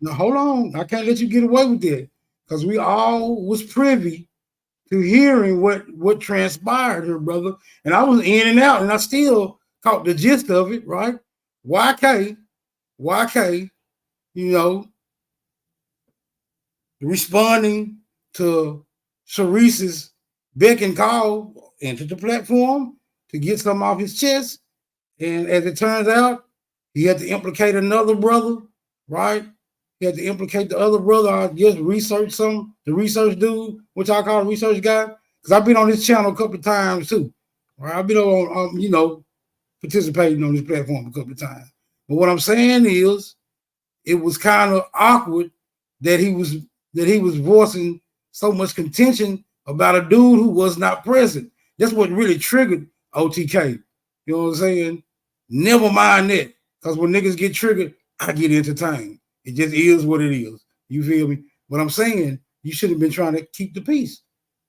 Now hold on, I can't let you get away with that because we all was privy to hearing what transpired here, brother. And I was in and out, and I still caught the gist of it, right? YK, you know, responding to Charise's beck and call, entered the platform to get something off his chest. And as it turns out, he had to implicate another brother, right? He had to implicate the other brother. I just researched the research dude, which I call a research guy, because I've been on his channel a couple of times too. Right? I've been on, participating on this platform a couple of times. But what I'm saying is, it was kind of awkward that he was voicing so much contention about a dude who was not present. That's what really triggered OTK. You know what I'm saying? Never mind that, because when niggas get triggered, I get entertained. It just is what it is. You feel me? But I'm saying you should have been trying to keep the peace,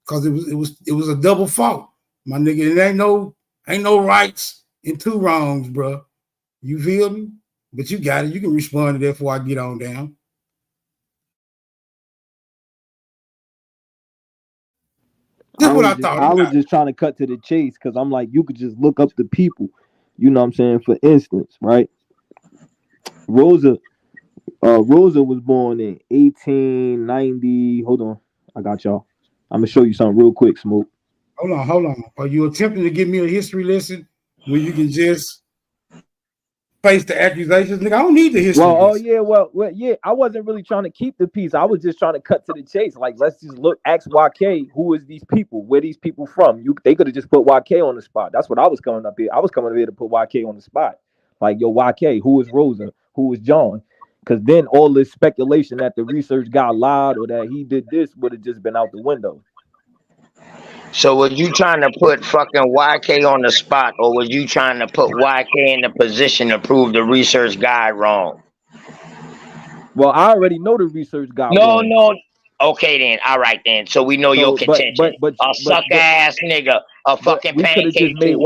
because it was a double fault, my nigga. It ain't no rights and two wrongs, bro. You feel me? But you got it. You can respond to that before I get on down. That's what I thought. I was just trying to cut to the chase, because I'm like, you could just look up the people. You know what I'm saying? For instance, right? Rosa was born in 1890. Hold on. I got y'all. I'm going to show you something real quick, Smoke. Hold on. Are you attempting to give me a history lesson where you can just face the accusations? Nigga, I don't need the history lesson. Well, yeah. I wasn't really trying to keep the peace. I was just trying to cut to the chase. Like, let's just ask YK, who is these people? Where these people from? They could have just put YK on the spot. That's what I was coming up here. I was coming up here to put YK on the spot. Like, yo, YK, who is Rosa? Who is John? Because then all this speculation that the research guy lied or that he did this would have just been out the window. So was you trying to put fucking YK on the spot, or was you trying to put YK in the position to prove the research guy wrong? Well, I already know the research guy. No. Okay then. All right then. So we know your contention. But a suck ass nigga, a fucking pancake too.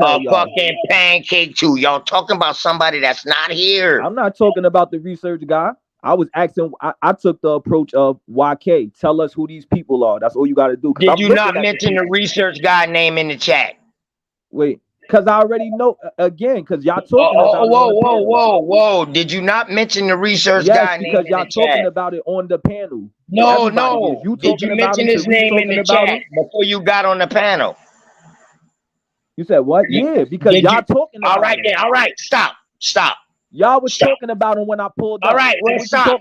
A fucking pancake too. Y'all talking about somebody that's not here. I'm not talking about the research guy. I was asking. I took the approach of YK. Tell us who these people are. That's all you got to do. Did you not mention the research guy name in the chat? Wait. Because I already know, again, because y'all talking about Whoa. Did you not mention the research guy name in the chat? Because y'all talking about it on the panel. No. Did you mention his name in the chat before you got on the panel? You said what? Yeah, because y'all talking about it. All right, then. All right, stop. Y'all was talking about him when I pulled up. All right, well, stop,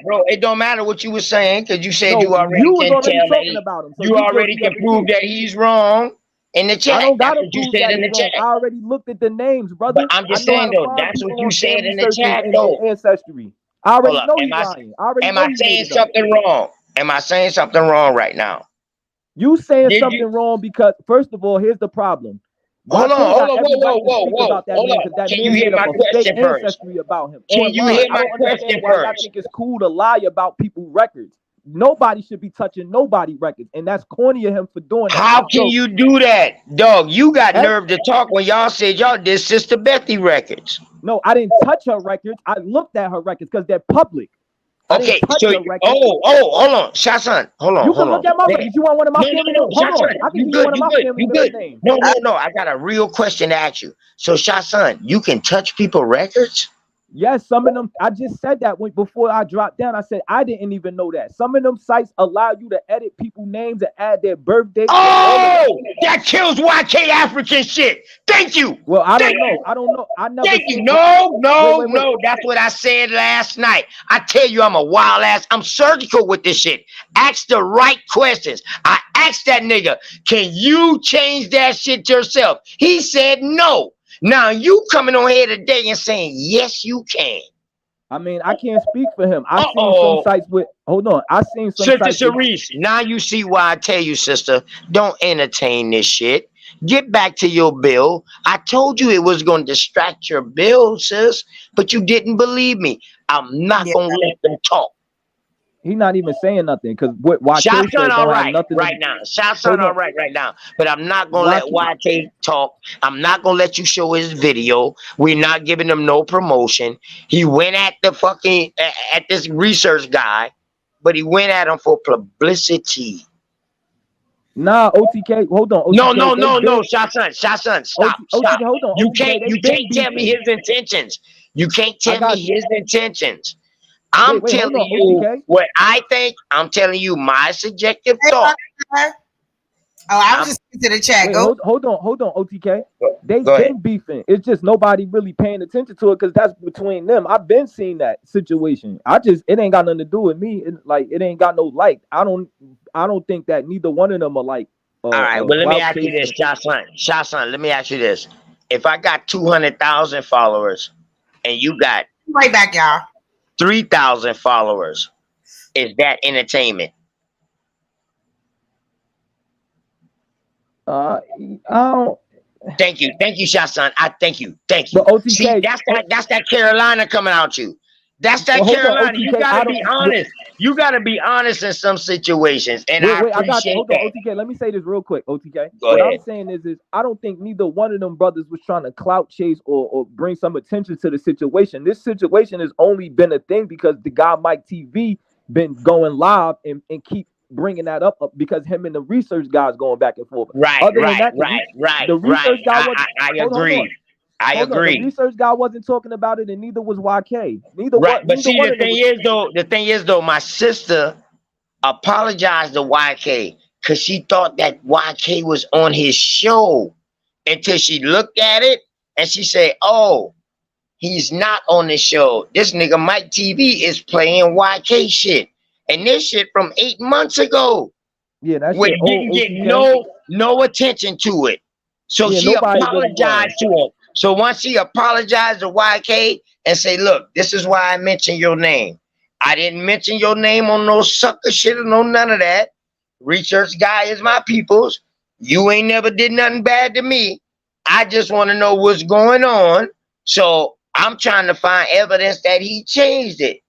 bro. It don't matter what you were saying, because you said you already can tell that you already can prove that he's wrong. In the chat, I don't gotta prove that in the chat. I already looked at the names, brother. But I'm just saying though, that's what you said in the chat though. Ancestry. I already know he's lying. Am I saying something wrong? Am I saying something wrong right now? You saying something wrong because, first of all, here's the problem. Hold on. Whoa. Can you hear my question first? Can you hear my question first? I think it's cool to lie about people's records. Nobody should be touching nobody records, and that's corny of him for doing that. How can you do that, dog? You got nerve to talk when y'all said y'all did Sister Bethy records. No, I didn't touch her records. I looked at her records because they're public. Okay, so hold on, Shasan, hold on. You can look at my records. You want one of my family? No, I can give you one of my family names. No. I got a real question to ask you. So, Shasan, you can touch people's records? Yes, some of them. I just said that before I dropped down. I said I didn't even know that. Some of them sites allow you to edit people's names and add their birthday. Oh, that kills YK African shit. Thank you. Well, I don't know. I never. Thank you. No. That's what I said last night. I tell you, I'm a wild ass. I'm surgical with this shit. Ask the right questions. I asked that nigga, can you change that shit yourself? He said no. Now you coming on here today and saying yes, you can. I mean, I can't speak for him. I seen some sites with. Hold on, I seen some. Sister Charise, now you see why I tell you, sister, don't entertain this shit. Get back to your bill. I told you it was going to distract your bill, sis, but you didn't believe me. I'm not gonna let them talk. He not even saying nothing because what YK Shot's said all don't have right nothing right to, now. Shot's all right right now. But I'm not gonna let YK talk. I'm not gonna let you show his video. We're not giving him no promotion. He went at the fucking at this research guy, but he went at him for publicity. Nah, OTK, hold on. No, OTK, Shotson, stop. OTK, hold on. You OTK, can't tell me his intentions. You can't tell me his intentions. I'm wait, telling hold on, you OTK. what I think. I'm telling you my subjective thought. Oh, I was just into the chat. Wait, Go. hold on, OTK. They've Go been beefing. It's just nobody really paying attention to it because that's between them. I've been seeing that situation. It ain't got nothing to do with me. It ain't got no like. I don't think that neither one of them are like. All right, well, let me ask you this, Shotson. Let me ask you this: if I got 200,000 followers and you got Right back, y'all. 3,000 followers, is that entertainment? I don't. Thank you, Shotson. I thank you. But OTK, see, that's that Carolina coming out you. That's that Carolina. OTK, you gotta be honest. You gotta be honest in some situations, and I appreciate hold that. on, OTK. Let me say this real quick, OTK. Go what ahead. I'm saying is I don't think neither one of them brothers was trying to clout chase or bring some attention to the situation. This situation has only been a thing because the guy Mike TV been going live and keep bringing that up because him and the research guys going back and forth. Right. The research guy was. I agree. I agree. The research guy wasn't talking about it, and neither was YK. But see, the thing is though, my sister apologized to YK because she thought that YK was on his show until she looked at it and she said, "Oh, he's not on the show. This nigga Mike TV is playing YK shit, and this shit from 8 months ago. Yeah, that when shit he didn't get no attention to it. So she apologized to him. So once she apologized to YK and say, look, this is why I mentioned your name. I didn't mention your name on no sucker shit or no none of that. Research guy is my people's. You ain't never did nothing bad to me. I just want to know what's going on. So I'm trying to find evidence that he changed it.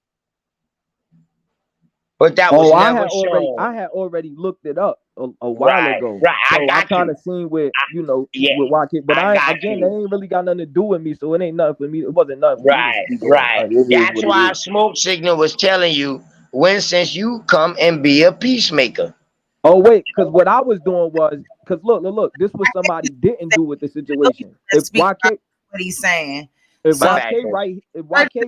But that was never shown. I had already looked it up a while ago. Right, so I kind of seen with with YK, but it ain't really got nothing to do with me, so it ain't nothing for me. It wasn't nothing. Right. That's why Smoke Signal was telling you since you come and be a peacemaker. Oh wait, because what I was doing was look, this was somebody didn't do with the situation. If YK, what he's saying. If YK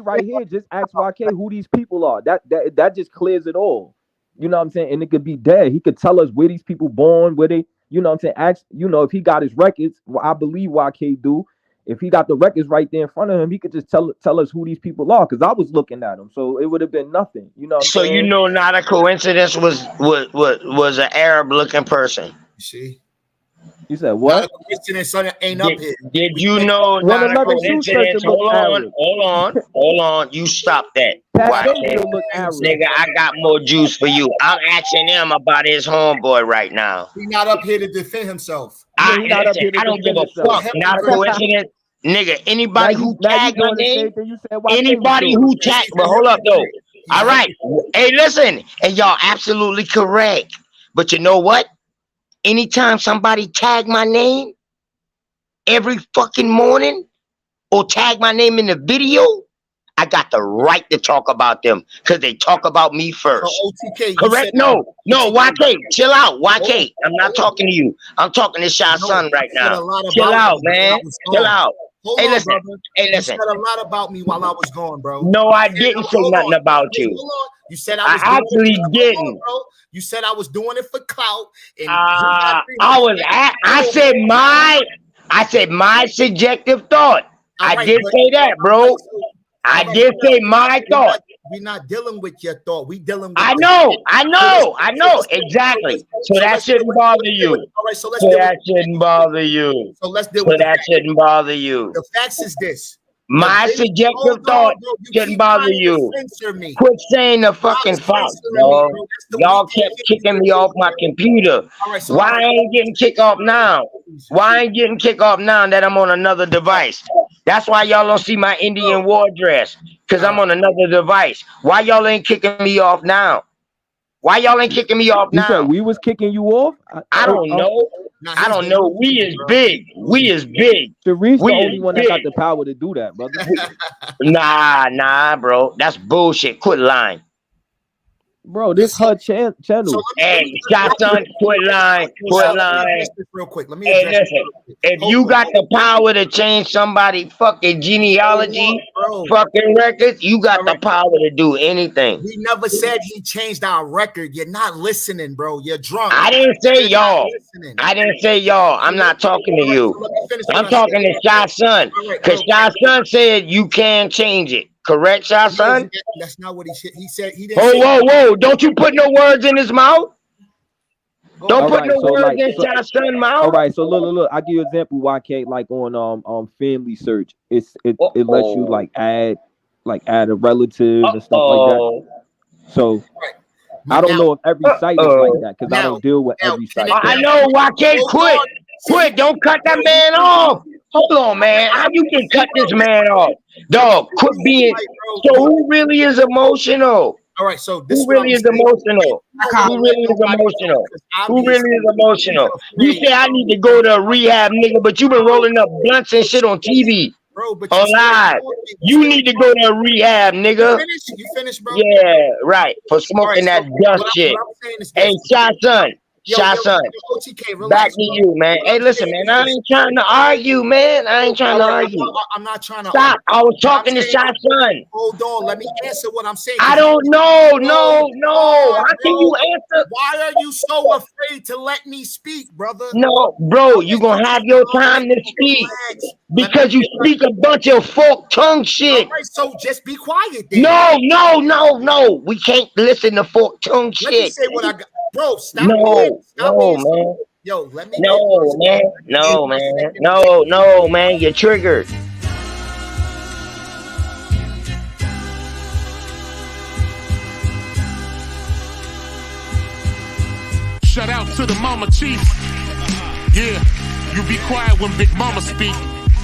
right here, just ask YK who these people are. That just clears it all. You know what I'm saying? And it could be dead. He could tell us where these people born, where they, you know what I'm saying? Ask, if he got his records, I believe YK do. If he got the records right there in front of him, he could just tell us who these people are. Because I was looking at them, so it would have been nothing. You know what I'm saying? Not a coincidence was an Arab looking person. You see? You said what? Ain't up here. Did you know not a coincidence? Hold on. You stop that. Nigga, I got more juice for you. I'm asking him about his homeboy right now. He's not up here to defend himself. I don't give a fuck. Not a coincidence. Nigga, anybody who tagged my name, anybody who tagged, but hold up though. All right. Hey, listen, and y'all absolutely correct. But you know what? Anytime somebody tag my name every fucking morning or tag my name in the video, I got the right to talk about them because they talk about me first. OTK, correct? No, YK, chill out. YK, I'm not talking to you. I'm talking to Shah's son right now. Chill out, man. Chill out. Hey, listen. You said a lot about me while I was gone, bro. No, I didn't say nothing about you. You said I actually didn't. Bro. You said I was doing it for clout. And I said my subjective thought. I did say that, bro. I did say my thought. We're not dealing with your thought. We dealing with I know. Exactly. So that shouldn't bother you. All right, so that shouldn't bother you. So let's deal with that shouldn't bother you. The facts is this. My subjective thought shouldn't bother you. Quit saying the fucking facts, bro. Y'all kept kicking me off my computer. Why I ain't getting kicked off now? Why I ain't getting kicked off now that I'm on another device? That's why y'all don't see my Indian war dress, because I'm on another device. Why y'all ain't kicking me off now? Why y'all ain't kicking me off You said now? we was kicking you off? I don't know. Nah, I he's don't been- know. We is big. We is big. Sharice the We only is one that got big. the power to do that, brother. Nah, bro. That's bullshit. Quit lying. Bro, this her So channel. Hey, Shotson, quit lying. Quit Let me lying. address this real quick. Let me Hey, address listen. this. If Hold you on. got the power to change somebody's fucking genealogy, Bro, fucking records, you got the Alright. power to do anything. we never said he changed our record. You're not listening, bro. You're drunk. I didn't say You're not y'all. listening. I didn't say y'all. I'm not talking to Alright, you. so let me finish what I'm I talking said. to Shy Son. Alright, Because bro. Shy Son said you can change it. Correct, Shy Son? That's not what he said. He said he didn't Whoa, say. whoa. Don't you put no words in his mouth. Don't put Alright, no so words like, in so, Shy Son's mouth. all right, so look. I give you an example. YK, like on Family Search, it lets you like add a relative and stuff like that. So I don't know if every site is like that because I don't deal with every site. I know. YK, quit. Don't cut that man off. Hold on, man. How you can cut this man off? Dog, quit being. So who really is emotional? All right, so this Who really is emotional? Who really is emotional? Who really is emotional? You say I need to go to a rehab, nigga, but you been rolling up blunts and shit on TV. Bro, but On live. You need to go to a rehab, nigga. You finish, bro. Yeah, right. For smoking that dust shit. Hey, Shy Son. Shy Son. Back to you, man. Hey, listen, man. I ain't trying to argue, man. I ain't trying to argue. I'm not trying to Stop. I was talking to Shy Son. Hold on, let me answer what I'm saying. I don't know. No. How can you answer? Why are you so afraid to let me speak, brother? No, bro, you gonna have your time to speak because you speak a bunch of forked tongue shit. All right, so just be quiet then. No. We can't listen to forked tongue Let me shit. say what I got. Bro, stop. No, being so- man. Yo, let me. No, man. You're triggered. Shout out to the Mama Chief. Yeah, you be quiet when Big Mama speak.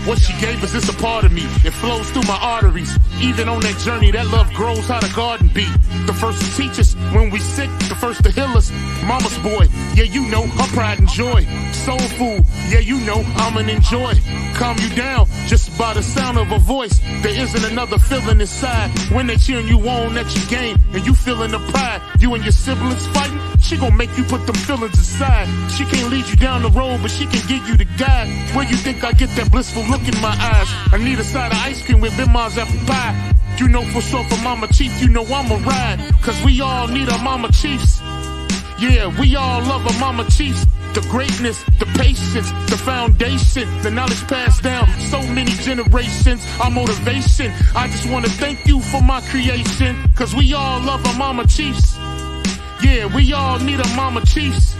What she gave us is a part of me. It flows through my arteries. Even on that journey, that love grows how the garden be. The first to teach us when we sick, the first to heal us. Mama's boy, yeah, you know, her pride and joy. Soul food, yeah, you know, I'm an enjoy. Calm you down just by the sound of a voice. There isn't another feeling inside when they cheering you on at your game and you feeling the pride. You and your siblings fighting, she gon' make you put them feelings aside. She can't lead you down the road, but she can give you the guide. Where you think I get that blissful look in my eyes? I need a side of ice cream with Bim's apple pie. You know for sure for Mama Chief, you know I'ma ride. Cause we all need our Mama Chiefs. Yeah, we all love our Mama Chiefs. The greatness, the patience, the foundation, the knowledge passed down so many generations, our motivation. I just wanna thank you for my creation. Cause we all love our Mama Chiefs. Yeah, we all need our Mama Chiefs.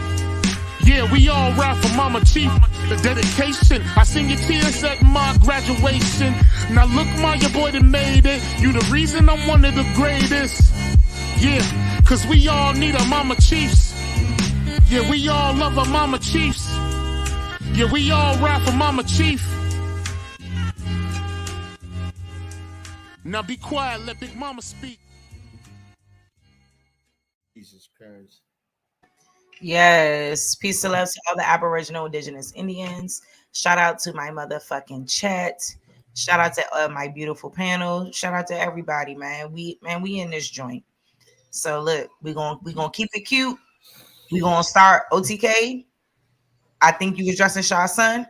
Yeah, we all ride for Mama Chief. The dedication, I seen your tears at my graduation. Now look, your boy done made it. You the reason I'm one of the greatest. Yeah, cause we all need our Mama Chiefs. Yeah, we all love our Mama Chiefs. Yeah, we all ride for Mama Chief. Now be quiet, let Big Mama speak. Jesus Christ. Yes. Peace to love to all the Aboriginal Indigenous Indians. Shout out to my motherfucking chat. Shout out to my beautiful panel. Shout out to everybody, man. We in this joint. So look, we gonna keep it cute. We gonna start OTK. I think you was dressing Shah's son.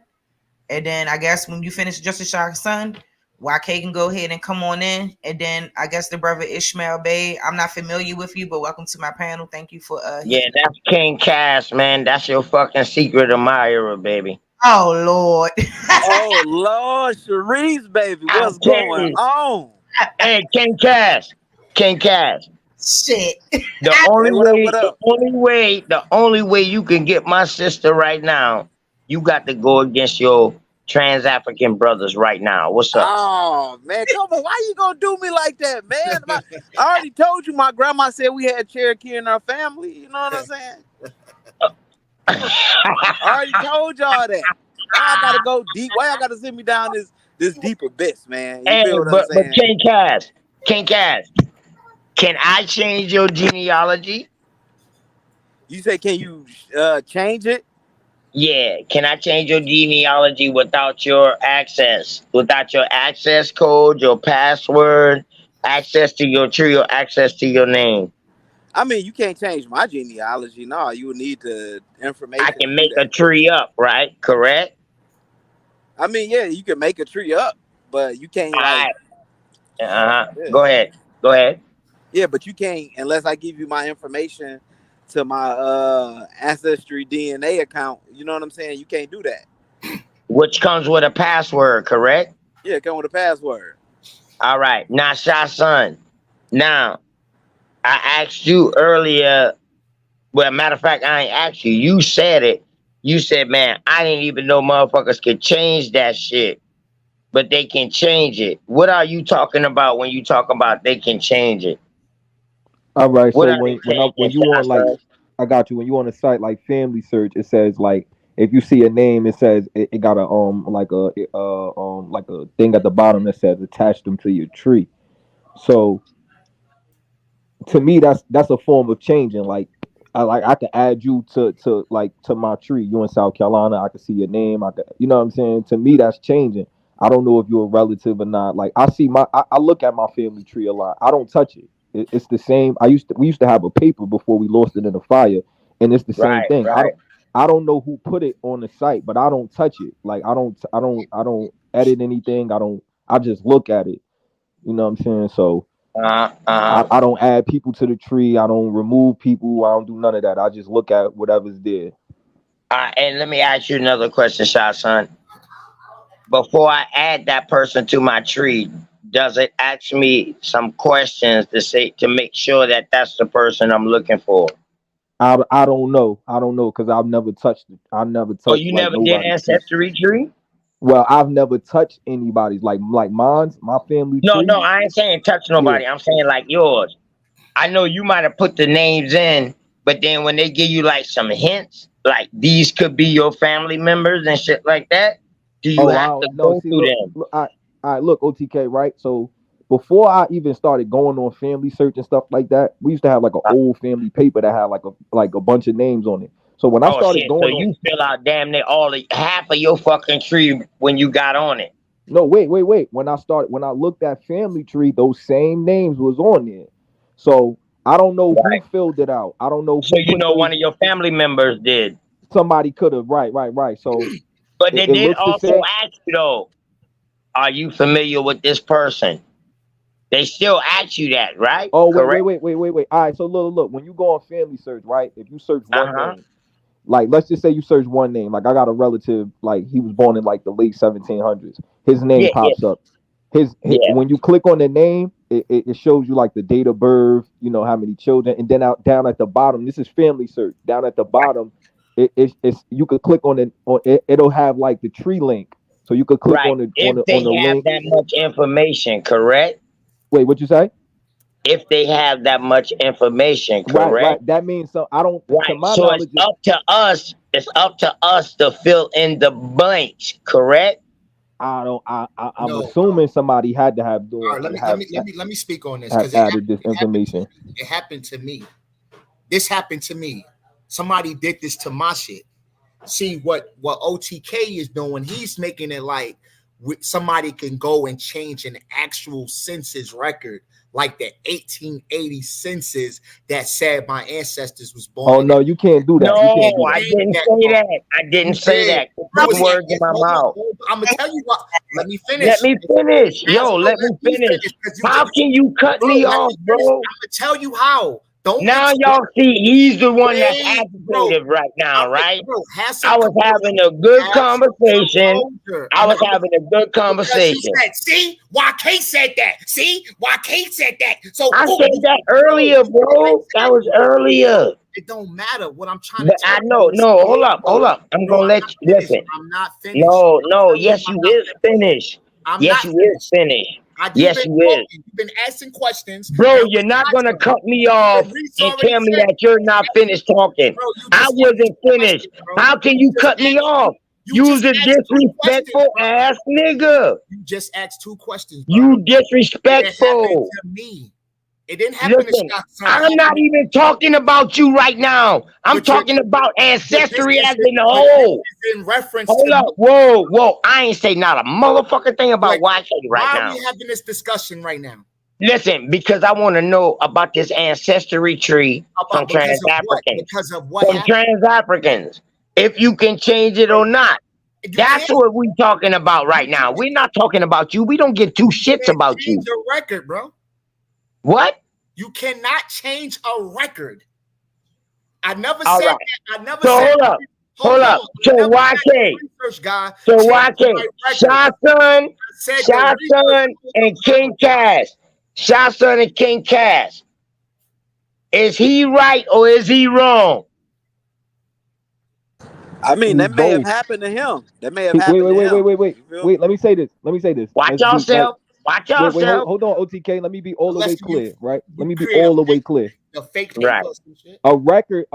And then I guess when you finish dressing Shah's son, YK can go ahead and come on in. And then I guess the brother Ishmael Bey. I'm not familiar with you, but welcome to my panel. Thank you for Yeah, that's King Cass, man. That's your fucking secret admirer, baby. Oh Lord. Oh Lord, Charisse, baby, what's going on? Hey, King Cass. Shit. The only way you can get my sister right now, you got to go against your trans African brothers right now. What's up? Oh man, come on, why you gonna do me like that, man? I already told you my grandma said we had Cherokee in our family. You know what I'm saying? I already told y'all that. Why I gotta go deep? Why y'all gotta send me down this deep abyss, man? You feel what I'm saying? But King Cass, can I change your genealogy? You say, can you change it? Yeah, can I change your genealogy without your access code, your password, access to your tree, or access to your name? I mean, you can't change my genealogy. No, you would need the information. I to can do make a that. tree up, right? Correct? I mean, yeah, you can make a tree up, but you can't All like. right. Yeah. Go ahead. Yeah, but you can't unless I give you my information to my ancestry DNA account. You know what I'm saying? You can't do that. Which comes with a password, correct? Yeah, come with a password. All right. Now, Son. Now, I asked you earlier. Well, matter of fact, I ain't asked you. You said it. You said, man, I didn't even know motherfuckers could change that shit, but they can change it. What are you talking about when you talk about they can change it? All right. What So are they when changing, you on like, Son? I got you. When you on a site like Family Search, it says like if you see a name, it says it got a like a thing at the bottom that says attach them to your tree. So to me, that's a form of changing. Like I can add you to my tree. You in South Carolina, I can see your name. I could, you know what I'm saying? To me, that's changing. I don't know if you're a relative or not. Like I look at my family tree a lot. I don't touch it. It's the same. We used to have a paper before we lost it in the fire, and it's the same Right, thing. right. I don't know who put it on the site, but I don't touch it. Like I don't edit anything. I just look at it. You know what I'm saying? So I don't add people to the tree. I don't remove people. I don't do none of that. I just look at whatever's there. And let me ask you another question, Son. Before I add that person to my tree, does it ask me some questions to make sure that that's the person I'm looking for? I don't know. I don't know because I've never touched it. I never touched Oh, you like never did nobody's tree. ancestry tree? Well, I've never touched anybody's like mine's, my family No, tree. I ain't saying touch Yeah. nobody. I'm saying like yours. I know you might have put the names in, but then when they give you like some hints, like these could be your family members and shit like that, do you Oh, I have to don't know. go See, through look, them? look, OTK, right? So before I even started going on Family Search and stuff like that, we used to have like an old family paper that had like a bunch of names on it. So when I Oh started shit! So going on, you fill out damn near half of your fucking tree when you got on it. no, wait. When I looked at Family Tree, those same names was on there. So I don't know who Right. filled it out. I don't know So who you put know those. one of your family members did. Somebody could have. Right. So But they it did looks the also same. ask you though, are you familiar with this person? They still ask you that, right? Oh, Correct? wait. All right. So look. When you go on Family Search, right? If you search one Uh-huh. name, like let's just say you search one name. Like I got a relative, like he was born in like the late 1700s. His name Yeah, pops up. His yeah. when you click on the name, it shows you like the date of birth, you know, how many children, and then down at the bottom, this is Family Search. Down at the bottom, it's you could click on it, it'll have like the tree link, so you could click Right. If on the they have link. that much information, correct? Wait, what you say? If they have that much information, Right. correct? That means so. I don't, to Right. my So it's knowledge, up to us. It's up to us to fill in the blanks, correct? I don't. I'm No. assuming somebody had to have All right, let me speak on this because added this information. it happened to me. This happened to me. Somebody did this to my shit. See what OTK is doing? He's making it like somebody can go and change an actual census record, like the 1880 census that said my ancestors was born. Oh no, you can't do that. No, You can't do that. I didn't say that. I didn't say that. Put words in my mouth. I'm gonna tell you what. Let me finish. Let me finish. Yo, let me finish. How can you cut me off, bro? I'm gonna tell you how. Don't Now y'all see he's the one that's agitated right now, right? Bro, I was having a good conversation. I was having a good conversation. See, YK said that. See, YK said that. So I said that earlier, bro. That was earlier. It don't matter what I'm trying to tell you. I know. No, hold up. I'm gonna let you listen. I'm not finished. No. Yes, you is finished. Yes, you is finished. Yes, you is. You've been asking questions. Bro, you're not going to cut me off and tell me that you're not finished talking. I wasn't finished. How can you cut me off? You's a disrespectful ass nigga. You just asked 2 questions. You disrespectful. To me. It didn't happen Listen, to Shot Son. I'm not even talking about you right now. I'm talking about ancestry as in a whole. In reference Hold to up. Whoa. I ain't say not a motherfucking thing about YK right why now. are we having this discussion right now? Listen, because I want to know about this ancestry tree from Trans-Africans. Because of what From happened? Trans-Africans. If you can change it or not. That's what we're talking about right now. We're not talking about you. We don't give two shits about you. Change a record, bro. What? You cannot change a record. I never All said right. that. I never So said hold up. So YK. So YK. Shotson and King Cash. Shotson and King Cash. Is he right or is he wrong? I mean, that may have Both. happened to him. That may have happened to him. Wait. Let me say this. Watch yourself. Watch yourself. Wait, hold on, OTK. Let me be all the way clear, right? Let me be create all the way clear. The fake Right. shit. A record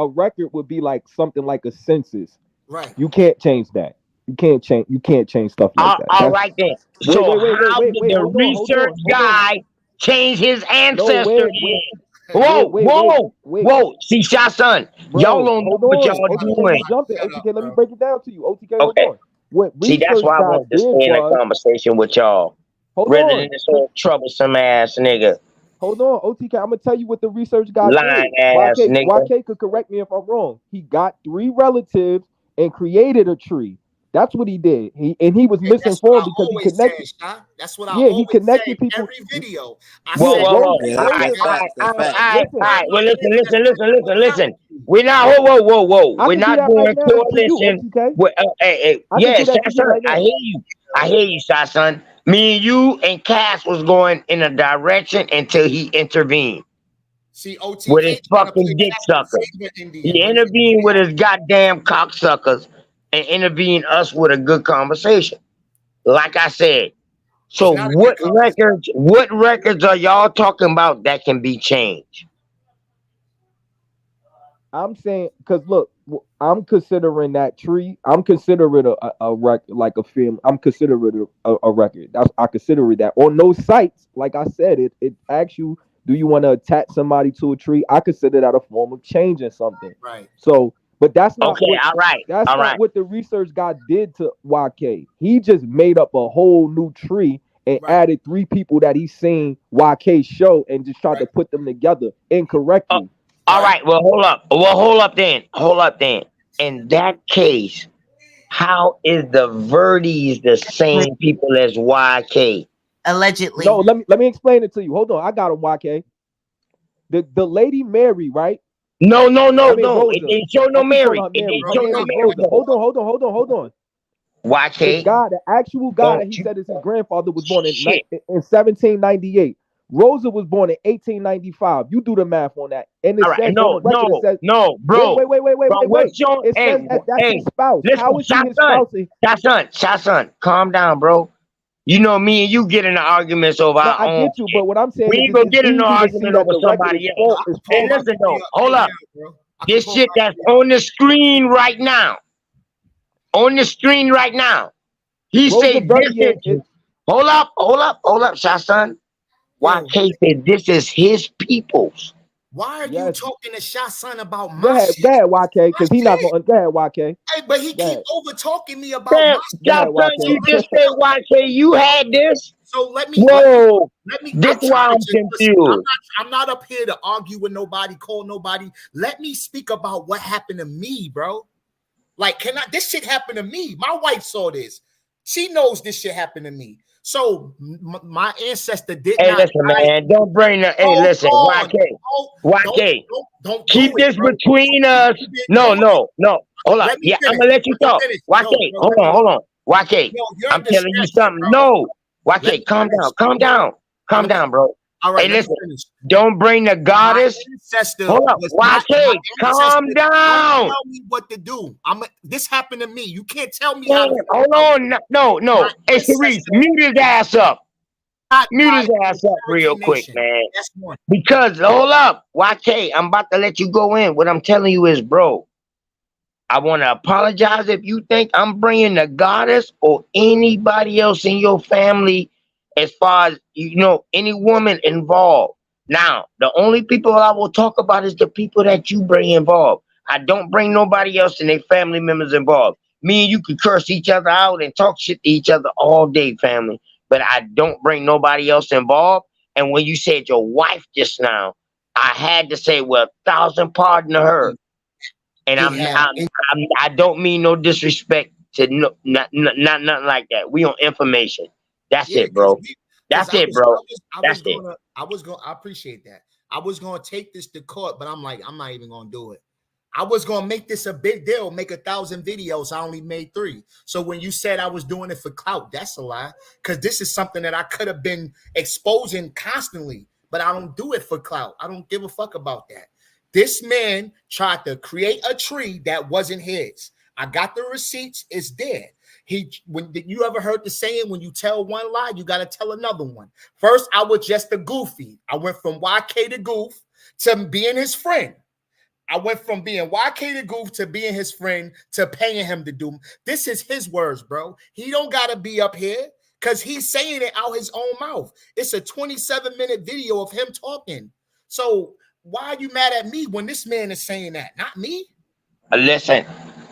would be like something like a census. Right. You can't change that. You can't change stuff like that. All right then. So how did the research guy change his ancestry? Whoa. See, Shotson, y'all don't know what y'all doing. OTK, let me break it down to you. OTK, hold on. What See, that's why I wanted to stay in a conversation with y'all. Rather than this whole troublesome ass nigga. Hold on, OTK. I'm gonna tell you what the research guy Lying did. ass nigga. YK could correct me if I'm wrong. He got 3 relatives and created a tree. That's what he did. He was misinformed because he connected. That's what I always he connected say people. every video. Whoa. Well, listen. We're not. Whoa. We're not doing coalition. Yeah, Shotson, I hear you, Shotson. Me and you and Cass was going in a direction until he intervened. See, OTK with his fucking dick sucker. He intervened with his goddamn cocksuckers and intervened us with a good conversation. Like I said. So what records are y'all talking about that can be changed? I'm saying, because look, I'm considering that tree. I'm considering a record, like a film. I'm considering a record. I consider it that on those sites. Like I said, it asks you, do you want to attach somebody to a tree? I consider that a form of changing something. Right. So, but that's not That's not what the research guy did to YK. He just made up a whole new tree and added 3 people that he's seen YK show and just tried to put them together incorrectly. All right. Well, hold up. Hold up then. In that case, how is the Verdes the same people as YK? Allegedly. No, let me explain it to you. Hold on, I got him, YK. The lady Mary, right? No. Rosa. It didn't show no Mary. It didn't show no Mary. Hold on. YK. The actual guy that he said is his grandfather was born in 1798. Rosa was born in 1895. You do the math on that. And it says no, bro. Wait. It says that's his spouse. Listen, how is she his spouse? Shotson, calm down, bro. You know me and you get into arguments over our own. I get you, but what I'm saying we ain't gonna get into argument over somebody else. Hey, listen though, hold up. This shit that's on the screen right now. He said this is. Hold up, Shotson. YK said this is his people's. Why are you talking to Shotson about my shit? Go ahead, YK, because he's not going to. Go ahead, YK. Hey, but he keep over talking me about my Shotson, you just said YK, you had this. So let me. This is why I'm confused. I'm not up here to argue with nobody, call nobody. Let me speak about what happened to me, bro. Like, this shit happened to me. My wife saw this. She knows this shit happened to me. So my ancestor did not. Hey, listen, man. Don't bring the. Hey, listen, YK. Don't keep this between us. No. Hold up. Yeah, I'm gonna let you talk. YK, hold on. YK, I'm telling you something. No, YK, calm down, bro. All right, hey, listen. Don't bring the goddess. Hold up, YK, calm down. Tell me what to do. This happened to me. You can't tell me. Hold on. No. Hey, Charise, mute his ass up. Mute his ass up real quick, man. Because, hold up, YK, I'm about to let you go in. What I'm telling you is, bro, I want to apologize if you think I'm bringing the goddess or anybody else in your family as far as, any woman involved. Now, the only people I will talk about is the people that you bring involved. I don't bring nobody else and their family members involved. Me and you can curse each other out and talk shit to each other all day, family. But I don't bring nobody else involved. And when you said your wife just now, I had to say, well, 1,000 pardon to her. And I don't mean no disrespect to not nothing like that. We on information. That's it, bro. That's it, bro. That's it. I appreciate that. I was gonna take this to court, but I'm like, I'm not even gonna do it. I was gonna make this a big deal, make 1,000 videos. I only made 3. So when you said I was doing it for clout, that's a lie. Because this is something that I could have been exposing constantly, but I don't do it for clout. I don't give a fuck about that. This man tried to create a tree that wasn't his. I got the receipts. It's there. When you ever heard the saying, when you tell one lie, you got to tell another one. First, I was just a goofy. I went from YK to goof to being his friend. I went from being YK to goof to being his friend to paying him to do. This is his words, bro. He don't got to be up here because he's saying it out his own mouth. It's a 27-minute video of him talking. So why are you mad at me when this man is saying that? Not me. Listen,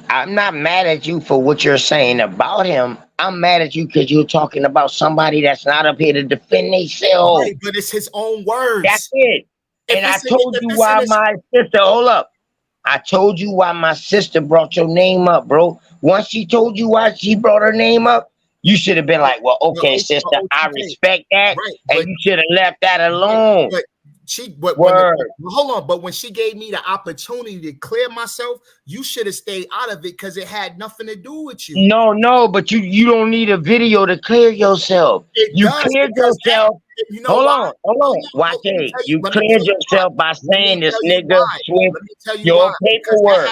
I'm not mad at you for what you're saying about him. I'm mad at you because you're talking about somebody that's not up here to defend themselves. Right, but it's his own words. That's it. And I told you why my sister, hold up. I told you why my sister brought your name up, bro. Once she told you why she brought her name up, you should have been like, well, okay, sister, I respect that. Right, and you should have left that alone. Hold on, but when she gave me the opportunity to clear myself, you should have stayed out of it because it had nothing to do with you. No, but you don't need a video to clear yourself. You cleared yourself. Hold on. YK, you cleared yourself by saying this nigga with your paperwork.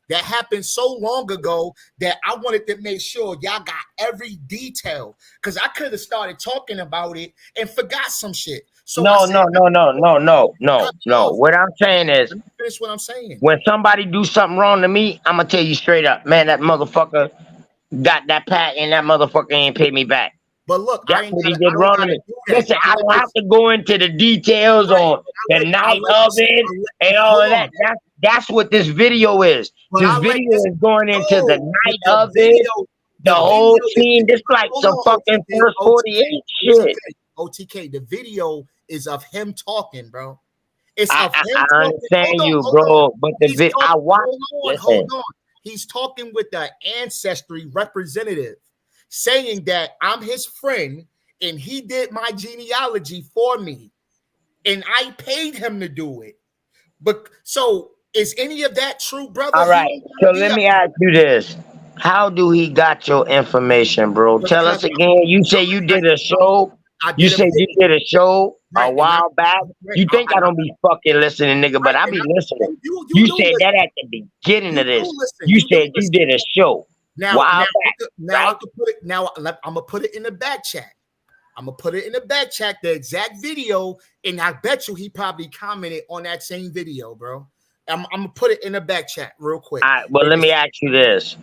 That happened so long ago that I wanted to make sure y'all got every detail because I could have started talking about it and forgot some shit. So no. What I'm saying is, let me finish what I'm saying. When somebody do something wrong to me, I'm gonna tell you straight up, man, that motherfucker got that pack and that motherfucker ain't paid me back. But look, that's what he did wrong to me. Listen, I don't have to go into the details on the night of it and all of that. That's what this video is. This video is going into the night of it, the whole scene. This like some fucking first 48 shit. OTK, the video is of him talking, bro. It's of him talking. I understand you, bro, but the video I watched. Hold on. He's talking with the ancestry representative, saying that I'm his friend and he did my genealogy for me, and I paid him to do it. But so is any of that true, brother? All right. So let me ask you this. How do he got your information, bro? Tell us again. You say you did a show. You said you did a show a while back. You think I don't be fucking listening, nigga, but I be listening. You said that at the beginning of this. You said you did a show. Now I'm gonna put it in the back chat. The exact video, and I bet you he probably commented on that same video, bro. I'm gonna put it in the back chat real quick. All right, well, let me ask you this.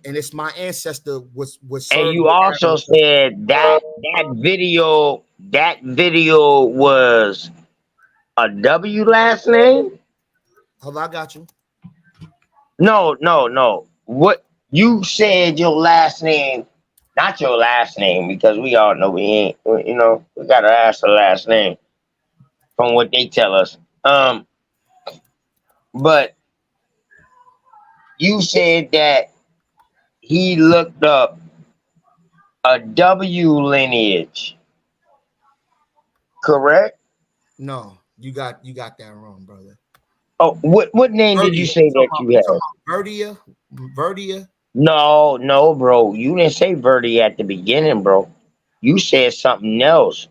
And it's my ancestor was. And you also said that video was a W last name. Hold on, I got you. No. What you said your last name, not your last name, because we all know we ain't. You know, we gotta ask the last name from what they tell us. But you said that he looked up a W lineage, correct? No, you got that wrong, brother. Oh, what name did you say that you had? Verdia. No, bro. You didn't say Verdi at the beginning, bro. You said something else.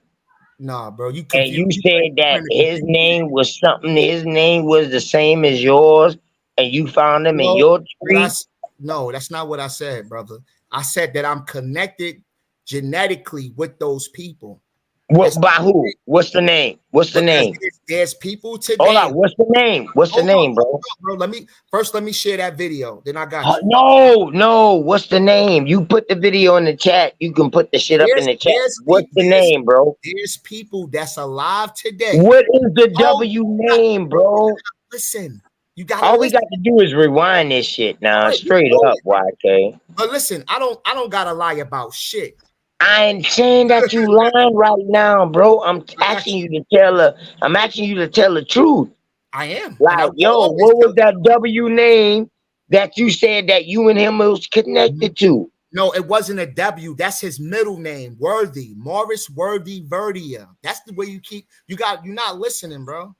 Nah, bro. You said that his name was something. His name was the same as yours, and you found him in your tree. No, that's not what I said, brother. I said that I'm connected genetically with those people. What by who? What's the name? What's the Because name? there's people today. Hold on. What's the name? What's the name, bro? Bro, let me share that video. Then I got you. No. What's the name? You put the video in the chat. You can put the shit up in the chat. What's the name, bro? There's people that's alive today. What is the W name, bro? Listen, you got all we got to do is rewind this shit now, straight up, YK. But listen, I don't gotta lie about shit. I ain't saying that you lying right now, bro. I'm asking you to tell the truth. I am. Like, yo, what was that W name that you said that you and him was connected to? No, it wasn't a W. That's his middle name, Worthy. Morris Worthy Verdia. That's the way you're not listening, bro.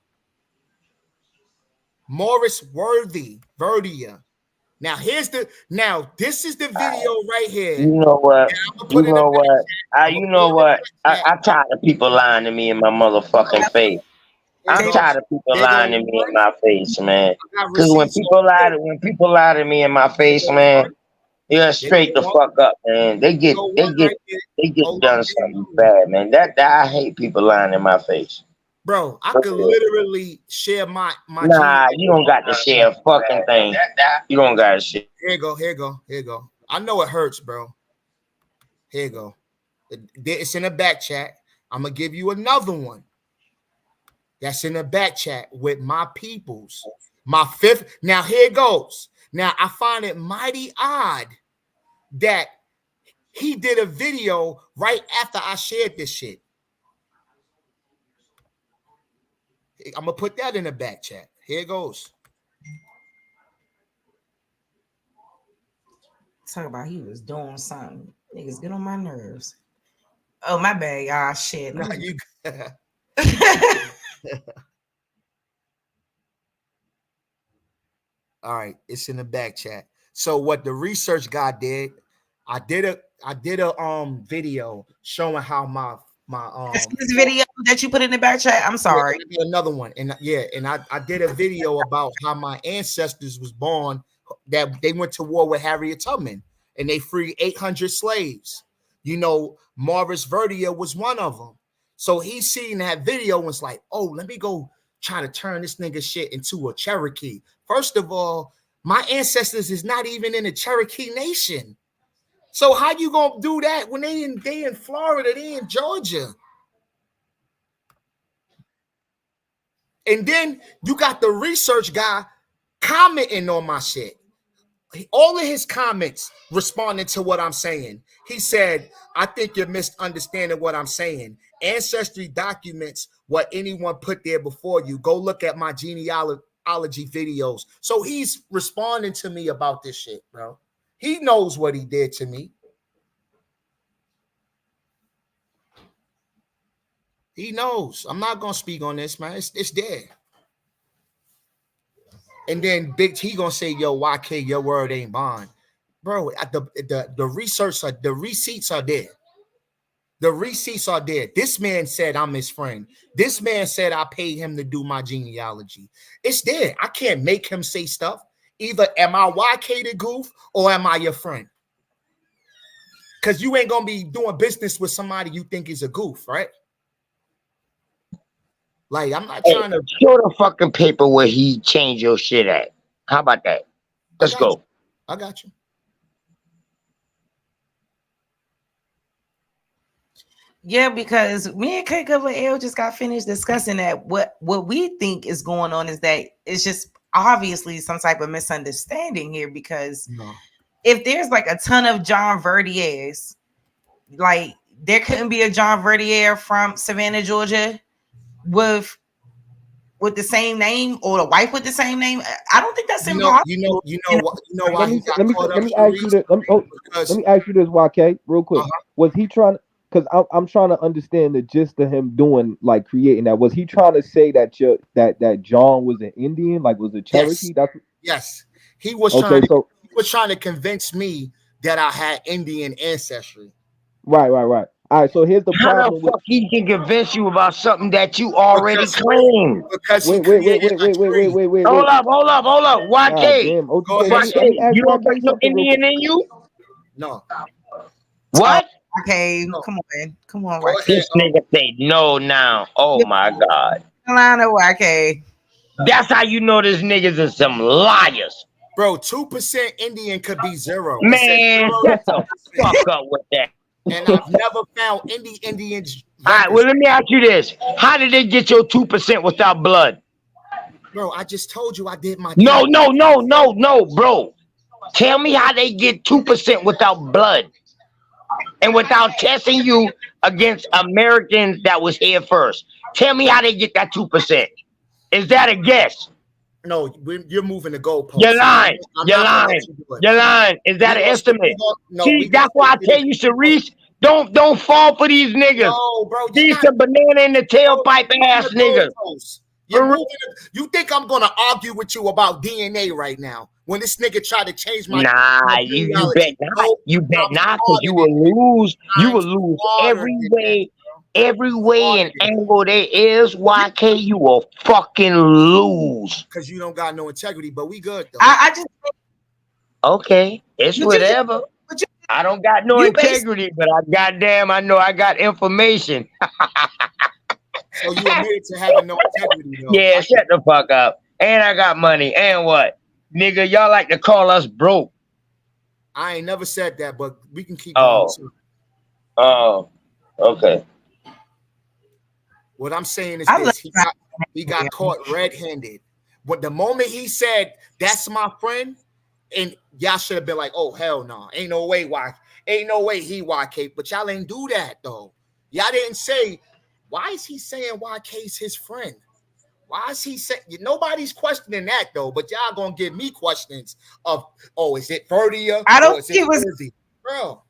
Morris Worthy Verdia. Now this is the video right here. You know what? I'm tired of people lying to me in my motherfucking face. I'm tired of people lying to me in my face, man. Because when people lie to me in my face, man, yeah, straight the fuck up, man. They get done something bad, man. That I hate people lying in my face. Bro, I could literally share my Nah, you don't got to share a fucking thing. You don't got to share. Here you go. I know it hurts, bro. Here you go. It's in the back chat. I'm gonna give you another one. That's in the back chat with my peoples. My fifth. Now here it goes. Now I find it mighty odd that he did a video right after I shared this shit. I'm gonna put that in the back chat. Here it goes. Talk about he was doing something. Niggas get on my nerves. Oh, my bad, y'all. Shit. Nah, you... All right, it's in the back chat. So what the research guy did, I did a video showing how my this video that you put in the back chat. I'm sorry. Another one, and I did a video about how my ancestors was born, that they went to war with Harriet Tubman and they freed 800 slaves. You know, Morris Verdia was one of them. So he seen that video and was like, oh, let me go try to turn this nigga shit into a Cherokee. First of all, my ancestors is not even in the Cherokee Nation. So how you gonna do that when they in Florida, they in Georgia? And then you got the research guy commenting on my shit. All of his comments responding to what I'm saying. He said, I think you're misunderstanding what I'm saying. Ancestry documents what anyone put there before you. Go look at my genealogy videos. So he's responding to me about this shit, bro. He knows what he did to me. He knows. I'm not gonna speak on this, man. It's there. And then Big T gonna say, yo, YK, your word ain't bond. Bro, the research, the receipts are there. The receipts are there. This man said I'm his friend. This man said I paid him to do my genealogy. It's there. I can't make him say stuff. Either am I YK the goof or am I your friend? Because you ain't gonna be doing business with somebody you think is a goof, right? Like, I'm not trying to show the fucking paper where he changed your shit at. How about that? Let's go. I got you. Yeah, because me and K Cover L just got finished discussing that what we think is going on is that it's just obviously some type of misunderstanding here, because if there's like a ton of John Verdiers, like there couldn't be a John Verdier from Savannah, Georgia with the same name, or the wife with the same name. I don't think that's impossible. You know why he got caught up. Let me ask you this, YK, real quick. Was he trying to? Because I'm trying to understand the gist of him doing, like, creating that. Was he trying to say that that John was an Indian, like was a Cherokee? Yes. He was trying to convince me that I had Indian ancestry. Right. All right. So here's the problem. How the fuck he can convince you about something that you already claimed? Because wait. Hold up. YK. YK, you don't got no Indian in you? No. What? Okay, No. come on, Go YK. ahead. This nigga say no now. Oh my God. Carolina, YK. That's how you know this niggas is some liars. Bro, 2% Indian could be 0. It says Man, 0 shut the to 2%. fuck up with that. And I've never found any Indians. All right, well, let me ask you this. How did they get your 2% without blood? Bro, I just told you I did my No, bro. Tell me how they get 2% without blood and without testing you against Americans that was here first. Tell me how they get that 2%. Is that a guess? No, you're moving the goalposts. You're lying. I'm You're not gonna lying. let you do it. You're lying. Is that We an gonna stick- estimate? no, See, we that's gonna why I stick tell to you, this. Sharice, don't fall for these niggas. No, bro, you're These not some banana in the tailpipe moving ass the niggas. goalposts. You're For real. moving you think I'm gonna argue with you about DNA right now when this nigga tried to change my Nah, you genealogy? bet not. No, You bet I'm not, because smarter you than will lose. You I'm will lose smarter every than way. Every way and Smarter. angle there is, YK, you will fucking lose. because you don't got no integrity, but we good though. I just Okay, it's But you- whatever. but you- I don't got no you bas- integrity, but I know I got information. So you admitted to having no integrity though. Yeah, shut the fuck up. And I got money. And what? Nigga, y'all like to call us broke. I ain't never said that, but we can keep Oh. going. Oh, okay. What I'm saying is I this: love- he got caught red-handed. But the moment he said, "That's my friend," and y'all should have been like, "Oh hell no, ain't no way ain't no way he YK." But y'all ain't do that though. Y'all didn't say, "Why is he saying YK's his friend?" Why is he saying? Nobody's questioning that though. But y'all gonna give me questions of, "Oh, is it Verdia? I don't Or is think it it was- Jersey?" Bro.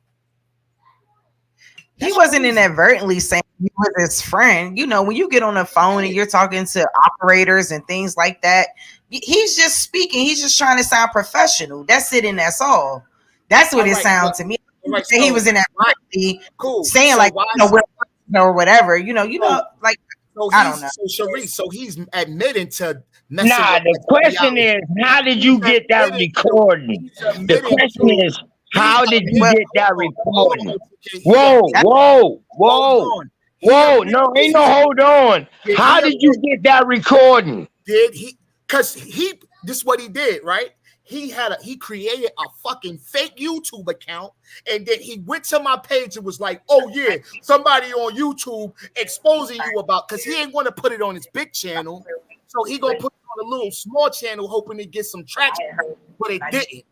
he That's wasn't crazy. inadvertently saying he was his friend. You know, when you get on the phone and you're talking to operators and things like that, he's just speaking. He's just trying to sound professional. That's it, and that's all. That's what All it right, sounds but- to me. all right, He so- was inadvertently Cool. saying So like, why you know, is- we're or whatever. You know, like So I don't know. So Sharice, so he's admitting to messing Nah, with the question reality. is, how did you get that recording? He's The admitting question to- is, how did you Well, get that Hold recording? on, okay, Whoa, he- whoa, hold whoa, on. He whoa! admitted- No, ain't no hold on. Did How he did you get that recording? Did he? Because this is what he did, right? He created a fucking fake YouTube account, and then he went to my page and was like, "Oh yeah, somebody on YouTube exposing you about," because he ain't want to put it on his big channel, so he gonna put it on a little small channel, hoping to get some traction, but it didn't.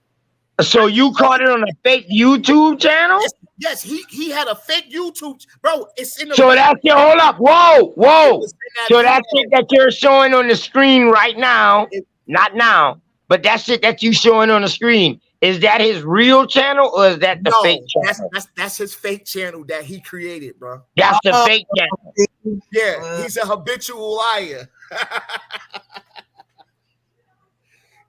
So you caught it on a fake YouTube channel? Yes, he had a fake YouTube, bro. It's in the. So that's your hold up. Whoa, It whoa. was in that So that video. shit that you're showing on the screen right now, not now, but that shit that you showing on the screen, is that his real channel or is that the fake channel? That's his fake channel that he created, bro. That's the fake channel. Yeah, he's a habitual liar.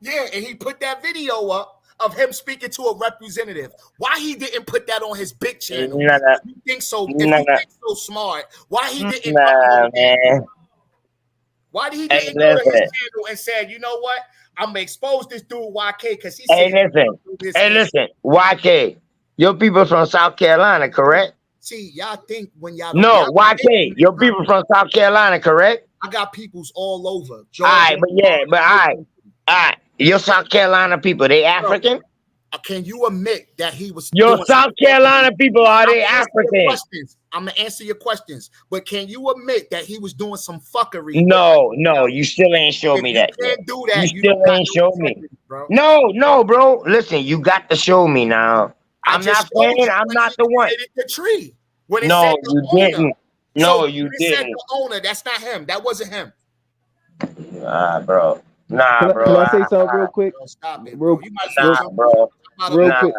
Yeah, and he put that video up of him speaking to a representative. Why he didn't put that on his big channel? Nah, nah. If you think so, if Nah, you nah. think so smart, why he didn't? Nah, man. Why did he Hey, didn't go to his listen. channel and said, "You know what? I'm gonna expose this dude YK because he Hey, said." listen. Hey, listen. YK, your people from South Carolina, correct? See, y'all think when y'all No, y'all YK, think- your people from South Carolina, correct? I got peoples all over. All right, but yeah, but all right. Your South Carolina people, they African? Can you admit that he was Your doing South some- Carolina people, are they I'm African? gonna answer your questions, but can you admit that he was doing some fuckery? No, you still ain't showed If me you that. can't do that, You don't still got ain't no show me. integrity, bro. No, bro. Listen, you got to show me now. I I'm just not showed you saying I'm when not he the one. created the tree. When it No, said the you owner. didn't. No, So you when it said didn't. the owner, that's not him. That wasn't him. Nah, bro. Nah, Can bro. I say something real quick? Bro, stop it, Real- bro. You might as well Nah, jump bro. out of Real the- quick,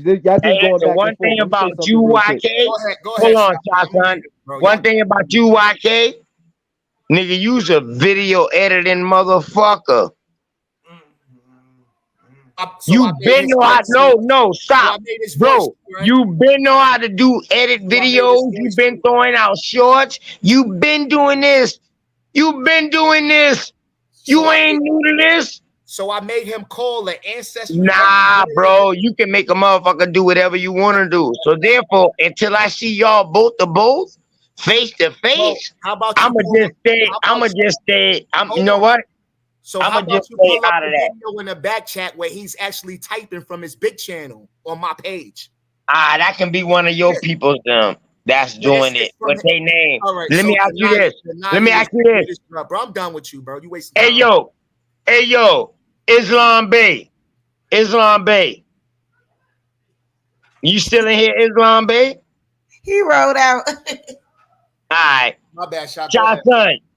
because y'all just Hey, going listen, back one and forth. thing Let me say about something you, real quick. YK. Go ahead, Hold on, stop it. shotgun. Bro, One y'all- thing about you, YK. Nigga, you's a video editing motherfucker. So You I made been his know how voice, no, so I stop. made his Bro, voice, right? you been know how to do edit So I made his videos. voice You been too. throwing out shorts. You been doing this. You been doing this. You So I ain't made- new to this. So I made him call the ancestry. Nah, bro, you can make a motherfucker do whatever you want to do. So therefore, until I see y'all both face to face, How about I'ma just stay. You know what? So I'ma how about just you stay pull up out the of that. video in the back chat where he's actually typing from his big channel on my page? That can be one of your people's that's doing it. What's their name? All right. Let me ask you this. Let me ask you this. Bro, I'm done with you, bro. You wasting Hey time. yo, Islam Bay. You still in here, Islam Bay? He rolled out. All right. My bad, Shot.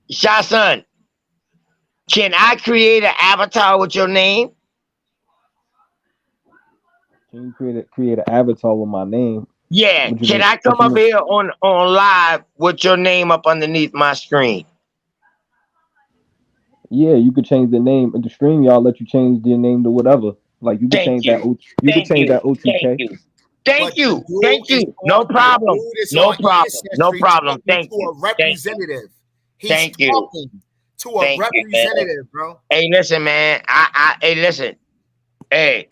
Shah-Son. Can I create an avatar with your name? Can you create an avatar with my name? Yeah. Can I come up here on live with your name up underneath my screen? Yeah, you could change the name in the StreamYard. Let you change your name to whatever. Like you could change that. You could change that OTK. Thank you. No problem. Thank you. A representative. Thank you. Talking to a representative, bro. Hey, listen, man. Hey, listen. Hey,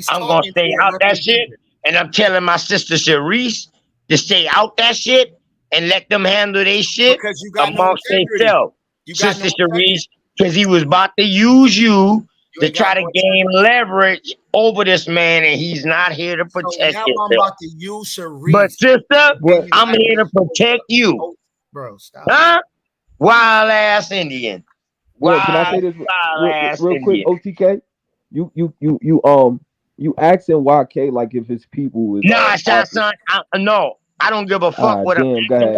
I'm gonna stay out that shit, and I'm telling my sister Charise to stay out that shit and let them handle their shit because you got amongst themselves. Sister Charise, because he was about to use you to try to gain leverage over this man, and he's not here to protect now yourself. I'm about to use Charise. But sister, I'm here to protect you. Bro, stop. Huh? Wild ass Indian. Well, can I say this real quick, OTK? You asking YK like if his people was son. No, I don't give a fuck what I'm go ahead.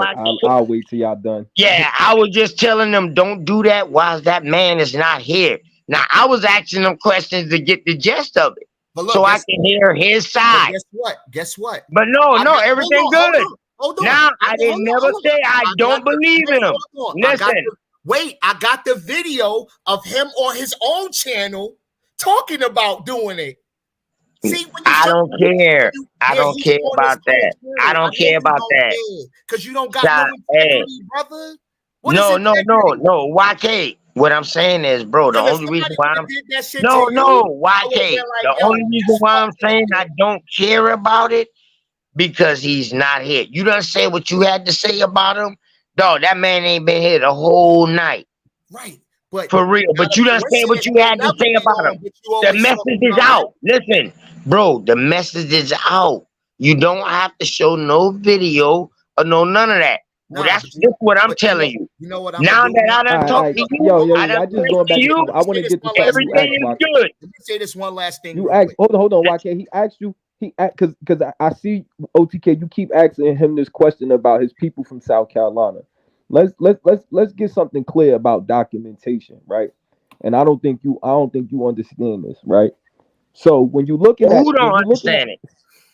I'll wait till y'all done. Yeah, I was just telling them don't do that while that man is not here. Now I was asking them questions to get the gist of it. Look, so I can hear his side. Guess what? But no, everything good. Hold on. Now I didn't never say I don't believe in him. Listen. I got the video of him on his own channel talking about doing it. See, I don't care. I don't care about that. I don't care about that. Because you don't got no integrity, brother. No. YK. What I'm saying is, bro, the only reason why I'm YK. The only reason why I'm saying I don't care about it because he's not here. You done say what you had to say about him, dog. That man ain't been here the whole night. Right. But for real. But you done say what you had to say about him. The message is out. Listen, bro, the message is out. You don't have to show no video or none of that. Well, that's what I'm telling you. You know what? Now that I done talked to you, I just going back to you. I want to get the everything is good. Let me say this one last thing. You asked. Hold on, YK. He asked you. Because I see OTK. You keep asking him this question about his people from South Carolina. Let's get something clear about documentation, right? And I don't think you understand this, right? So when you looking at, who don't understand it?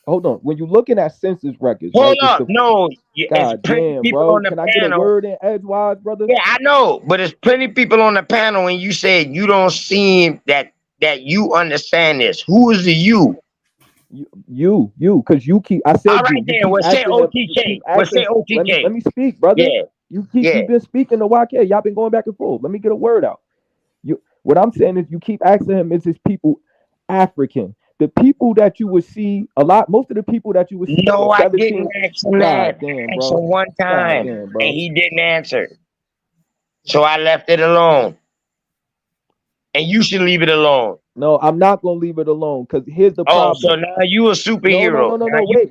Hold on. When you're looking at census records, hold up, no, God damn, bro. Can I get a word in edgewise, brother? Yeah, I know, but there's plenty of people on the panel, and you said you don't seem that you understand this. Who is the you? You, because you keep. I said. All right, then. We'll say OTK. Let me speak, brother. Yeah. You've been speaking to YK. Y'all been going back and forth. Let me get a word out. What I'm saying is you keep asking him, is his people African? The people that you would see most of the people that you would see. No, I didn't ask him that. I asked him one time, and he didn't answer. So I left it alone. And you should leave it alone. No, I'm not gonna leave it alone because here's the problem. Oh, so now you a superhero. No. Wait.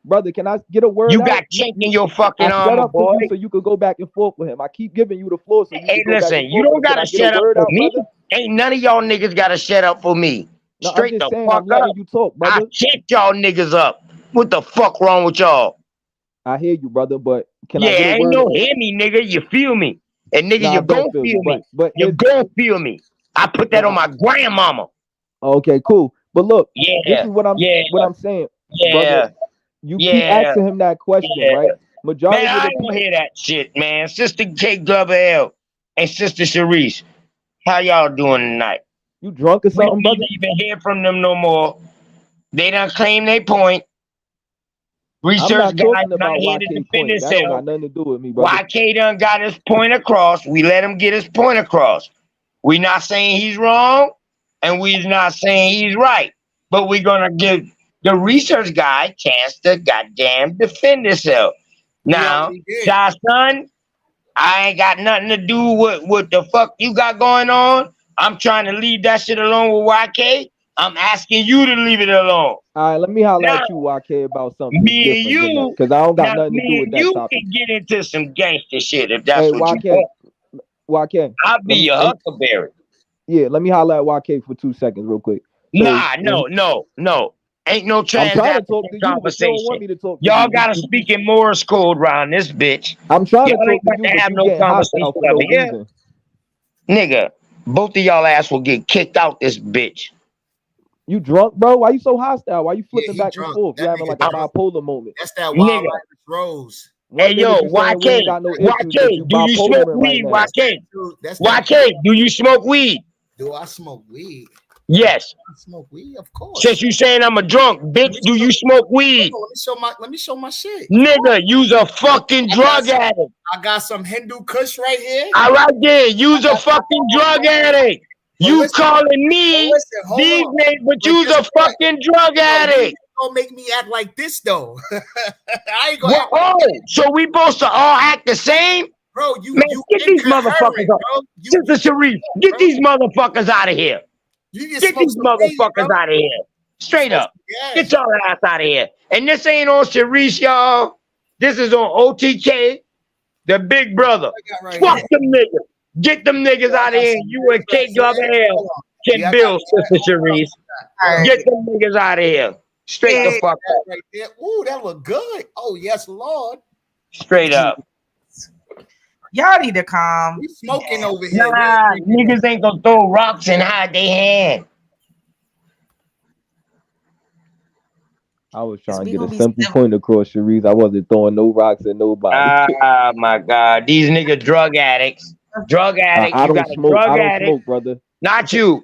Brother, can I get a word? You got chink in your fucking armor, boy. So you could go back and forth with him. I keep giving you the floor. So hey, listen, you don't gotta shut up for me. Ain't none of y'all niggas gotta shut up for me. No, Straight the fuck up. You talk, brother. I checked y'all niggas up. What the fuck wrong with y'all? I hear you, brother, but can I get a word? No hear me, nigga. You feel me? And nigga, you gon' feel me. But you gon' feel me. I put that on my grandmama. Okay, cool. But look, this is what I'm saying. Brother. You keep asking him that question, right? Majority man, I don't hear that shit, man. Sister K Glover L and Sister Charise, how y'all doing tonight? You drunk or something, brother? We don't even hear from them no more. They done claim their point. Research guys not here to defend himself. That got nothing to do with me, brother. YK done got his point across. We let him get his point across. We're not saying he's wrong, and we're not saying he's right. But we're gonna give the research guy a chance to goddamn defend himself. He Now, already did. son, I ain't got nothing to do with what the fuck you got going on. I'm trying to leave that shit alone with YK. I'm asking you to leave it alone. All right, let me holler Now, at you, YK, about something me and different than that, you, because I don't got now nothing to do me with and that you topic. can get into some gangster shit if that's Hey, what you YK, want. YK. I'll be your huckleberry. Yeah, let me holler at YK for 2 seconds real quick. So, Nah, no. Ain't no I'm trying to transafrican talk to you, but you don't conversation. want me to talk to Y'all you. gotta speak in Morse code around this bitch. I'm trying to Y'all talk ain't to about you, to but have you no getting conversation hostile for no over here. reason. Nigga, both of y'all ass will get kicked out this bitch. You drunk, bro? Why you so hostile? Why you flipping he back drunk. and forth? You That having nigga like a drunk. bipolar moment. That's that wild Nigga. Irish Rose. One Hey, minute yo, you saying we ain't got no issues, but you YK, do you smoke bipolar right weed, now. YK? That's that. YK, do you smoke weed? Do I smoke weed? Yes. I smoke weed, of course. Since you saying I'm a drunk, bitch, do you smoke weed? Let me show my shit. Nigga, you's a fucking drug addict. I got some Hindu Kush right here. All right there, you's a fucking drug addict. You listen, calling me hold these on. names, but But you's guess a fucking drug You addict. gonna make me act like this though. I ain't gonna Well, act like so we supposed to all act the same? bro. You Man, get these incoherent, motherfuckers up. bro. Sister Cherise, get these motherfuckers out of here. You just Get smoke these some weed, motherfuckers bro. out of here. Straight Smoke up. some gas. Get your ass out of here. And this ain't on Cherise, y'all. This is on OTK, the big brother. Right Fuck here. them niggas. Get them niggas out of here. You and K Glove Hell can build, Sister Cherise. Right. Get them niggas out of here. Straight the fuck up. Right there. Ooh, that look good. Oh yes, Lord. Straight up. Y'all need to calm. We smoking over here. Nah, niggas ain't gonna throw rocks and hide their hand. I was trying to we get a gonna be simple civil. point across, Cherise. I wasn't throwing no rocks at nobody. Ah, my God. These niggas drug addicts. Drug addicts. I You don't got a smoke. drug I don't addict. smoke, brother. Not you.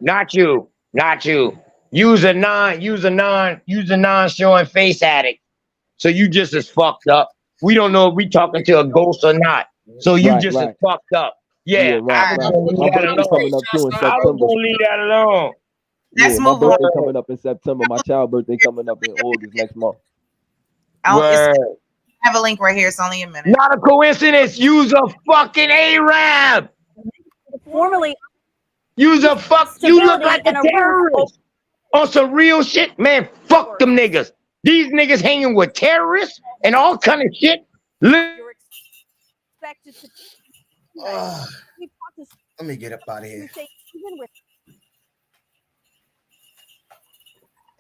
Use a non showing face addict. So you just as fucked up. We don't know if we talking to a ghost or not. So you Right, just right. as fucked up. Yeah, right, I was right. gonna leave My that birthday coming alone. up too in I was September. gonna leave that alone. Let's Yeah, my move on. birthday coming up in September. My child birthday coming up in August next month. Word. I have a link right here. It's only a minute. Not a coincidence. Use a fucking Arab. Formerly, Use a fuck. You look like a terrorist. On some real shit, man. Fuck them niggas. These niggas hanging with terrorists and all kind of shit. you're expected to. Let me get up out of here.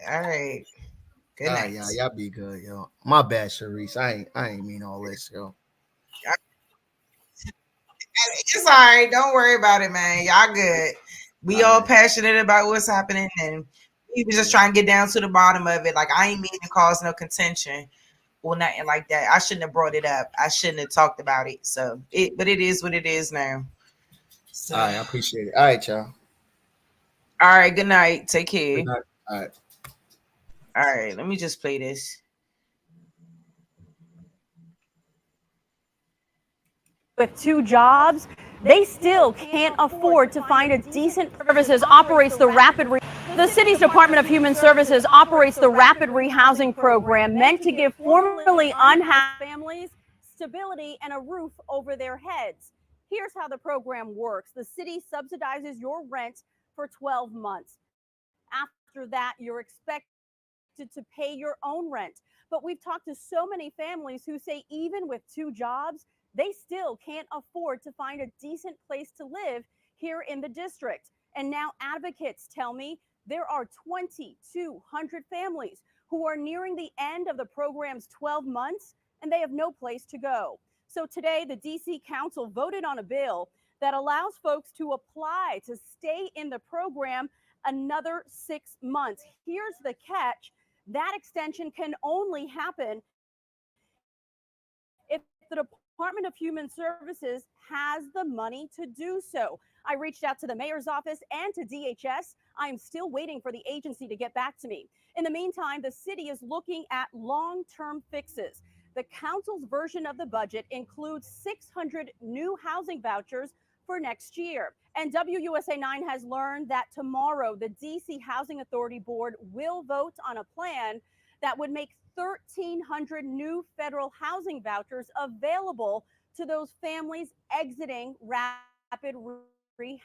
All right. Good night. Yeah, y'all be good, yo. My bad, Cherise. I ain't mean all this, yo. It's all right. Don't worry about it, man. Y'all good. We all passionate about what's happening, and we was just trying to get down to the bottom of it. Like, I ain't mean to cause no contention or nothing like that. I shouldn't have brought it up. I shouldn't have talked about it. But it is what it is now. So, All right, I appreciate it. All right, y'all. All right. Good night. Take care. Good night. All right. All right. Let me just play this. With 2 jobs, they still can't afford to find a decent services operates the city's Department of Human Services operates the rapid rehousing program meant to give formerly unhoused families stability and a roof over their heads. Here's how the program works. The city subsidizes your rent for 12 months. After that, you're expected to pay your own rent. But we've talked to so many families who say even with 2 jobs, they still can't afford to find a decent place to live here in the district. And now advocates tell me there are 2,200 families who are nearing the end of the program's 12 months and they have no place to go. So today, the DC Council voted on a bill that allows folks to apply to stay in the program another 6 months. Here's the catch. That extension can only happen if the Department of Human Services has the money to do so. I reached out to the mayor's office and to DHS. I am still waiting for the agency to get back to me. In the meantime, the city is looking at long-term fixes. The council's version of the budget includes 600 new housing vouchers for next year. And WUSA 9 has learned that tomorrow the DC Housing Authority Board will vote on a plan that would make 1,300 new federal housing vouchers available to those families exiting rapid rehousing.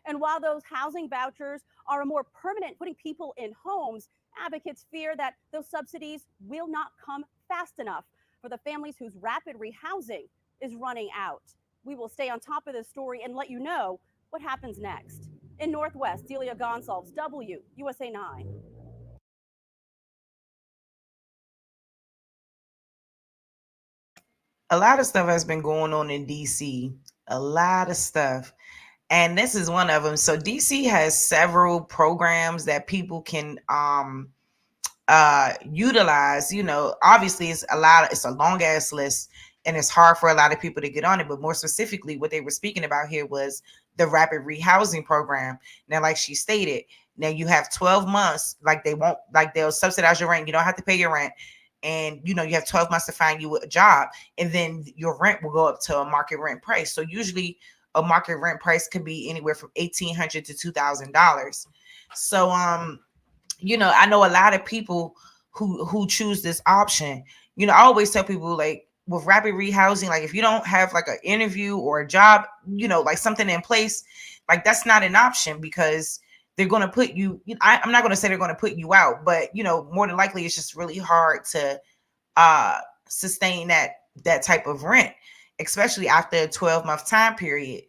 And while those housing vouchers are a more permanent putting people in homes, advocates fear that those subsidies will not come fast enough for the families whose rapid rehousing is running out. We will stay on top of this story and let you know what happens next. In Northwest, Delia Gonsalves, WUSA 9. A lot of stuff has been going on in DC. A lot of stuff. And this is one of them. So DC has several programs that people can utilize. You know, obviously it's a long ass list, and it's hard for a lot of people to get on it. But more specifically, what they were speaking about here was the rapid rehousing program. Now, like she stated, now you have 12 months, they'll subsidize your rent. You don't have to pay your rent. And you have 12 months to find you a job, and then your rent will go up to a market rent price. So usually a market rent price could be anywhere from $1,800 to $2,000. So I know a lot of people who choose this option. I always tell people, like, with rapid rehousing, like, if you don't have like an interview or a job, like something in place, like that's not an option, because they're going to put you, I'm not going to say they're going to put you out, but more than likely it's just really hard to sustain that type of rent, especially after a 12-month time period.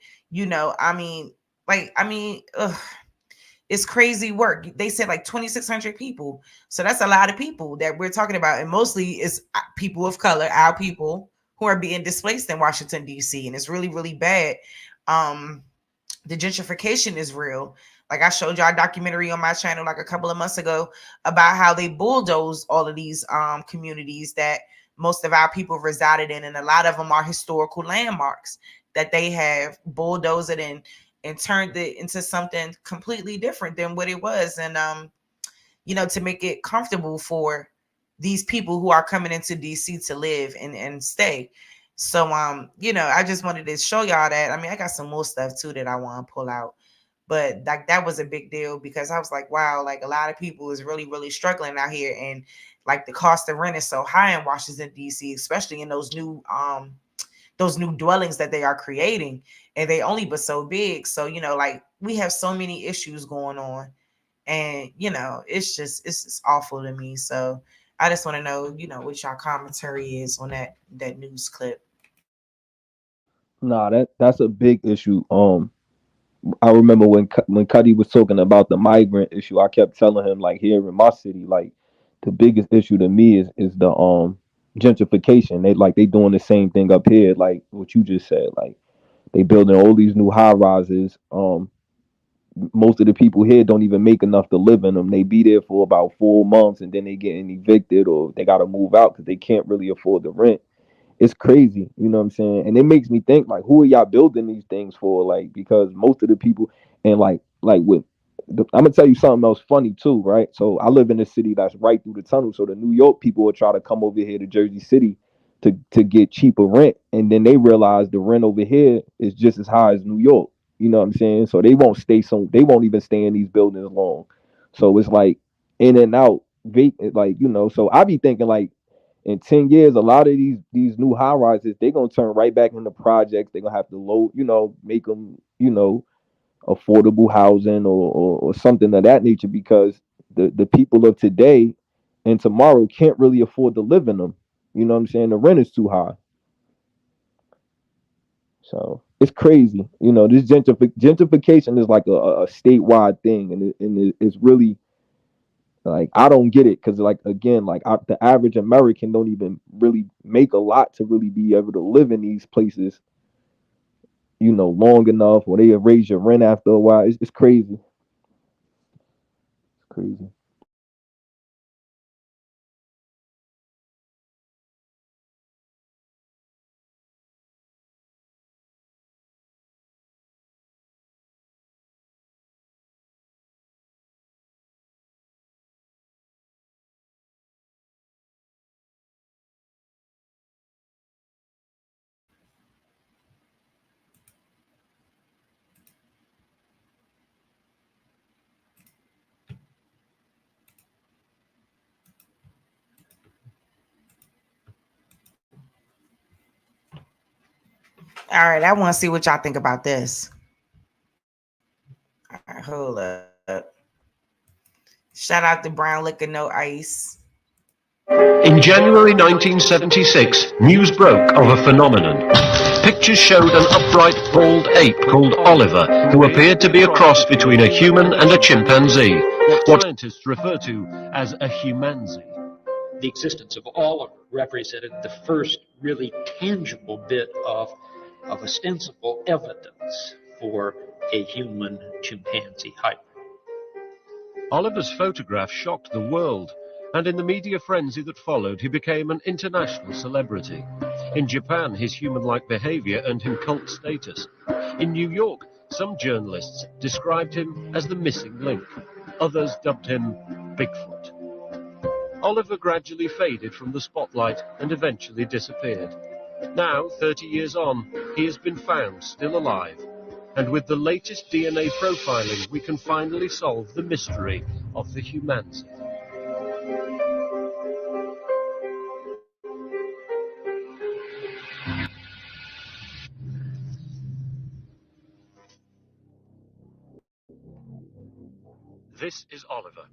It's crazy work. They said like 2,600 people. So that's a lot of people that we're talking about. And mostly it's people of color, our people who are being displaced in Washington, D.C. And it's really, really bad. The gentrification is real. Like, I showed y'all a documentary on my channel like a couple of months ago about how they bulldozed all of these communities that most of our people resided in. And a lot of them are historical landmarks that they have bulldozed it and turned it into something completely different than what it was. And, to make it comfortable for these people who are coming into DC to live and stay. So, I just wanted to show y'all that. I mean, I got some more stuff too that I want to pull out, but like that was a big deal, because I was like, wow, like a lot of people is really, really struggling out here. And like the cost of rent is so high in Washington, DC, especially in those new dwellings that they are creating, and they only but so big. So, like, we have so many issues going on, and it's just awful to me. So I just want to know, what y'all commentary is on that news clip. Nah, that's a big issue. I remember when Cuddy was talking about the migrant issue, I kept telling him, like, here in my city, like, the biggest issue to me is the gentrification. They doing the same thing up here, like what you just said. Like, they building all these new high rises. Most of the people here don't even make enough to live in them. They be there for about 4 months and then they getting evicted, or they got to move out because they can't really afford the rent. It's crazy, you know what I'm saying? And it makes me think, like, who are y'all building these things for? Like, because most of the people, and I'm gonna tell you something else funny too, right? So I live in a city that's right through the tunnel. So the New York people will try to come over here to Jersey City to get cheaper rent, and then they realize the rent over here is just as high as New York. You know what I'm saying? So they won't even stay in these buildings long. So it's like in and out, like, so I be thinking, like, in 10 years, a lot of these new high rises, they're gonna turn right back into projects. They're gonna have to make them, affordable housing or something of that nature, because the people of today and tomorrow can't really afford to live in them. You know what I'm saying? The rent is too high. So it's crazy. This gentrification is like a statewide thing, and it's really, like, I don't get it, because, like, again, like, the average American don't even really make a lot to really be able to live in these places, long enough, or they raise your rent after a while. It's crazy. It's crazy. All right, I want to see what y'all think about this. All right, hold up. Shout out to Brown Liquor No Ice. In January 1976, news broke of a phenomenon. Pictures showed an upright, bald ape called Oliver, who appeared to be a cross between a human and a chimpanzee, what scientists refer to as a humanzee. The existence of Oliver represented the first really tangible bit of ostensible evidence for a human-chimpanzee hybrid. Oliver's photograph shocked the world, and in the media frenzy that followed, he became an international celebrity. In Japan, his human-like behavior earned him cult status. In New York, some journalists described him as the missing link. Others dubbed him Bigfoot. Oliver gradually faded from the spotlight and eventually disappeared. Now, 30 years on, he has been found still alive. And with the latest DNA profiling, we can finally solve the mystery of the humanzee. This is Oliver,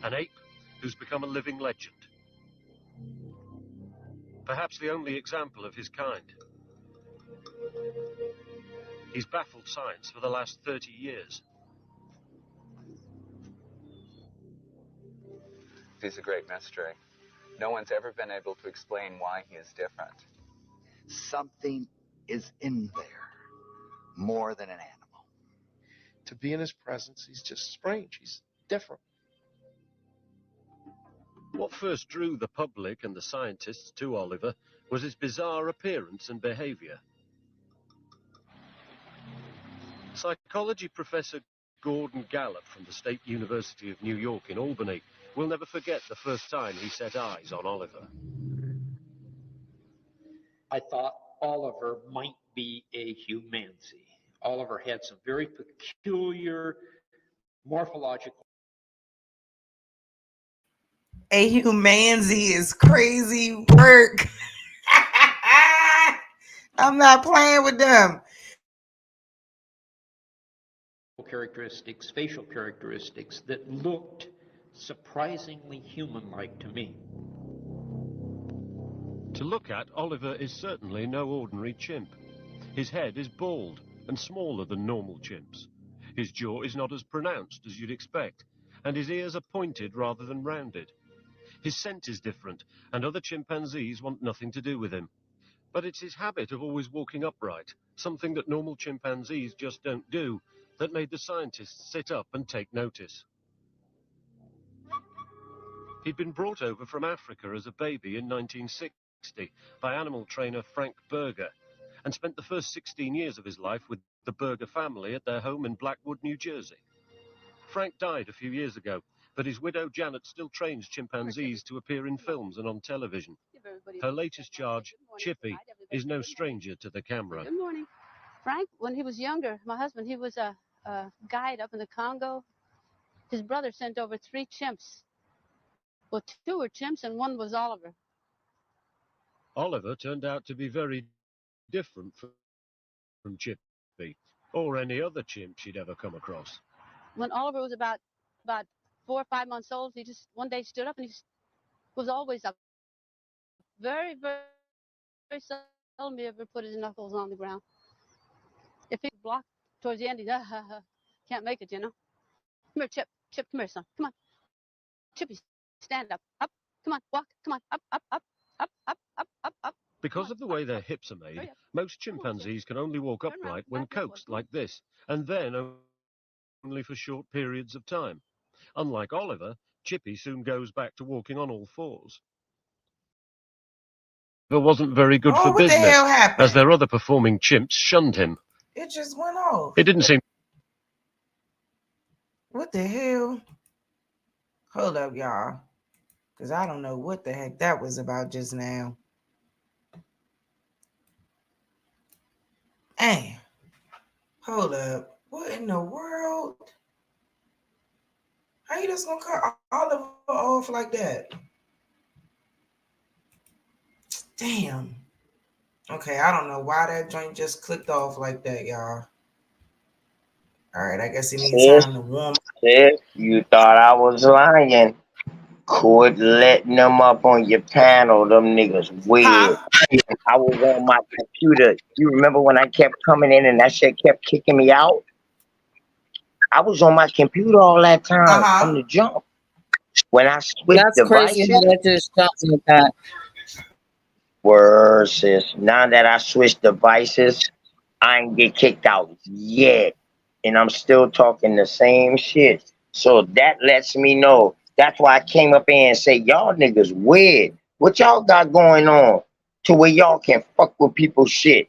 an ape who's become a living legend. Perhaps the only example of his kind. He's baffled science for the last 30 years. He's a great mystery. No one's ever been able to explain why he is different. Something is in there, more than an animal. To be in his presence, he's just strange. He's different. What first drew the public and the scientists to Oliver was his bizarre appearance and behavior. Psychology professor Gordon Gallup from the State University of New York in Albany will never forget the first time he set eyes on Oliver. I thought Oliver might be a humanzee. Oliver had some very peculiar morphological. A humanzee is crazy work. I'm not playing with them. Characteristics, facial characteristics that looked surprisingly human-like to me. To look at, Oliver is certainly no ordinary chimp. His head is bald and smaller than normal chimps. His jaw is not as pronounced as you'd expect, and his ears are pointed rather than rounded. His scent is different, and other chimpanzees want nothing to do with him. But it's his habit of always walking upright, something that normal chimpanzees just don't do, that made the scientists sit up and take notice. He'd been brought over from Africa as a baby in 1960 by animal trainer Frank Berger, and spent the first 16 years of his life with the Berger family at their home in Blackwood, New Jersey. Frank died a few years ago, but his widow Janet still trains chimpanzees to appear in films and on television. Her latest charge, Chippy, is no stranger to the camera. Good morning. Frank, when he was younger, my husband, he was a guide up in the Congo. His brother sent over 3 chimps. Well, 2 were chimps and 1 was Oliver. Oliver turned out to be very different from Chippy, or any other chimp she'd ever come across. When Oliver was about 4 or 5 months old, he just one day stood up and he was always up. Very, very, very seldom he ever put his knuckles on the ground. If he blocked towards the end, he can't make it, you know. Come here, Chip. Chip, come here, son. Come on. Chippy, stand up. Up. Come on, walk. Come on. Up, up, up, up, up, up, up, up. Because of the way their hips are made, most chimpanzees can only walk upright when coaxed like this, and then only for short periods of time. Unlike Oliver, Chippy soon goes back to walking on all fours. Oliver wasn't very good for what the business, hell happened? as their other performing chimps shunned him. It just went off. It didn't seem... What the hell? Hold up, y'all. Because I don't know what the heck that was about just now. Hey, hold up. What in the world? How you just gonna cut Oliver off like that? Damn. Okay, I don't know why that joint just clicked off like that, y'all. All right, I guess it needs Sis, time to warm. sis, you thought I was lying. Quit letting them up on your panel. Them niggas weird. Huh? I was on my computer. You remember when I kept coming in and that shit kept kicking me out? I was on my computer all that time from the jump. When I switched That's crazy how devices, that just stops like that. word, sis. Now that I switched devices, I ain't get kicked out yet. And I'm still talking the same shit. So that lets me know. That's why I came up here and say, y'all niggas weird. What y'all got going on to where y'all can fuck with people's shit?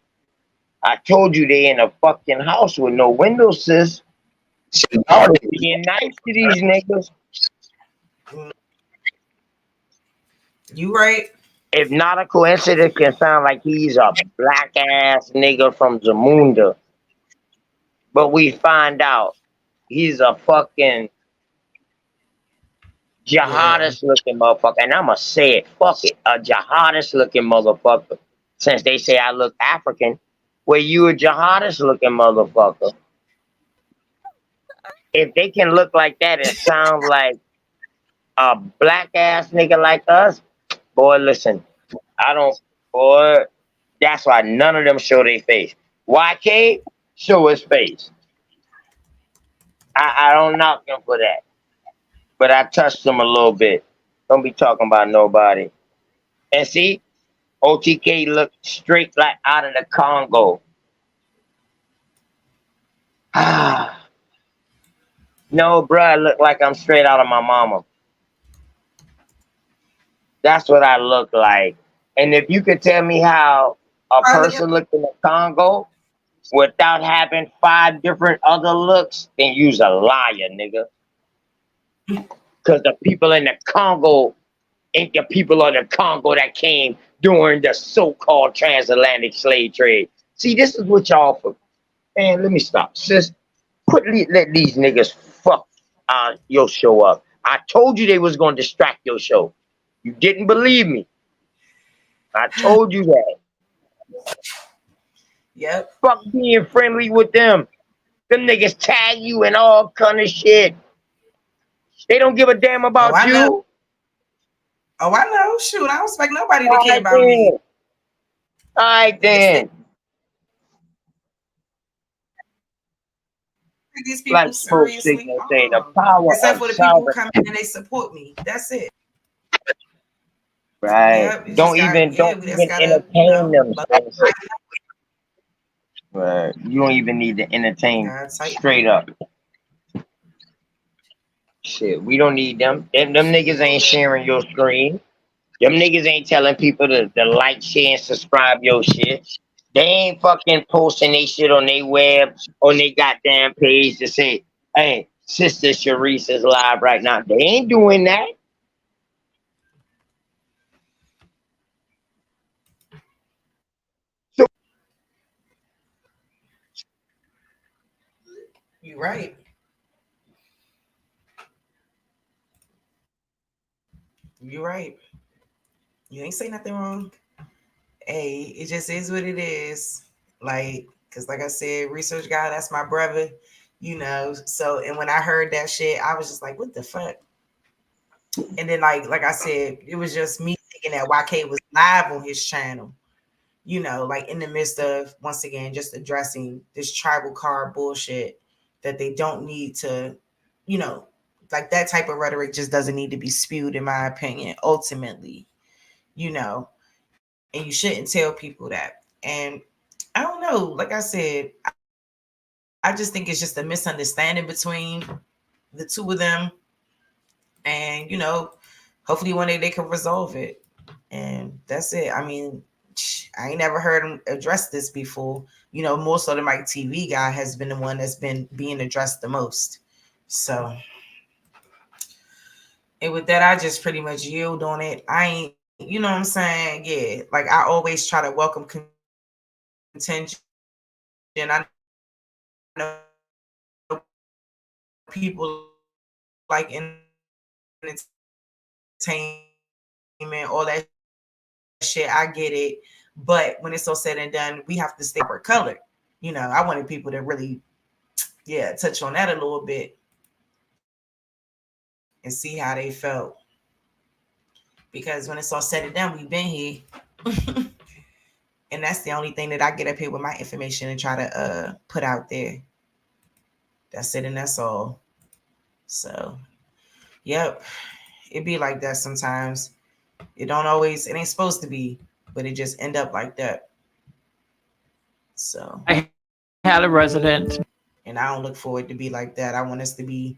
I told you they in a fucking house with no windows, sis. So y'all being nice to these niggas. You right. If not a coincidence, can sound like he's a black ass nigga from Zamunda. But we find out he's a fucking jihadist looking motherfucker. And I'ma say it, fuck it, a jihadist looking motherfucker. Since they say I look African, well, you a jihadist looking motherfucker. If they can look like that and sound like a black ass nigga like us, boy, listen, I don't, boy, that's why none of them show their face. YK, show his face. I don't knock him for that. But I touched him a little bit. Don't be talking about nobody. And see, OTK looked straight like out of the Congo. No, bruh, I look like I'm straight out of my mama. That's what I look like. And if you could tell me how a person looked in the Congo without having 5 different other looks, then you's a liar, nigga. Because the people in the Congo ain't the people of the Congo that came during the so-called transatlantic slave trade. See, this is what y'all for. Man, let me stop. Sis, let these niggas fuck your show up. I told you they was going to distract your show. You didn't believe me. I told you that. Yep. Fuck being friendly with them. Them niggas tag you and all kind of shit. They don't give a damn about you. Know. Oh, I know. Shoot, I don't expect nobody to care about me. All right, then. These people seriously, say the power except for the people who come in and they support me. That's it. Right. Yep, Don't even entertain them. Right. You don't even need to entertain straight up. Shit, we don't need them. Them niggas ain't sharing your screen. Them niggas ain't telling people to like, share, and subscribe your shit. They ain't fucking posting they shit on their web, on their goddamn page to say, hey, Sister Charisse is live right now. They ain't doing that. You're right. You're right. You ain't say nothing wrong. Hey, it just is what it is. Like, because like I said, research guy, that's my brother, you know. So, and when I heard that shit, I was just like, what the fuck? And then like I said, it was just me thinking that YK was live on his channel, you know, like in the midst of, once again, just addressing this tribal card bullshit that they don't need to, you know, like that type of rhetoric just doesn't need to be spewed, in my opinion, ultimately, you know, and you shouldn't tell people that. And I don't know, like I said, I just think it's just a misunderstanding between the two of them. And, you know, hopefully one day they can resolve it. And that's it. I mean, I ain't never heard him address this before. You know, more so the Mike TV guy has been the one that's been being addressed the most. So, and with that, I just pretty much yield on it. I ain't, you know what I'm saying? Yeah, like I always try to welcome contention. I know people like entertainment, all that shit. I get it. But when it's all said and done, we have to stay colored. You know, I wanted people to really, touch on that a little bit and see how they felt. Because when it's all said and done, we've been here. And that's the only thing that I get up here with my information and try to put out there. That's it, and that's all. So, yep, it be like that sometimes. It ain't supposed to be, but it just end up like that. So I had a resident, and I don't look for it to be like that. I want us to be,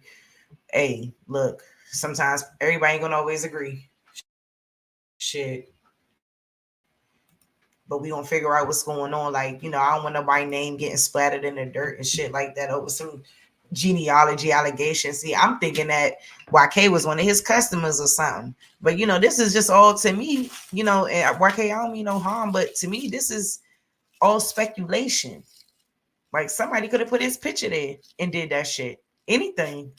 hey, look, sometimes everybody ain't gonna always agree. Shit. But we gonna figure out what's going on. Like, you know, I don't want nobody's name getting splattered in the dirt and shit like that over some genealogy allegations. See, I'm thinking that YK was one of his customers or something. But you know, this is just all to me, you know, and YK, I don't mean no harm, but to me, this is all speculation. Like somebody could have put his picture there and did that shit. Anything.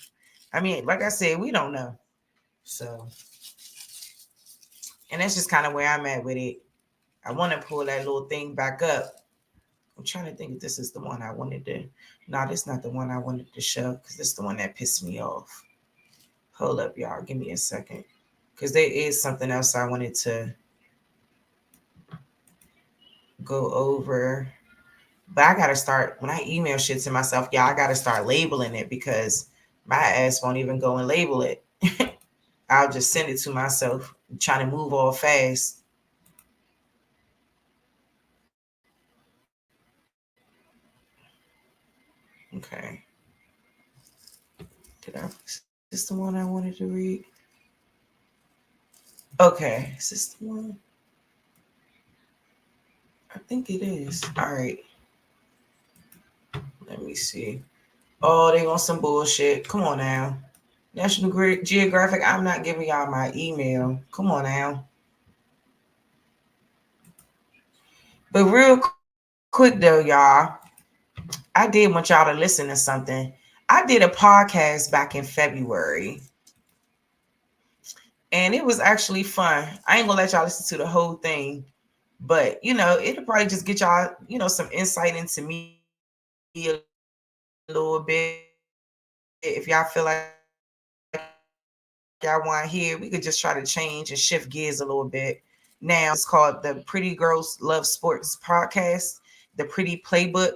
I mean, like I said, we don't know. So, and that's just kind of where I'm at with it. I want to pull that little thing back up. I'm trying to think if this is the one I wanted to. No, this is not the one I wanted to show because this is the one that pissed me off. Hold up, y'all. Give me a second. Because there is something else I wanted to go over. But I got to start, when I email shit to myself, y'all, I got to start labeling it because my ass won't even go and label it. I'll just send it to myself. I'm trying to move all fast. Okay. Is this the one I wanted to read? Okay. Is this the one? I think it is. All right. Let me see. Oh, they want some bullshit. Come on now. National Geographic, I'm not giving y'all my email. Come on now. But real quick though, y'all, I did want y'all to listen to something. I did a podcast back in February. And it was actually fun. I ain't gonna let y'all listen to the whole thing. But, you know, it'll probably just get y'all, you know, some insight into me a little bit. If y'all feel like y'all want to hear, we could just try to change and shift gears a little bit. Now it's called the Pretty Girls Love Sports Podcast, the Pretty Playbook.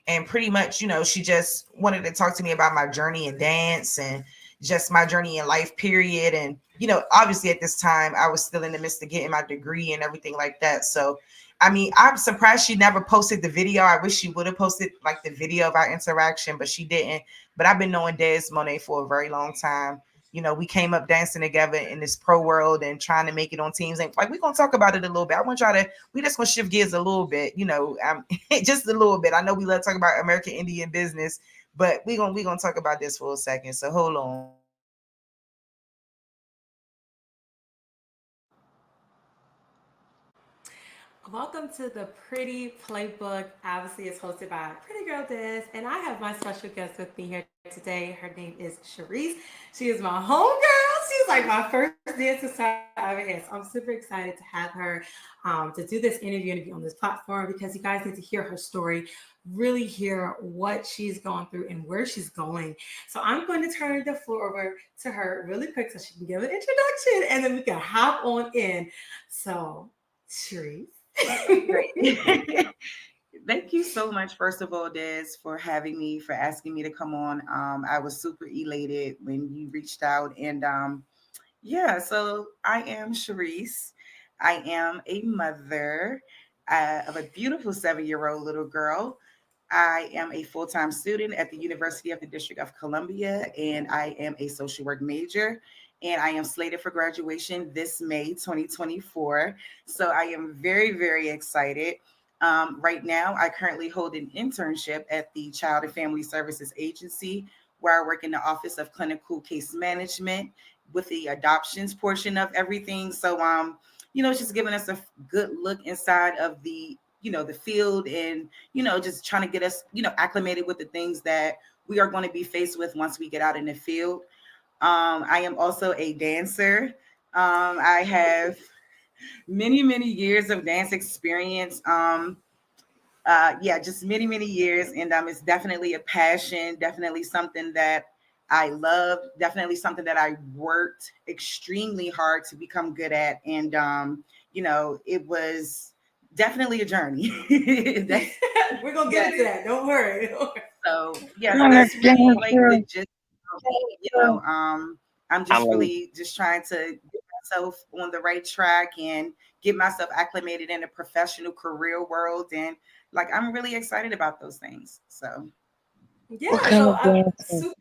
And pretty much, you know, she just wanted to talk to me about my journey in dance and just my journey in life, period. And, you know, obviously at this time, I was still in the midst of getting my degree and everything like that. So, I mean, I'm surprised she never posted the video. I wish she would have posted like the video of our interaction, but she didn't. But I've been knowing Des Monet for a very long time. You know, we came up dancing together in this pro world and trying to make it on teams. And like, we're going to talk about it a little bit. I want y'all to, we just going to shift gears a little bit, you know, just a little bit. I know we love talking about American Indian business, but we're going to talk about this for a second. So hold on. Welcome to the Pretty Playbook. Obviously, it's hosted by Pretty Girl Des, and I have my special guest with me here today. Her name is Charise. She is my homegirl. She's like my first dancer star I ever had. So I'm super excited to have her to do this interview and be on this platform because you guys need to hear her story, really hear what she's going through and where she's going. So I'm going to turn the floor over to her really quick so she can give an introduction and then we can hop on in. So, Charise. Great. Thank you so much, first of all, Des, for having me, for asking me to come on. I was super elated when you reached out. And yeah, so I am Charise. I am a mother of a beautiful 7-year-old little girl. I am a full-time student at the University of the District of Columbia, and I am a social work major. And I am slated for graduation this May 2024. So I am very, very excited. Right now, I currently hold an internship at the Child and Family Services Agency, where I work in the Office of Clinical Case Management with the adoptions portion of everything. So, you know, it's just giving us a good look inside of the, you know, the field and, you know, just trying to get us, you know, acclimated with the things that we are going to be faced with once we get out in the field. I am also a dancer. I have many years of dance experience. Just many years, and it's definitely a passion, definitely something that I love, definitely something that I worked extremely hard to become good at, and it was definitely a journey. We're gonna get into that. Don't worry. So that's really like the gist. I'm just really just trying to get myself on the right track and get myself acclimated in the professional career world, and like I'm really excited about those things. So so I'm super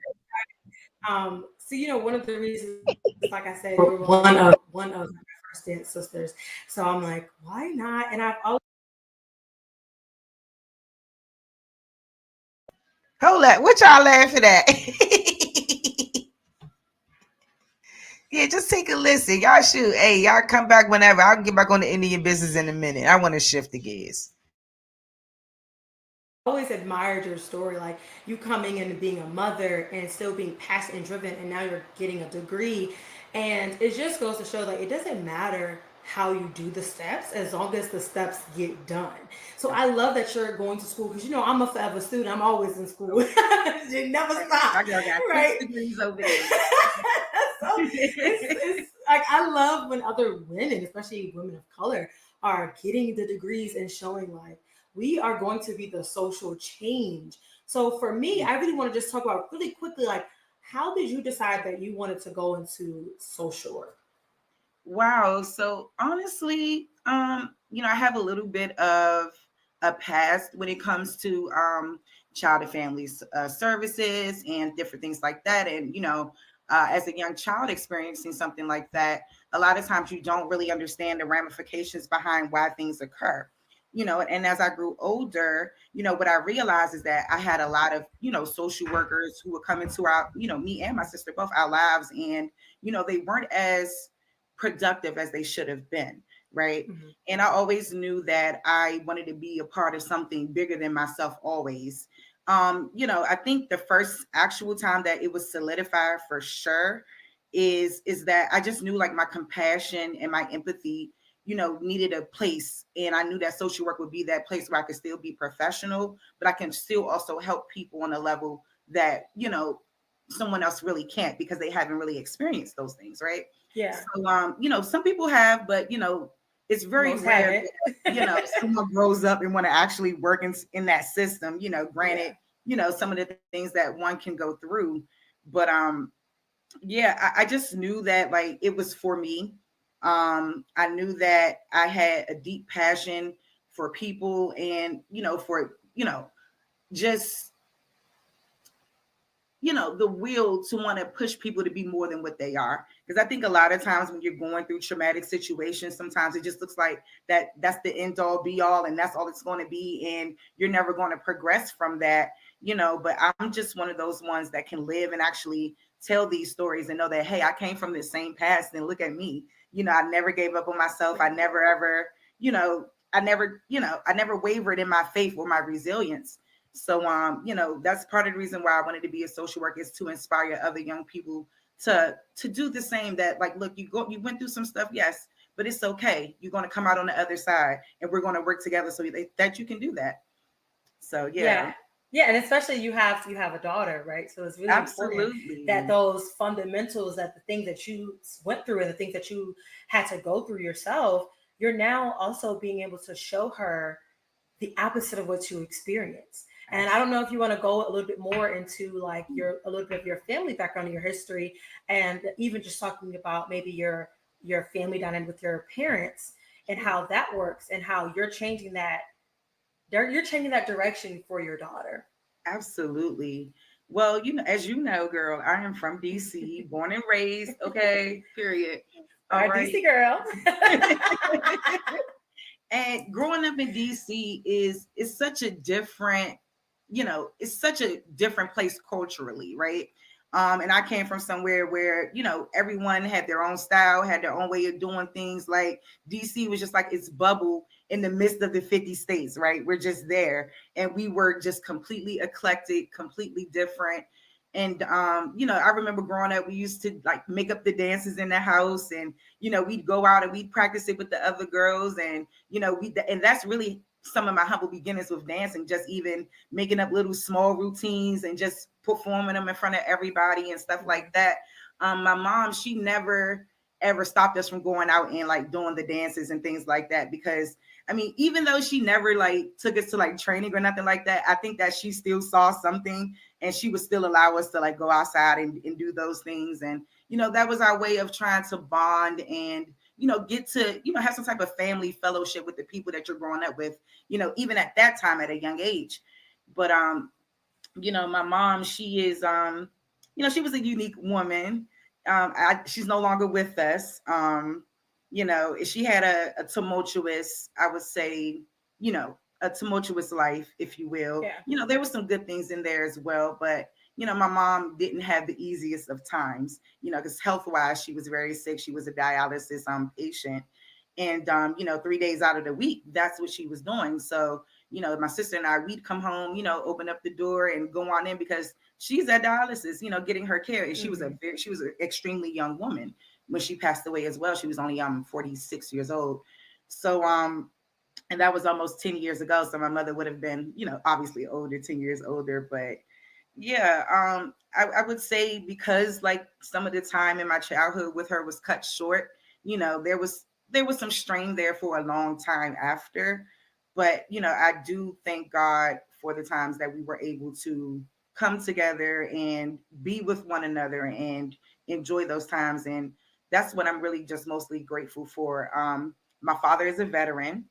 excited. So one of the reasons, like I said, you're one of my first dance sisters. So I'm like, why not? And I've always Hold that. What y'all laughing at? Yeah, just take a listen. Y'all shoot. Hey, y'all come back whenever. I'll get back on the Indian business in a minute. I want to shift the gears. always admired your story, like you coming into being a mother and still being passionate and driven, and now you're getting a degree. And it just goes to show that it doesn't matter how you do the steps as long as the steps get done. So I love that you're going to school because I'm a forever student. I'm always in school. You never stop. I got right? 6 degrees over there. So it's like I love when other women, especially women of color, are getting the degrees and showing like we are going to be the social change. So for me, I really want to just talk about really quickly, like, how did you decide that you wanted to go into social work? Wow. So honestly, I have a little bit of a past when it comes to child and family services and different things like that. And as a young child experiencing something like that, a lot of times you don't really understand the ramifications behind why things occur. And as I grew older, what I realized is that I had a lot of, social workers who would come into our, me and my sister, both our lives, and, they weren't as productive as they should have been. Right. Mm-hmm. And I always knew that I wanted to be a part of something bigger than myself always. I think the first actual time that it was solidified for sure is that I just knew like my compassion and my empathy needed a place. And I knew that social work would be that place where I could still be professional, but I can still also help people on a level that, someone else really can't because they haven't really experienced those things. Right. Yeah. So, some people have, but, it's very rare that, someone grows up and want to actually work in that system, granted, some of the things that one can go through. But, I just knew that like it was for me. I knew that I had a deep passion for people and, for, just, the will to want to push people to be more than what they are. Because I think a lot of times when you're going through traumatic situations, sometimes it just looks like that's the end all be all and that's all it's going to be. And you're never going to progress from that, but I'm just one of those ones that can live and actually tell these stories and know that, hey, I came from the same past and look at me. I never gave up on myself. I never ever, I never wavered in my faith or my resilience. So, that's part of the reason why I wanted to be a social worker, is to inspire other young people to do the same. That like, look, you went through some stuff, yes, but it's okay. You're going to come out on the other side, and we're going to work together so that you can do that. So, yeah. And especially you have a daughter, right? So it's really important that those fundamentals, that the things that you went through and the things that you had to go through yourself, you're now also being able to show her the opposite of what you experienced. And I don't know if you want to go a little bit more into like a little bit of your family background and your history, and even just talking about maybe your family dynamic with your parents and how that works and how you're changing that. You're changing that direction for your daughter. Absolutely. Well, as you know, girl, I am from DC, born and raised. Okay, period. All right, DC girl. And growing up in DC is such a different, it's such a different place culturally, right? And I came from somewhere where, everyone had their own style, had their own way of doing things. Like DC was just like its bubble in the midst of the 50 states, right? We're just there. And we were just completely eclectic, completely different. And you know, I remember growing up, we used to like make up the dances in the house, and you know, we'd go out and we'd practice it with the other girls, and you know, and that's really some of my humble beginnings with dancing, just even making up little small routines and just performing them in front of everybody and stuff like that. My mom, she never ever stopped us from going out and like doing the dances and things like that, because I mean, even though she never like took us to like training or nothing like that, I think that she still saw something, and she would still allow us to like go outside and do those things. And you know, that was our way of trying to bond and, you know, get to, you know, have some type of family fellowship with the people that you're growing up with, you know, even at that time at a young age. But you know, my mom, she is you know, she was a unique woman. She's no longer with us. You know, she had a tumultuous, I would say, you know, a tumultuous life, if you will. Yeah. You know, there were some good things in there as well, but you know, my mom didn't have the easiest of times, you know, because health-wise, she was very sick. She was a dialysis patient. And you know, 3 days out of the week, that's what she was doing. So, you know, my sister and I, we'd come home, you know, open up the door and go on in, because she's at dialysis, you know, getting her care. And she was an extremely young woman when she passed away as well. She was only 46 years old. So and that was almost 10 years ago. So my mother would have been, you know, obviously older, 10 years older. But yeah, I would say, because like some of the time in my childhood with her was cut short, you know, there was some strain there for a long time after. But you know, I do thank God for the times that we were able to come together and be with one another and enjoy those times. And that's what I'm really just mostly grateful for. My father is a veteran.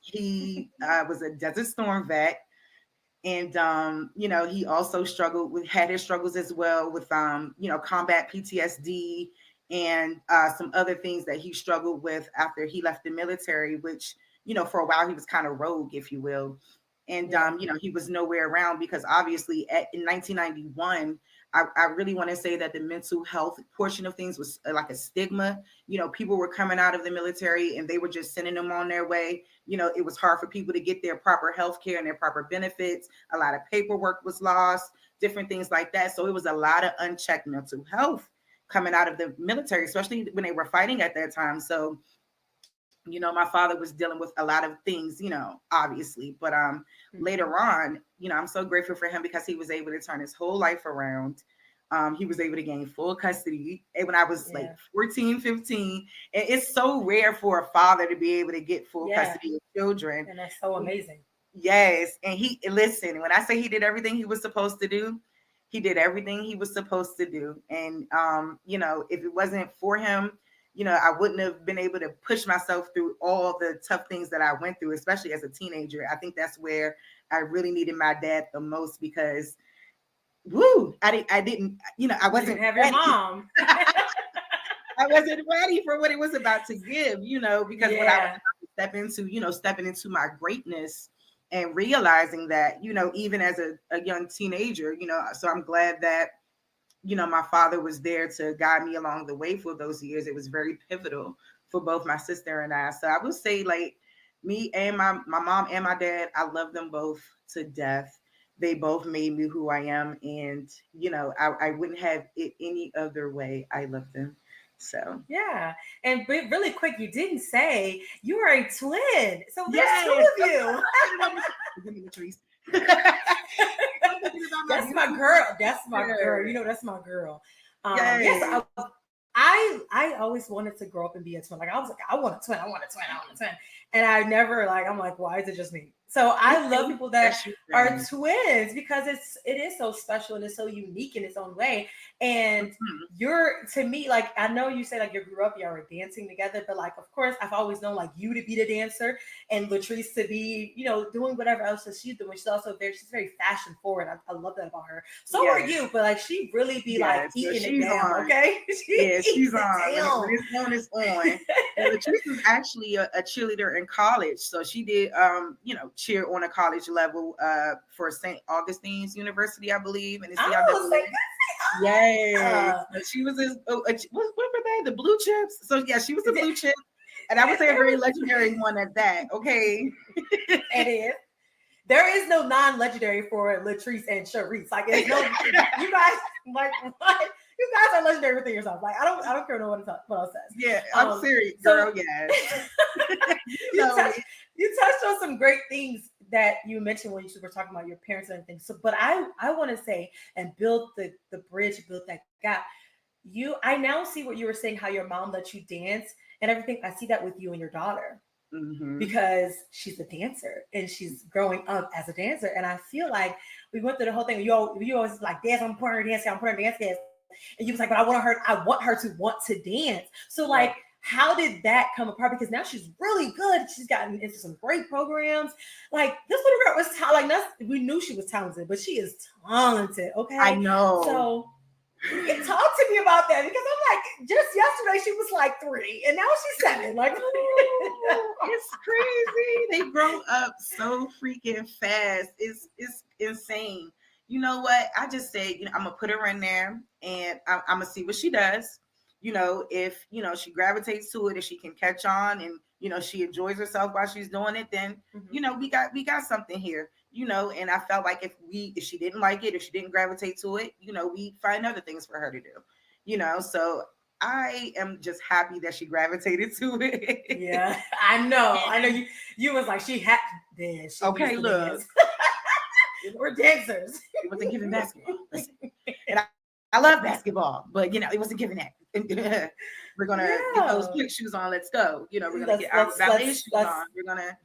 He was a Desert Storm vet. And you know, he also had his struggles as well with you know, combat PTSD and some other things that he struggled with after he left the military, which, you know, for a while he was kind of rogue, if you will. And you know, he was nowhere around, because obviously in 1991, I really want to say that the mental health portion of things was like a stigma. You know, people were coming out of the military and they were just sending them on their way. You know, it was hard for people to get their proper health care and their proper benefits. A lot of paperwork was lost, different things like that. So it was a lot of unchecked mental health coming out of the military, especially when they were fighting at that time. So, you know, my father was dealing with a lot of things, you know, obviously. But later on, you know, I'm so grateful for him, because he was able to turn his whole life around. He was able to gain full custody when I was like 14, 15. And it's so rare for a father to be able to get full custody of children. And that's so amazing. Yes. And listen, when I say he did everything he was supposed to do, he did everything he was supposed to do. And, you know, if it wasn't for him, you know, I wouldn't have been able to push myself through all the tough things that I went through, especially as a teenager. I think that's where I really needed my dad the most, because I didn't, you know, I wasn't have ready. your mom. I wasn't ready for what it was about to give, you know, because when I was about to step into, you know, stepping into my greatness and realizing that, you know, even as a young teenager, you know, so I'm glad that, you know, my father was there to guide me along the way for those years. It was very pivotal for both my sister and I. So I would say, like, me and my mom and my dad, I love them both to death. They both made me who I am. And, you know, I wouldn't have it any other way. I love them. So yeah. And really quick, you didn't say you are a twin. So there's two of you. That's my girl. That's my girl. You know, that's my girl. Yes, I always wanted to grow up and be a twin. Like I was like, I want a twin. And I never I'm like, why is it just me? So I love people that are twins, because it is so special and it's so unique in its own way. And you're, to me, like, I know you say like you grew up, y'all were dancing together, but like, of course, I've always known like you to be the dancer and Latrice to be, you know, doing whatever else that she's doing. She's also she's very fashion forward. I love that about her. So are you, but like she really be like eating it down, okay? She's on. When it's on. And Latrice was actually a cheerleader in college. So she did, you know, cheer on a college level for St. Augustine's University, I believe. And it's she was what were they? The Blue Chips. So yeah, she was a Blue Chip, and I would say a very legendary one at that. Okay, it is. there is no non-legendary for Latrice and Charisse. Like, it's no, you guys, like, what? You guys are legendary within yourself. Like, I don't care what else says. Yeah, I'm serious, girl. So, Yes. you touched on some great things that you mentioned when you were talking about your parents and everything. So, but I want to say and build the bridge, build that gap. I now see what you were saying, how your mom let you dance and everything. I see that with you and your daughter. Mm-hmm. Because she's a dancer and she's growing up as a dancer. And I feel like we went through the whole thing. You always like, dance, I'm putting her dancing, I'm putting her dance. And you was like, but I want her to want to dance. So like, how did that come apart? Because now she's really good. She's gotten into some great programs. Like, this little girl was we knew she was talented, but she is talented. Okay. I know. So talk to me about that, because I'm like, just yesterday she was like 3 and now she's 7. Like, it's crazy. They grow up so freaking fast. It's insane. You know what? I just say, I'm gonna put her in there and I'm gonna see what she does. If she gravitates to it, if she can catch on and she enjoys herself while she's doing it, then we got something here. And I felt like if she didn't like it, if she didn't gravitate to it, we find other things for her to do. So I am just happy that she gravitated to it. Yeah, I know. You was like, she had this. Okay, look. We're dancers. It wasn't giving basketball. Listen. And I love basketball, but it wasn't giving that. We're gonna get those quick shoes on. Let's go. We're gonna get our ballet shoes on. We're gonna,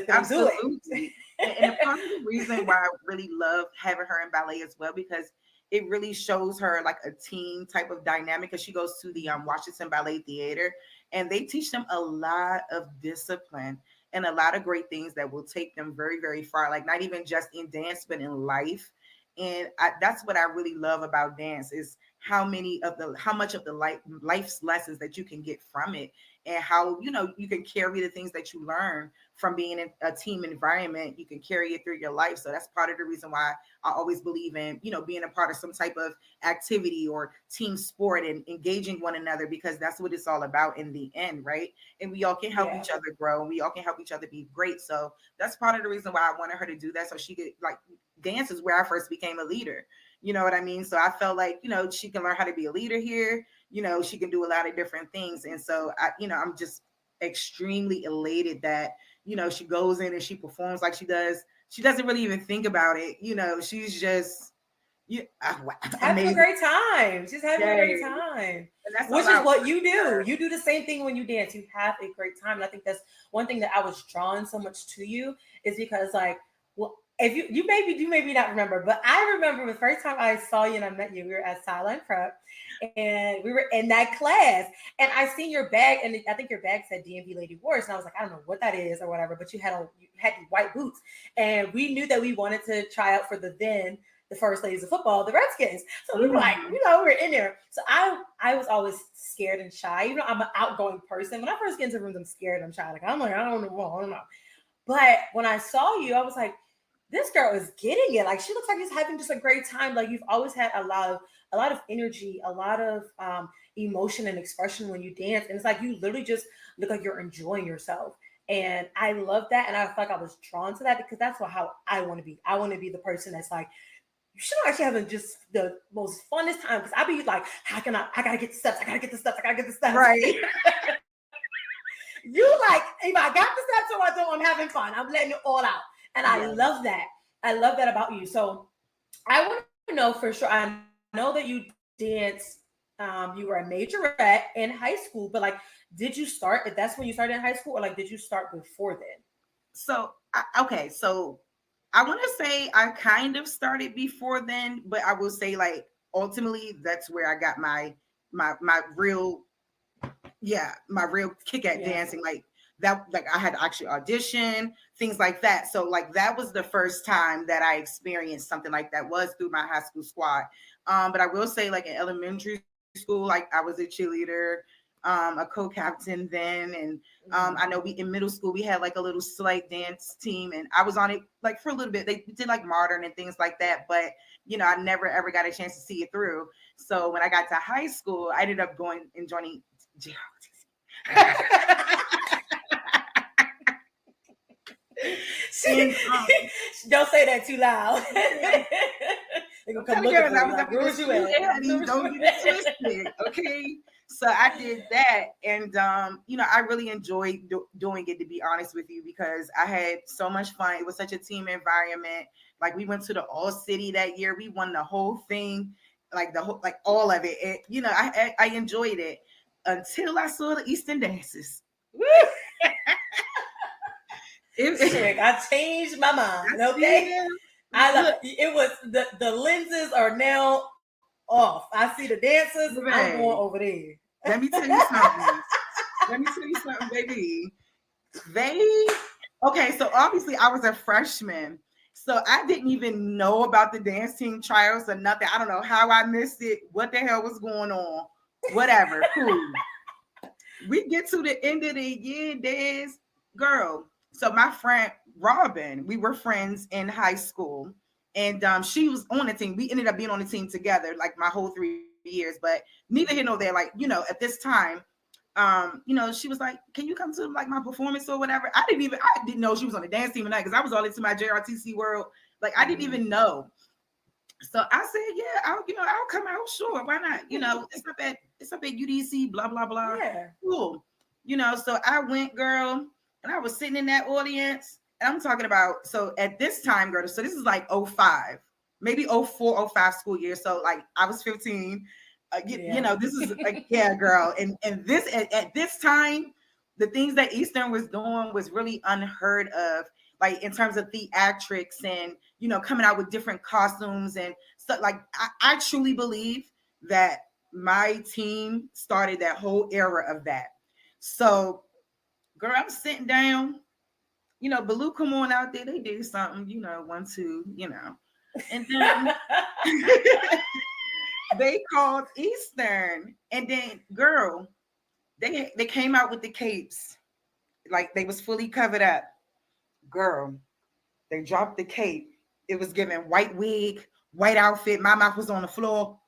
absolutely. And part of the reason why I really love having her in ballet as well, because it really shows her like a team type of dynamic. Because she goes to the Washington Ballet Theater, and they teach them a lot of discipline and a lot of great things that will take them very, very far. Like, not even just in dance, but in life. And that's what I really love about dance, is how much of the life's lessons that you can get from it, and how, you can carry the things that you learn from being in a team environment. You can carry it through your life. So that's part of the reason why I always believe in, being a part of some type of activity or team sport and engaging one another, because that's what it's all about in the end, right? And we all can help each other grow, and we all can help each other be great. So that's part of the reason why I wanted her to do that, so she could, like, dance is where I first became a leader. You know what I mean? So I felt like, she can learn how to be a leader here. She can do a lot of different things. And so I'm just extremely elated that, she goes in and she performs like she does. She doesn't really even think about it. She's just having a great time. She's having a great time. Which is what you do. You do the same thing when you dance. You have a great time. And I think that's one thing that I was drawn so much to you, is because, like, well, if you maybe not remember, but I remember the first time I saw you and I met you, we were at Sideline Prep, and we were in that class, and I seen your bag, and I think your bag said DMV Lady Wars, and I was like, I don't know what that is or whatever, but you had white boots, and we knew that we wanted to try out for the First Ladies of Football, the Redskins. So we were like, we're in there. So I was always scared and shy. Even though I'm an outgoing person, when I first get into rooms, I'm scared, I'm shy. Like, I'm like, I don't know. But when I saw you, I was like, this girl is getting it. Like, she looks like she's having just a great time. Like, you've always had a lot of energy, a lot of emotion and expression when you dance. And it's like, you literally just look like you're enjoying yourself. And I love that. And I feel like I was drawn to that, because that's how I want to be. I want to be the person that's like, you should actually having just the most funnest time. Because I be like, I gotta get the steps. I gotta get the steps. Right. You like, if I got the steps or I don't, I'm having fun. I'm letting it all out. And I love that. I love that about you. So I want to know for sure. I know that you danced, you were a majorette in high school, but like, did you start, if that's when you started in high school, or like, did you start before then? So, so I want to say I kind of started before then, but I will say, like, ultimately that's where I got my real kick at dancing. Like, that, like, I had to actually audition, things like that. So, like, that was the first time that I experienced something like that, was through my high school squad. But I will say, like, in elementary school, like, I was a cheerleader, a co-captain then, and I know in middle school we had like a little slight dance team, and I was on it like for a little bit. They did like modern and things like that, but I never ever got a chance to see it through. So when I got to high school, I ended up going and joining And, don't say that too loud. They're gonna come look at you. Like, where was you at? Don't get it twisted, okay? So I did that, and I really enjoyed doing it, to be honest with you, because I had so much fun. It was such a team environment. Like, we went to the All City that year. We won the whole thing, like all of it. And, I enjoyed it until I saw the Eastern dances. I changed my mind. Okay, it was the lenses are now off. I see the dancers. Right. I'm going over there. Let me tell you something. Baby. Okay, so obviously I was a freshman. So I didn't even know about the dance team trials or nothing. I don't know how I missed it. What the hell was going on? Whatever. Cool. We get to the end of the year, Des. Girl. So my friend Robin, we were friends in high school. And she was on the team. We ended up being on the team together, like my whole 3 years. But neither here nor there. Like, at this time, she was like, "Can you come to like my performance or whatever?" I didn't know she was on the dance team tonight because I was all into my JRTC world. Like, I didn't even know. So I said, "Yeah, I'll come out. Sure, why not? It's up at UDC. Blah blah blah. Yeah, cool. So I went, girl, and I was sitting in that audience." And I'm talking about, so at this time, girl, so this is like 05, maybe 04, 05 school year. So like I was 15, this is like, yeah, girl. And this, at this time, the things that Eastern was doing was really unheard of, like in terms of theatrics and, coming out with different costumes and stuff. Like, I truly believe that my team started that whole era of that. So, girl, I'm sitting down. Baloo come on out there. They did something, 1, 2, and then they called Eastern, and then, girl, they came out with the capes, like they was fully covered up. Girl, they dropped the cape. It was given white wig, white outfit. My mouth was on the floor.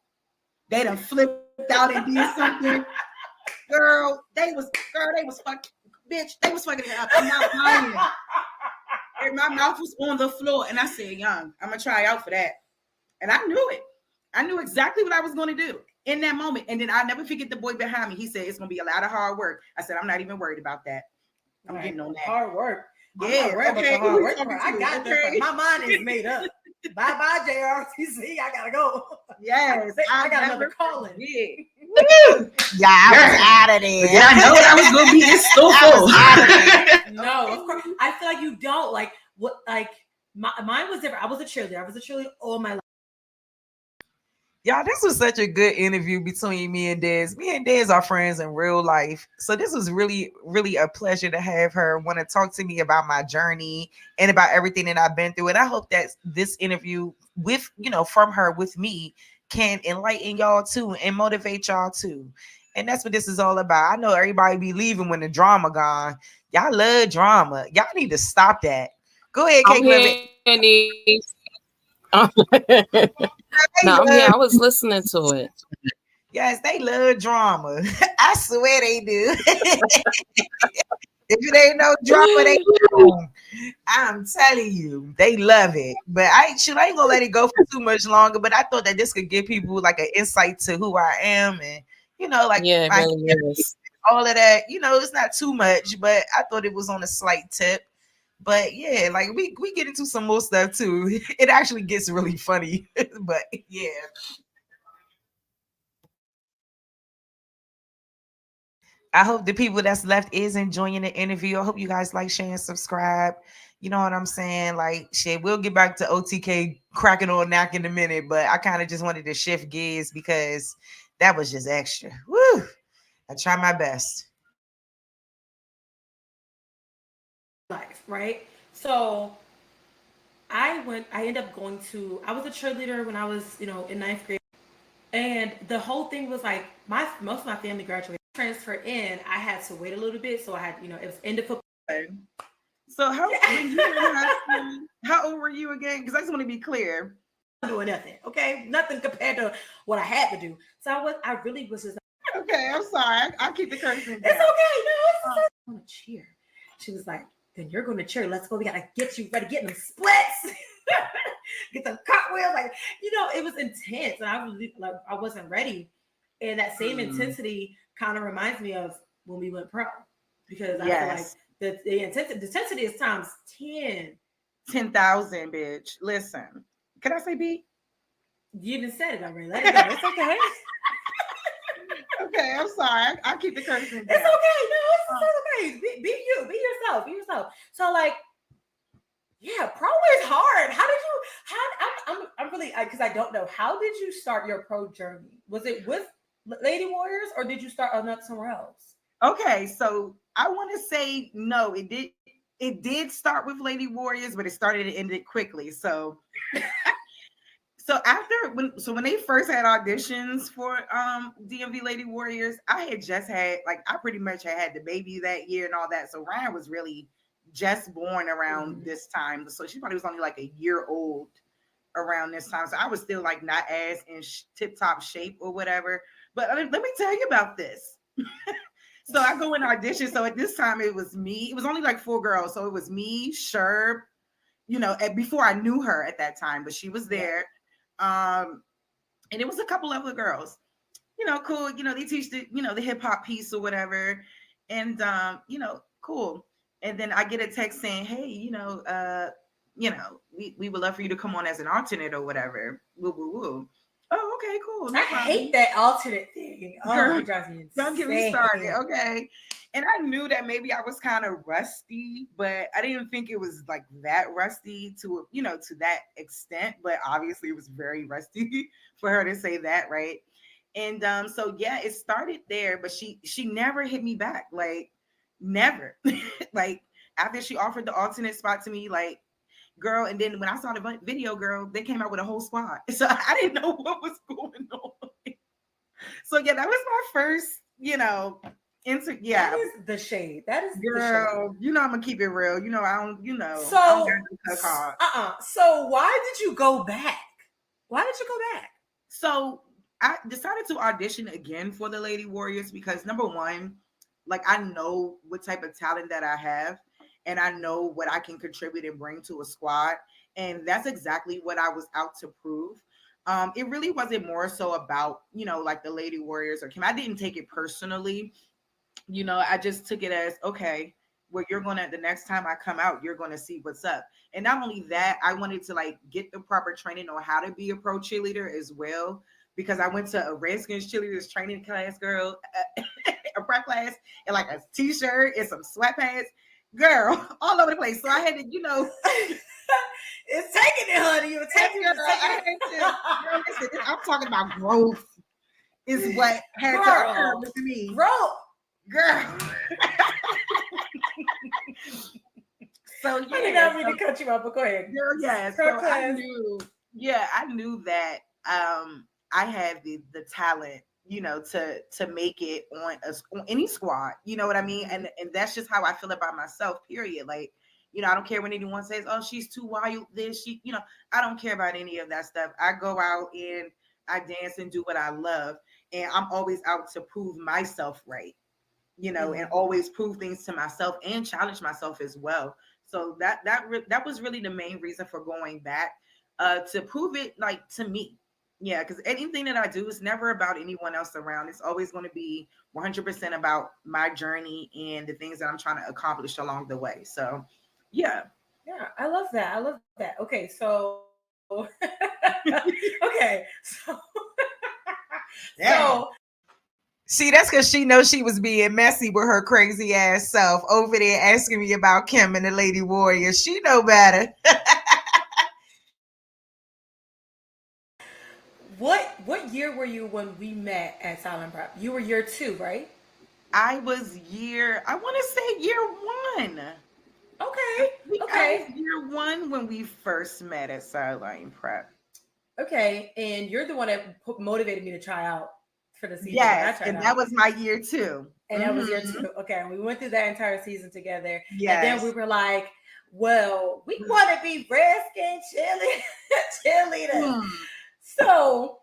They done flipped out and did something. Girl, they was fucking. Bitch, they was fucking up. I'm not lying. And my mouth was on the floor, and I said, "Young, I'm gonna try out for that." And I knew it. I knew exactly what I was going to do in that moment. And then I'll never forget the boy behind me. He said, "It's gonna be a lot of hard work." I said, "I'm not even worried about that. I'm getting on that hard work." Yeah, okay. Hard work. I got that. My mind is made up. Bye, JRTC. I gotta go. Yes, I got another calling. Yeah, I was out of there. Yeah, I know I was gonna be in so full. No, of course. I feel like you don't like what. Like mine was different. I was a cheerleader all my life. Y'all, this was such a good interview between me and Des. Me and Des are friends in real life. So this was really, really a pleasure to have her want to talk to me about my journey and about everything that I've been through. And I hope that this interview with, from her with me can enlighten y'all too and motivate y'all too. And that's what this is all about. I know everybody be leaving when the drama gone. Y'all love drama. Y'all need to stop that. Go ahead, Kate. No, I'm here. I was listening to it. Yes, they love drama. I swear they do. If it ain't no drama, they don't. I'm telling you, they love it. But I ain't gonna let it go for too much longer. But I thought that this could give people like an insight to who I am and yeah, it really is. All of that. It's not too much, but I thought it was on a slight tip. But yeah, like we get into some more stuff too. It actually gets really funny. But yeah. I hope the people that's left is enjoying the interview. I hope you guys like, share, and subscribe. You know what I'm saying? Like, shit, we'll get back to OTK cracking on knack in a minute, but I kind of just wanted to shift gears because that was just extra. Woo! I try my best. Life, right? So I ended up going to, I was a cheerleader when I was, in 9th grade. And the whole thing was like, most of my family graduated. Transfer in, I had to wait a little bit. So I had, it was end of football. So how old were you again? Because I just want to be clear. I'm doing nothing, okay? Nothing compared to what I had to do. So I really was just okay, I'm sorry. I'll keep the cursing down. It's okay. No, I want to cheer. She was like, then you're going to cheer. Let's go. We got to get you ready, get them splits, get them cartwheels. Like, it was intense. And I was like, I wasn't ready. And that same intensity kind of reminds me of when we went pro, because I feel like the intensity is times 10. 10,000, bitch. Listen, can I say B? You even said it already. Let it go. It's okay. Okay, I'm sorry. I keep the cursing down. It's okay. No, it's okay. Be you. Be yourself. Be yourself. So like, yeah, pro is hard. How did you? I'm really, because I don't know. How did you start your pro journey? Was it with Lady Warriors, or did you start somewhere else? Okay, so I want to say no. It did start with Lady Warriors, but it started and ended quickly. So. So when they first had auditions for DMV Lady Warriors, I had just had, I pretty much had the baby that year and all that. So Ryan was really just born around this time. So she probably was only like a year old around this time. So I was still like not as in tip-top shape or whatever. But let me tell you about this. So I go in audition. So at this time it was me. It was only like 4 girls. So it was me, Sherb, before I knew her at that time, but she was there. And it was a couple other girls, cool. They teach the hip hop piece or whatever. And, cool. And then I get a text saying, hey, we would love for you to come on as an alternate or whatever. Woo, woo, woo. Oh, okay, cool. I hate that alternate thing. Oh, it drives me insane. Don't get me started. Okay. And I knew that maybe I was kind of rusty, but I didn't think it was like that rusty to that extent. But obviously it was very rusty for her to say that, right? And so yeah, it started there, but she never hit me back. Like, never. Like, after she offered the alternate spot to me, like, girl, and then when I saw the video, girl, they came out with a whole squad. So I didn't know what was going on. So yeah, that was my first, that is the shade. That is girl. The shade. I'm gonna keep it real. I don't. So I don't got So why did you go back? Why did you go back? So I decided to audition again for the Lady Warriors because number one, like, I know what type of talent that I have, and I know what I can contribute and bring to a squad, and that's exactly what I was out to prove. It really wasn't more so about like the Lady Warriors or Kim. I didn't take it personally. I just took it as, okay, well, the next time I come out, you're going to see what's up. And not only that, I wanted to like get the proper training on how to be a pro cheerleader as well, because I went to a Redskins cheerleaders training class, girl, a prep class, and like a t-shirt and some sweatpants, girl, all over the place. So I had to, it's taking it, honey. You're taking it. Listen, I'm talking about growth is what had to occur with me. Growth. Girl. So yeah, I did not mean to cut you off, but go ahead. Girl, yeah. So I knew that I had the talent, to make it on any squad. You know what I mean? And that's just how I feel about myself. Period. Like, I don't care when anyone says, "Oh, she's too wild." I don't care about any of that stuff. I go out and I dance and do what I love, and I'm always out to prove myself right. And always prove things to myself and challenge myself as well. So that was really the main reason for going back, to prove it, like, to me. Yeah, because anything that I do is never about anyone else around. It's always going to be 100% about my journey and the things that I'm trying to accomplish along the way. So, yeah. Yeah, I love that. Okay, so okay, so yeah. See, that's because she knows she was being messy with her crazy ass self over there asking me about Kim and the Lady Warriors. She know better. What year were you when we met at Silent Prep? You were year 2, right? I want to say year 1. Okay. I was year 1 when we first met at Silent Prep. Okay, and you're the one that motivated me to try out for the season. Yes, and that was my year 2. And that was year 2. Okay, and we went through that entire season together. Yes. And then we were like, well, we want to be Redskin cheerleaders. So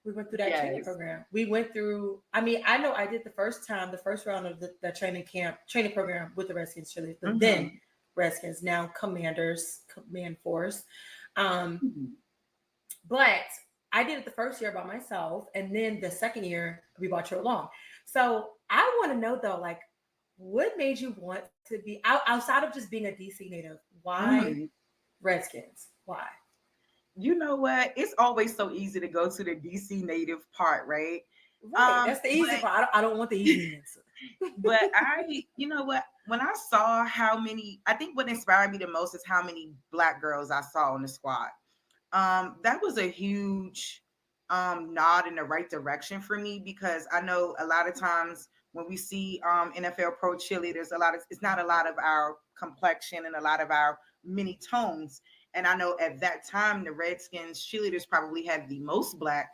We went through that training program. We went through, I mean, I know I did the first round of the training program with the Redskins cheerleaders, but then Redskins, now Command Force. But I did it the first year by myself, and then the second year we brought you along. So I want to know though, like, what made you want to be outside of just being a DC native? Why Redskins? Why? You know what? It's always so easy to go to the DC native part, right? Right. That's the easy part. I don't want the easy answer. But you know what? When I saw how many, I think what inspired me the most is how many Black girls I saw on the squad. That was a huge nod in the right direction for me, because I know a lot of times when we see NFL pro cheerleaders, it's not a lot of our complexion and a lot of our many tones. And I know at that time, the Redskins cheerleaders probably had the most Black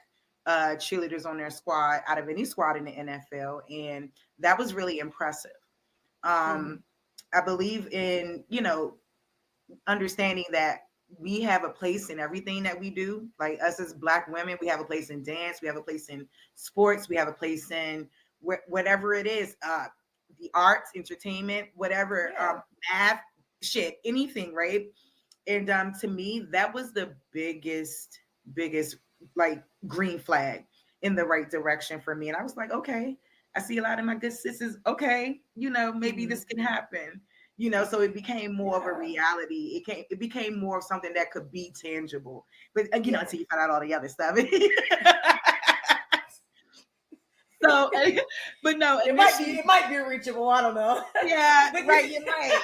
cheerleaders on their squad out of any squad in the NFL. And that was really impressive. I believe in, understanding that we have a place in everything that we do. Like us as Black women, we have a place in dance, we have a place in sports, we have a place in whatever it is, the arts, entertainment, whatever, math, shit, anything, right? And to me, that was the biggest like green flag in the right direction for me. And I was like, okay, I see a lot of my good sisters. Okay, maybe this can happen. So it became more of a reality. It became more of something that could be tangible. But until you find out all the other stuff. So, but no, it might be reachable. I don't know. Yeah, right. You might.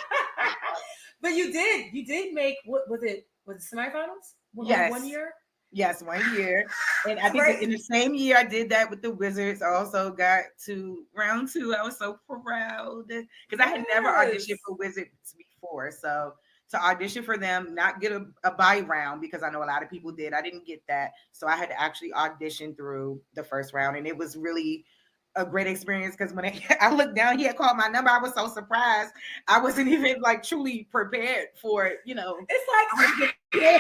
But you did make, what was it? Was it semifinals? Yes. 1 year? Yes, 1 year. And I think in the same year I did that with the Wizards. I also got to round 2. I was so proud because I had never auditioned for Wizards before. So to audition for them, not get a bye round, because I know a lot of people did. I didn't get that. So I had to actually audition through the first round. And it was really a great experience, because when I looked down, he had called my number. I was so surprised. I wasn't even like truly prepared for it. It's like, oh shit, okay,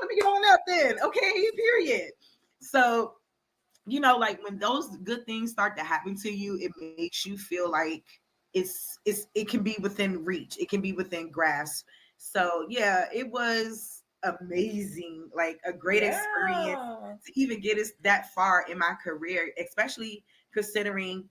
let me get on up then. Okay, period. So, like when those good things start to happen to you, it makes you feel like it can be within reach, it can be within grasp. So yeah, it was amazing, like a great experience to even get us that far in my career, especially considering,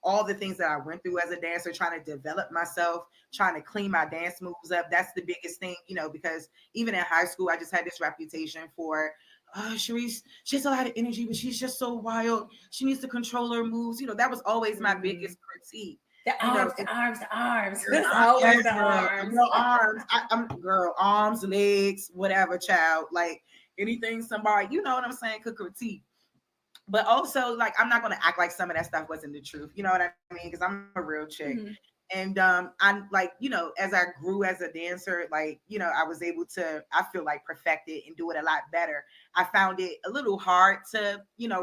all the things that I went through as a dancer, trying to develop myself, trying to clean my dance moves up. That's the biggest thing, because even in high school, I just had this reputation for, Charise, she has a lot of energy, but she's just so wild. She needs to control her moves. That was always my biggest critique. The arms. Always the arms. Arms. I'm girl, arms, legs, whatever, child. Like anything somebody, you know what I'm saying, could critique. But also, like, I'm not gonna act like some of that stuff wasn't the truth. You know what I mean? Because I'm a real chick. And I'm like, as I grew as a dancer, like, I was able to, I feel like, perfect it and do it a lot better. I found it a little hard to,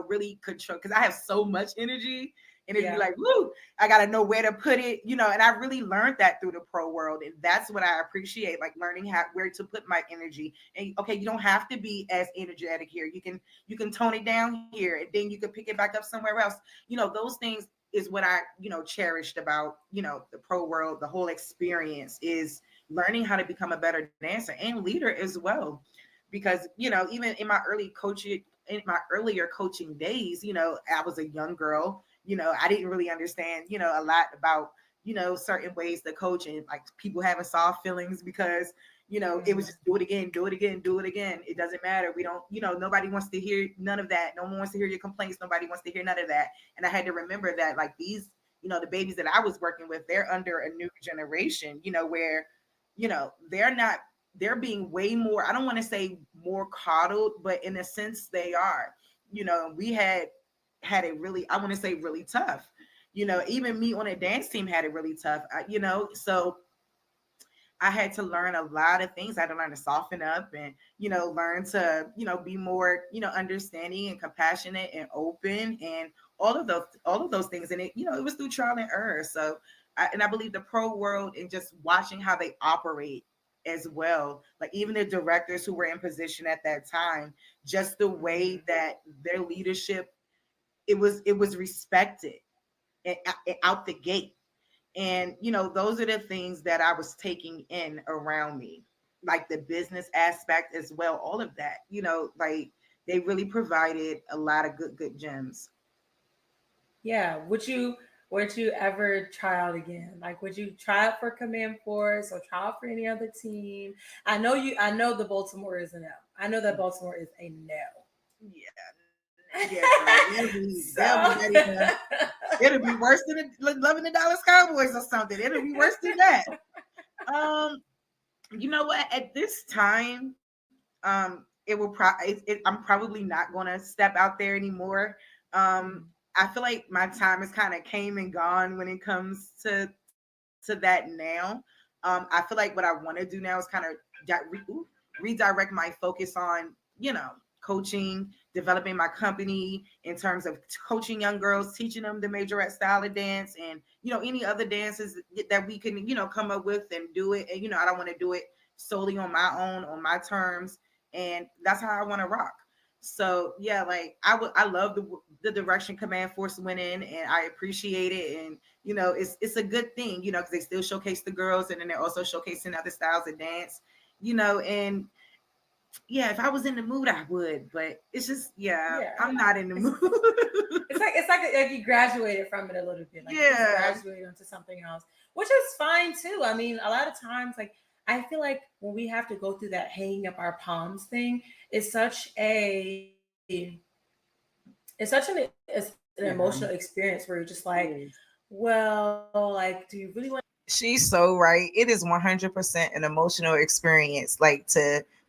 really control, because I have so much energy. And it'd be like, woo, I got to know where to put it, and I really learned that through the pro world. And that's what I appreciate, like learning where to put my energy. And okay, you don't have to be as energetic here. You can tone it down here, and then you can pick it back up somewhere else. Those things is what I, cherished about, the pro world. The whole experience is learning how to become a better dancer and leader as well. Because, even in my earlier coaching days, I was a young girl. I didn't really understand, a lot about, certain ways to coach, and like people having soft feelings because, it was just do it again. It doesn't matter. We don't, nobody wants to hear none of that. No one wants to hear your complaints. Nobody wants to hear none of that. And I had to remember that, like, these, the babies that I was working with, they're under a new generation, where, they're being way more, I don't want to say more coddled, but in a sense they are. We had it really, I want to say really tough. Even me on a dance team had it really tough, so I had to learn a lot of things. I had to learn to soften up and, learn to, be more, understanding and compassionate and open and all of those things. And it, it was through trial and error. So, I believe the pro world and just watching how they operate as well. Like even the directors who were in position at that time, just the way that their leadership, it was respected out the gate. And those are the things that I was taking in around me, like the business aspect as well, all of that. Like they really provided a lot of good gems. Yeah. Would you ever try out again? Like, would you try out for Command Force or try out for any other team? I know the Baltimore is a no. I know that Baltimore is a no. It'll be worse than loving the Dallas Cowboys or something. It'll be worse than that. You know what? At this time, it will I'm probably not going to step out there anymore. I feel like my time has kind of came and gone when it comes to that now. I feel like what I want to do now is kind of redirect my focus on, coaching, developing my company in terms of coaching young girls, teaching them the majorette style of dance, and any other dances that we can come up with and do it. And I don't want to do it solely on my own, on my terms, and that's how I want to rock. So yeah, like I love the direction Command Force went in, and I appreciate it. And it's a good thing, because they still showcase the girls, and then they're also showcasing other styles of dance, and yeah, if I was in the mood, I would, but it's just I'm not in the mood. It's like you graduated from it a little bit, like you just graduated onto something else, which is fine too. I mean, a lot of times, like I feel like when we have to go through that hanging up our palms thing, it's such an emotional experience where you're just like, well, like, do you really want? She's so right. It is 100% an emotional experience, like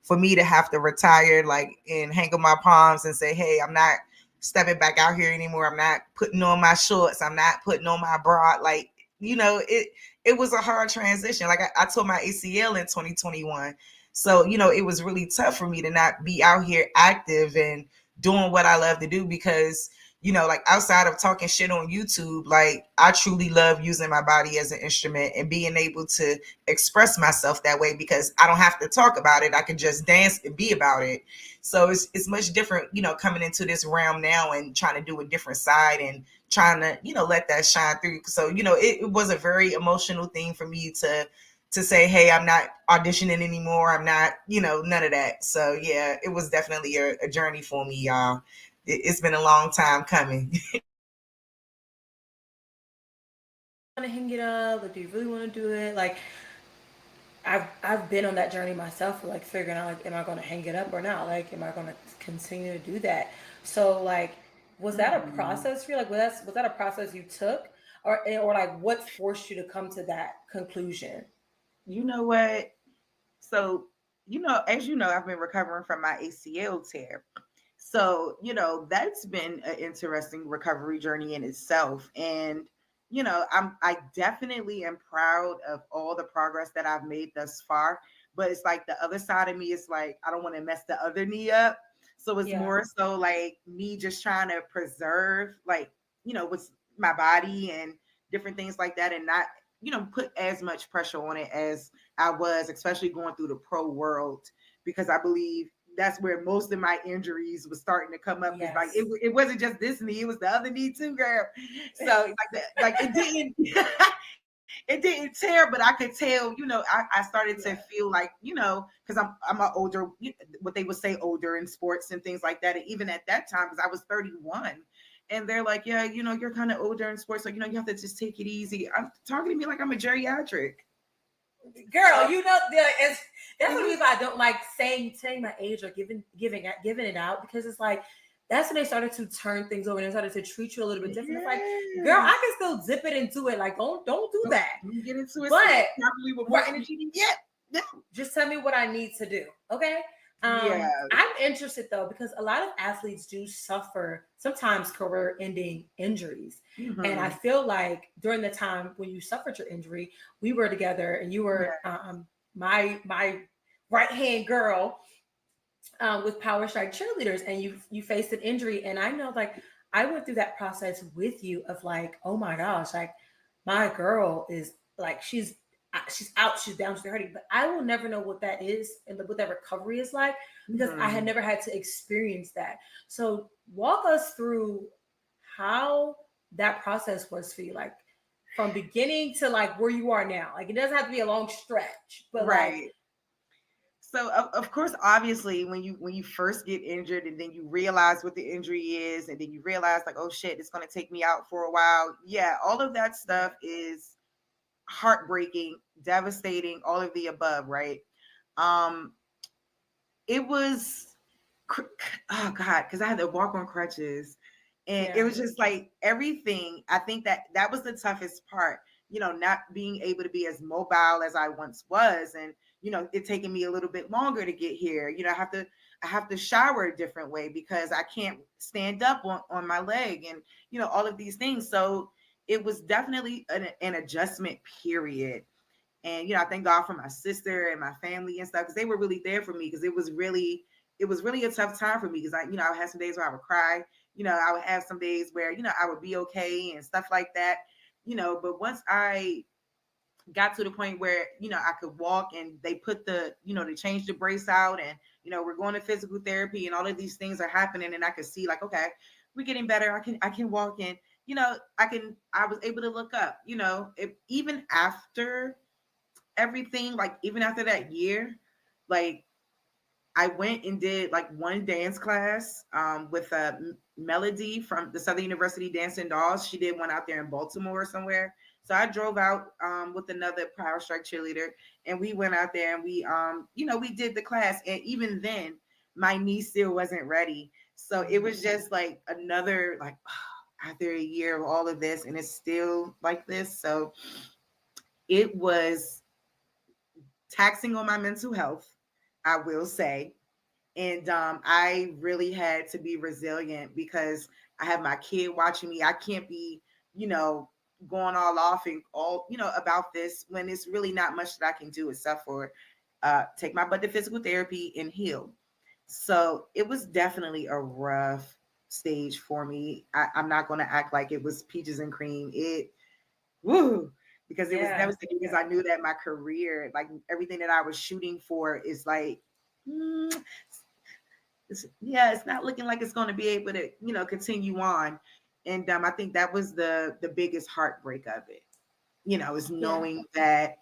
for me to have to retire, like, and hang up my palms and say, hey, I'm not stepping back out here anymore. I'm not putting on my shorts. I'm not putting on my bra. Like, it was a hard transition. Like I tore my ACL in 2021. So, it was really tough for me to not be out here active and doing what I love to do because, like outside of talking shit on YouTube, like I truly love using my body as an instrument and being able to express myself that way because I don't have to talk about it. I can just dance and be about it. So it's much different, coming into this realm now and trying to do a different side and trying to, let that shine through. So, it was a very emotional thing for me to say, hey, I'm not auditioning anymore. I'm not, none of that. So yeah, it was definitely a journey for me, y'all. It's been a long time coming. Want to hang it up? Like, do you really want to do it? Like, I've been on that journey myself, for like figuring out, like, am I going to hang it up or not? Like, am I going to continue to do that? So, like, was that a process for you? Like, was that a process you took, or like, what forced you to come to that conclusion? You know what? So, as you know, I've been recovering from my ACL tear. So, that's been an interesting recovery journey in itself. And, I definitely am proud of all the progress that I've made thus far. But it's like the other side of me is like, I don't want to mess the other knee up. So it's more so like me just trying to preserve, like, with my body and different things like that, and not, put as much pressure on it as I was, especially going through the pro world, because I believe that's where most of my injuries was starting to come up. Like it wasn't just this knee, it was the other knee too, girl. So like it didn't it didn't tear, but I could tell, I started to feel like, because I'm an older, what they would say older in sports and things like that. And even at that time, because I was 31. And they're like, yeah, you're kind of older in sports, so you have to just take it easy. I'm talking to me like I'm a geriatric. Girl, that's the reason I don't like saying my age or giving it out, because it's like that's when they started to turn things over and they started to treat you a little bit different. It's like, girl, I can still zip it and do it. Like, don't do that. You get into it, but probably with more energy. Yeah, just tell me what I need to do, okay? I'm interested though, because a lot of athletes do suffer sometimes career-ending injuries. Mm-hmm. And I feel like during the time when you suffered your injury, we were together and you were my right-hand girl with Power Strike Cheerleaders, and you faced an injury. And I know, like, I went through that process with you of like, oh my gosh, like my girl is like, she's out, she's down, she's hurting, but I will never know what that is and what that recovery is like because I had never had to experience that. So walk us through how that process was for you, like from beginning to like where you are now. Like it doesn't have to be a long stretch, but right. So of course, obviously, when you first get injured and then you realize what the injury is, and then you realize like, oh shit, it's gonna take me out for a while. Yeah, all of that stuff is heartbreaking, devastating, all of the above, right? It was, oh God, because I had to walk on crutches. And it was just like everything. I think that was the toughest part, not being able to be as mobile as I once was. And, it taking me a little bit longer to get here. I have to shower a different way because I can't stand up on my leg and, all of these things. So it was definitely an adjustment period. And, I thank God for my sister and my family and stuff, because they were really there for me, because it was really a tough time for me, because I would have some days where I would cry, I would have some days where, I would be okay and stuff like that, but once I got to the point where, I could walk and they put they changed the brace out and, we're going to physical therapy and all of these things are happening, and I could see like, okay, we're getting better. I can walk and, I was able to look up, even after everything, like even after that year, like I went and did like one dance class with Melody from the Southern University Dance and Dolls. She did one out there in Baltimore or somewhere. So I drove out with another Power Strike cheerleader, and we went out there and we, we did the class. And even then, my knee still wasn't ready. So it was just like another, like, after a year of all of this, and it's still like this. So it was taxing on my mental health, I will say. And I really had to be resilient because I have my kid watching me. I can't be, going all off and all, about this when it's really not much that I can do except for take my butt to physical therapy and heal. So it was definitely a rough stage for me. I'm not going to act like it was peaches and cream. Because it was devastating, because I knew that my career, like everything that I was shooting for, is like, it's not looking like it's going to be able to, continue on. And I think that was the biggest heartbreak of it, is knowing that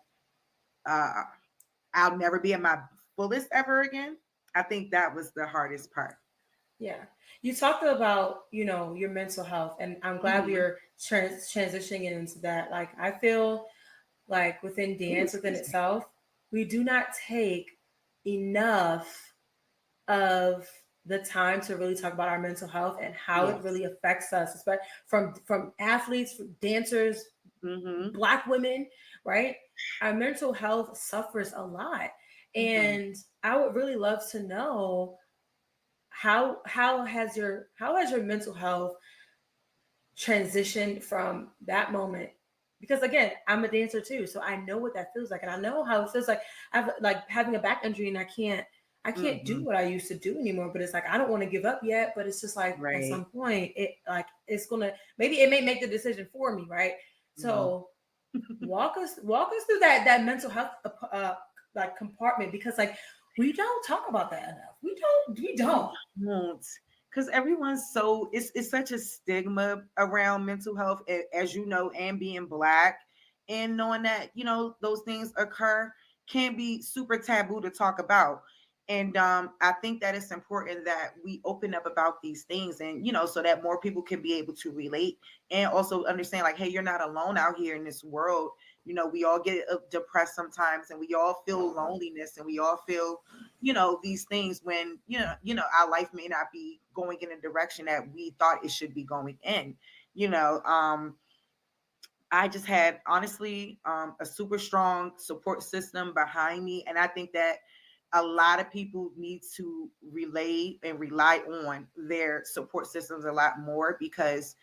I'll never be at my fullest ever again. I think that was the hardest part. Yeah. You talked about, your mental health, and I'm glad we're transitioning into that. Like, I feel like within dance, within itself, we do not take enough of the time to really talk about our mental health and how it really affects us, especially from athletes, from dancers, Black women, right? Our mental health suffers a lot. And I would really love to know how has your mental health transitioned from that moment? Because again, I'm a dancer too, so I know what that feels like, and I know how it feels like. I've like having a back injury, and I can't do what I used to do anymore. But it's like I don't want to give up yet. But it's just like at some point, it's gonna, maybe it may make the decision for me, right? So walk us through that mental health like compartment, because like we don't talk about that enough. We don't. Because everyone's it's such a stigma around mental health, as you know, and being Black, and knowing that, those things occur can be super taboo to talk about. And I think that it's important that we open up about these things, and, so that more people can be able to relate and also understand, like, hey, you're not alone out here in this world. We all get depressed sometimes, and we all feel loneliness, and we all feel, these things when, our life may not be going in a direction that we thought it should be going in. I just had, honestly, a super strong support system behind me. And I think that a lot of people need to relay and rely on their support systems a lot more, because,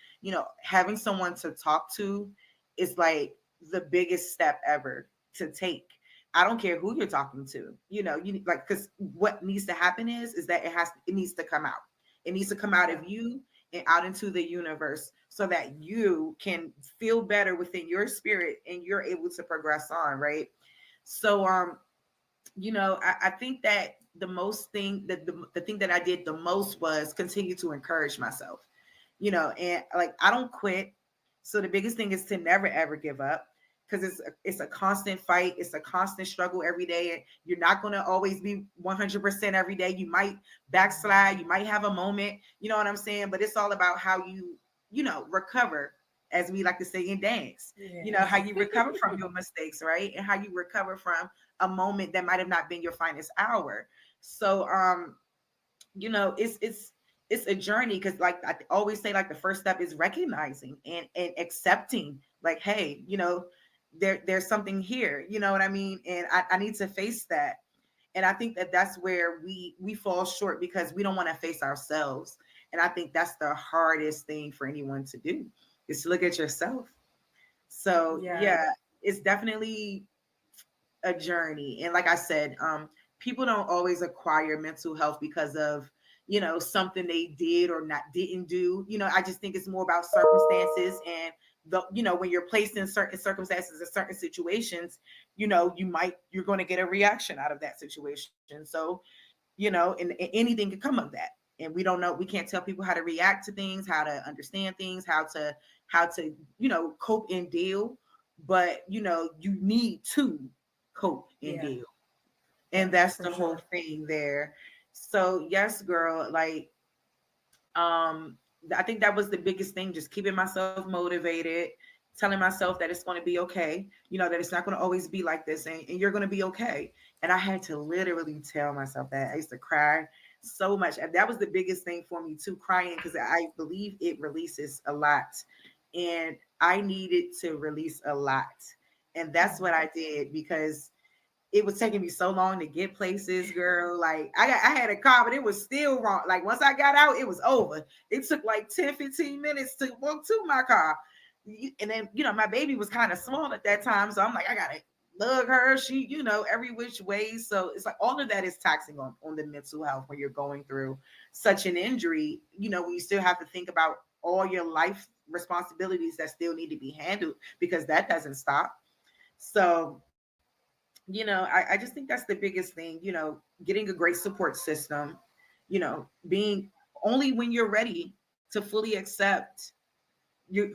having someone to talk to is like the biggest step ever to take. I don't care who you're talking to, because what needs to happen is that it needs to come out. It needs to come out of you and out into the universe, so that you can feel better within your spirit and you're able to progress on, right? So I think that the thing that I did the most was continue to encourage myself, and like I don't quit. So the biggest thing is to never ever give up, because it's a constant fight, it's a constant struggle every day, and you're not going to always be 100% every day. You might backslide, you might have a moment, you know what I'm saying? But it's all about how you recover, as we like to say in dance. How you recover from your mistakes, right? And how you recover from a moment that might have not been your finest hour. So it's a journey, because like I always say, like the first step is recognizing and accepting, like, hey, there's something here, you know what I mean? And I need to face that. And I think that that's where we fall short, because we don't want to face ourselves. And I think that's the hardest thing for anyone to do, is to look at yourself. So yeah, it's definitely a journey. And like I said, people don't always acquire mental health because of something they did or didn't do. I just think it's more about circumstances, and when you're placed in certain circumstances or certain situations, you're going to get a reaction out of that situation. So and anything could come of that. And we don't know, we can't tell people how to react to things, how to understand things, how to cope and deal. But you need to cope and deal. And that's the whole thing there. So yes, girl, like I think that was the biggest thing, just keeping myself motivated, telling myself that it's going to be okay, that it's not going to always be like this, and you're going to be okay. And I had to literally tell myself that. I used to cry so much. And that was the biggest thing for me too, crying, because I believe it releases a lot. And I needed to release a lot. And that's what I did, because it was taking me so long to get places, girl. Like I had a car, but it was still wrong. Like once I got out, it was over. It took like 10, 15 minutes to walk to my car. And then, my baby was kind of small at that time. So I'm like, I got to lug her. She, every which way. So it's like all of that is taxing on the mental health when you're going through such an injury, when you still have to think about all your life responsibilities that still need to be handled, because that doesn't stop. So I just think that's the biggest thing, getting a great support system, being only when you're ready to fully accept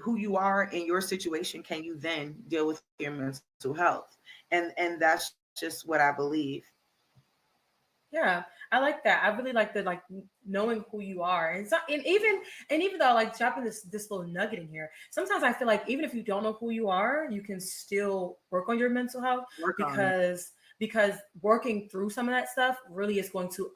who you are and your situation, can you then deal with your mental health. And that's just what I believe. Yeah, I like that. I really like the knowing who you are, and so and even though like dropping this little nugget in here, sometimes I feel like even if you don't know who you are, you can still work on your mental health, because working through some of that stuff really is going to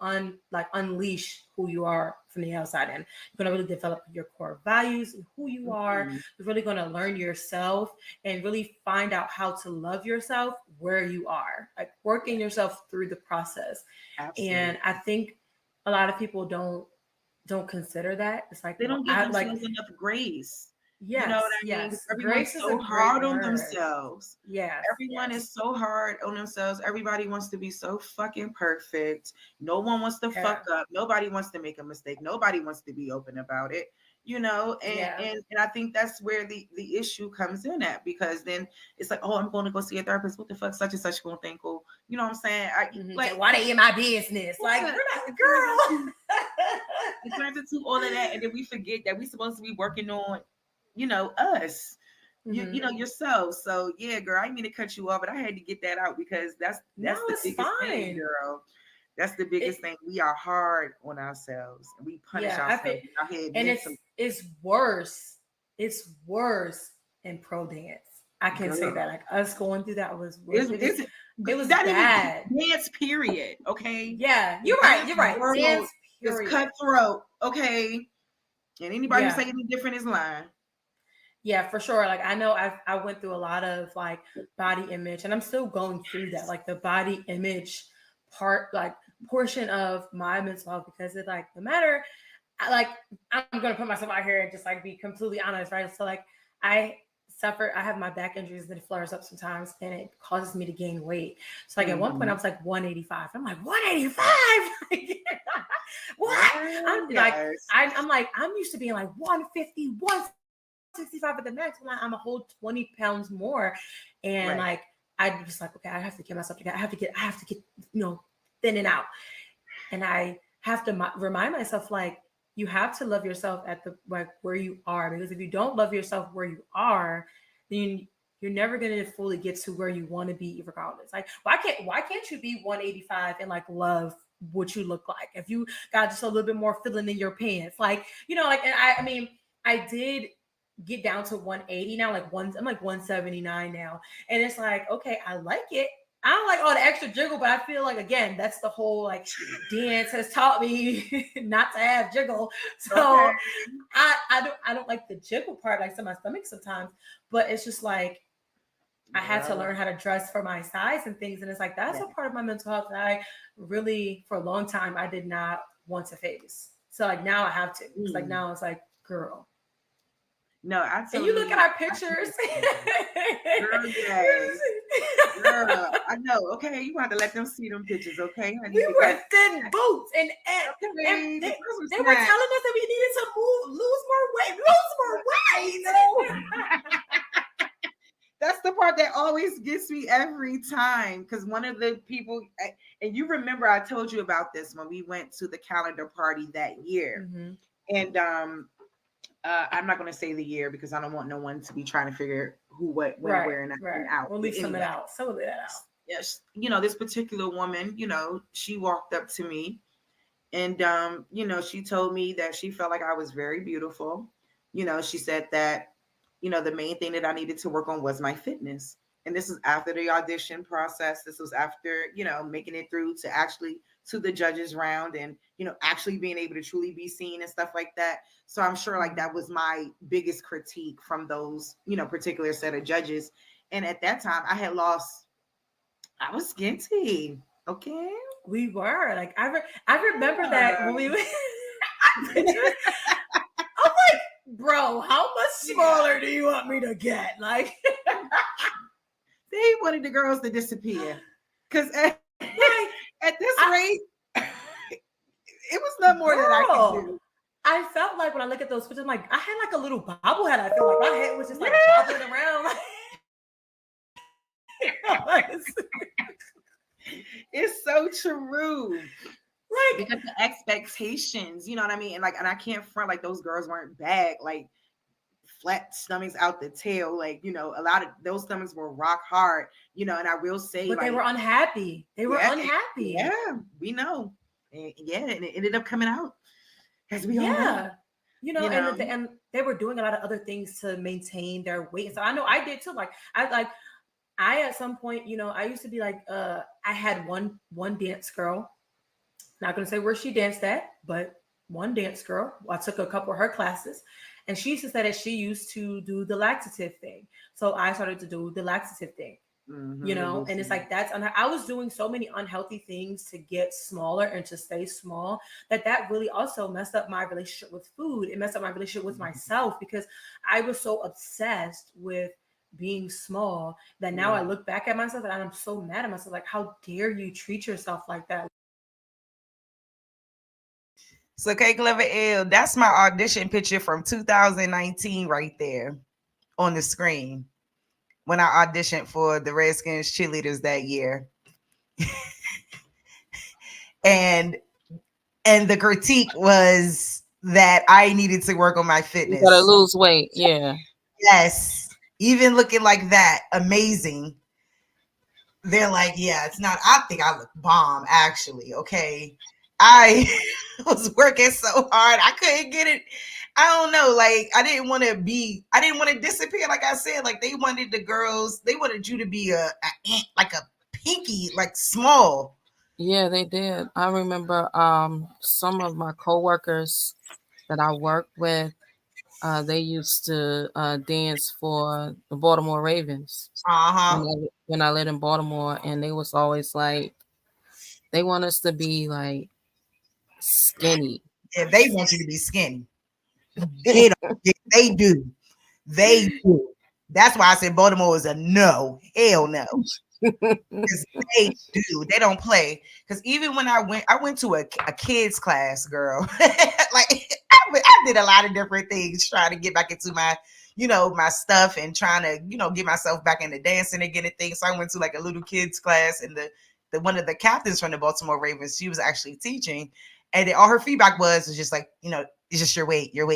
unleash who you are from the outside in. You're going to really develop your core values and who you are. You're really going to learn yourself and really find out how to love yourself where you are, like working yourself through the process. Absolutely. And I think a lot of people don't consider that. It's like they don't give themselves enough grace. Yes, you know what I mean? Yes. Everyone's so hard on themselves. Yes. Everyone is so hard on themselves. Everybody wants to be so fucking perfect. No one wants to fuck up. Nobody wants to make a mistake. Nobody wants to be open about it. And I think that's where the issue comes in at, because then it's like, oh, I'm going to go see a therapist. What the fuck such and such gonna think? Well, you know what I'm saying? Like, why they in my business? Like, we're not the girl. It turns into all of that, and then we forget that we're supposed to be working on us, yourself. So yeah, girl, I didn't mean to cut you off, but I had to get that out, because that's the biggest thing, girl. That's the biggest thing. We are hard on ourselves, and we punish ourselves in our head. And it's worse. It's worse in pro dance. I can say that. Like us going through that was worse. It was bad. Dance period. Okay. Yeah, you're right. You're right. Dance period. It's cutthroat. Okay. And anybody who say anything different is lying. Yeah, for sure. Like I know I went through a lot of like body image, and I'm still going through that, like the body image portion of my mental health, because it's like no matter, I'm gonna put myself out here and just like be completely honest, right? So like I have my back injuries that flares up sometimes, and it causes me to gain weight. So like at one point I was like 185. I'm like 185. What? I'm used to being like 150, 165 at the max. I'm a whole 20 pounds more. And like I was like, okay, I have to get myself together. I have to get, thin and out. And I have to remind myself, like, you have to love yourself at the where you are, because if you don't love yourself where you are, then you're never going to fully get to where you want to be regardless. Like, why can't you be 185 and like love what you look like if you got just a little bit more filling in your pants? Like, and I mean, I did get down to 180 now, I'm like 179 now. And it's like, okay, I like it. I don't like all the extra jiggle, but I feel like, again, that's the whole like dance has taught me not to have jiggle. So okay. I don't like the jiggle part, like in my stomach sometimes, but it's just like I had to learn how to dress for my size and things. And it's like, that's a part of my mental health that I really, for a long time, I did not want to face. So like now I have to. It's like now it's like, girl. No, I and you look at our pictures. Girl, yes. Girl, I know. Okay, you want to let them see them pictures, okay? We were thin boots, and they were telling us that we needed to lose more weight. That's the part that always gets me every time. Because one of the people, and you remember I told you about this when we went to the calendar party that year. Mm-hmm. And I'm not going to say the year because I don't want no one to be trying to figure who, what, when, where, and out. We'll leave some of that out. Some of that out. Yes. This particular woman, she walked up to me and, she told me that she felt like I was very beautiful. She said that, the main thing that I needed to work on was my fitness. And this was after the audition process. This was after, making it through to the judges round and, actually being able to truly be seen and stuff like that. So I'm sure like that was my biggest critique from those, particular set of judges. And at that time I was skinty. Okay. We were like, I remember that when we I'm like, bro, how much smaller do you want me to get? Like, they wanted the girls to disappear. Because at this rate, it was no more that I could do. I felt like when I look at those pictures, I'm like, I had like a little bobblehead. I feel like my head was just like bobbling around. It's so true. Like, because the expectations, you know what I mean? And I can't front like those girls weren't bad, like flat stomachs out the tail. Like, a lot of those stomachs were rock hard, and I will say, but they were unhappy. They were unhappy. Yeah, we know. And and it ended up coming out as we all know. And they were doing a lot of other things to maintain their weight. So I know I did too. Like I at some point, I used to be like, I had one dance girl. Not gonna say where she danced at, but one dance girl. I took a couple of her classes, and she used to say that she used to do the laxative thing. So I started to do the laxative thing. Mm-hmm. And it's like I was doing so many unhealthy things to get smaller and to stay small that really also messed up my relationship with food. It messed up my relationship with myself because I was so obsessed with being small that now I look back at myself and I'm so mad at myself. Like, how dare you treat yourself like that? So, K Clever L, that's my audition picture from 2019 right there on the screen when I auditioned for the Redskins cheerleaders that year. and the critique was that I needed to work on my fitness. You gotta lose weight, yeah. Yes, even looking like that, amazing. They're like, yeah, it's not. I think I look bomb, actually. Okay, I was working so hard, I couldn't get it. I don't know. Like, I didn't want to disappear. Like I said, like they wanted you to be a pinky, like small. Yeah, they did. I remember some of my coworkers that I worked with, they used to dance for the Baltimore Ravens. When I lived in Baltimore, and they was always like, they want us to be like skinny. Yeah, they want you to be skinny. They do. They do. That's why I said Baltimore is a no. Hell no. They do. They don't play. Because even when I went to a kids class, girl. Like I did a lot of different things trying to get back into my, my stuff and trying to, get myself back into dancing again and things. So I went to like a little kids class, and the one of the captains from the Baltimore Ravens, she was actually teaching, and then all her feedback was just like, it's just your weight. That's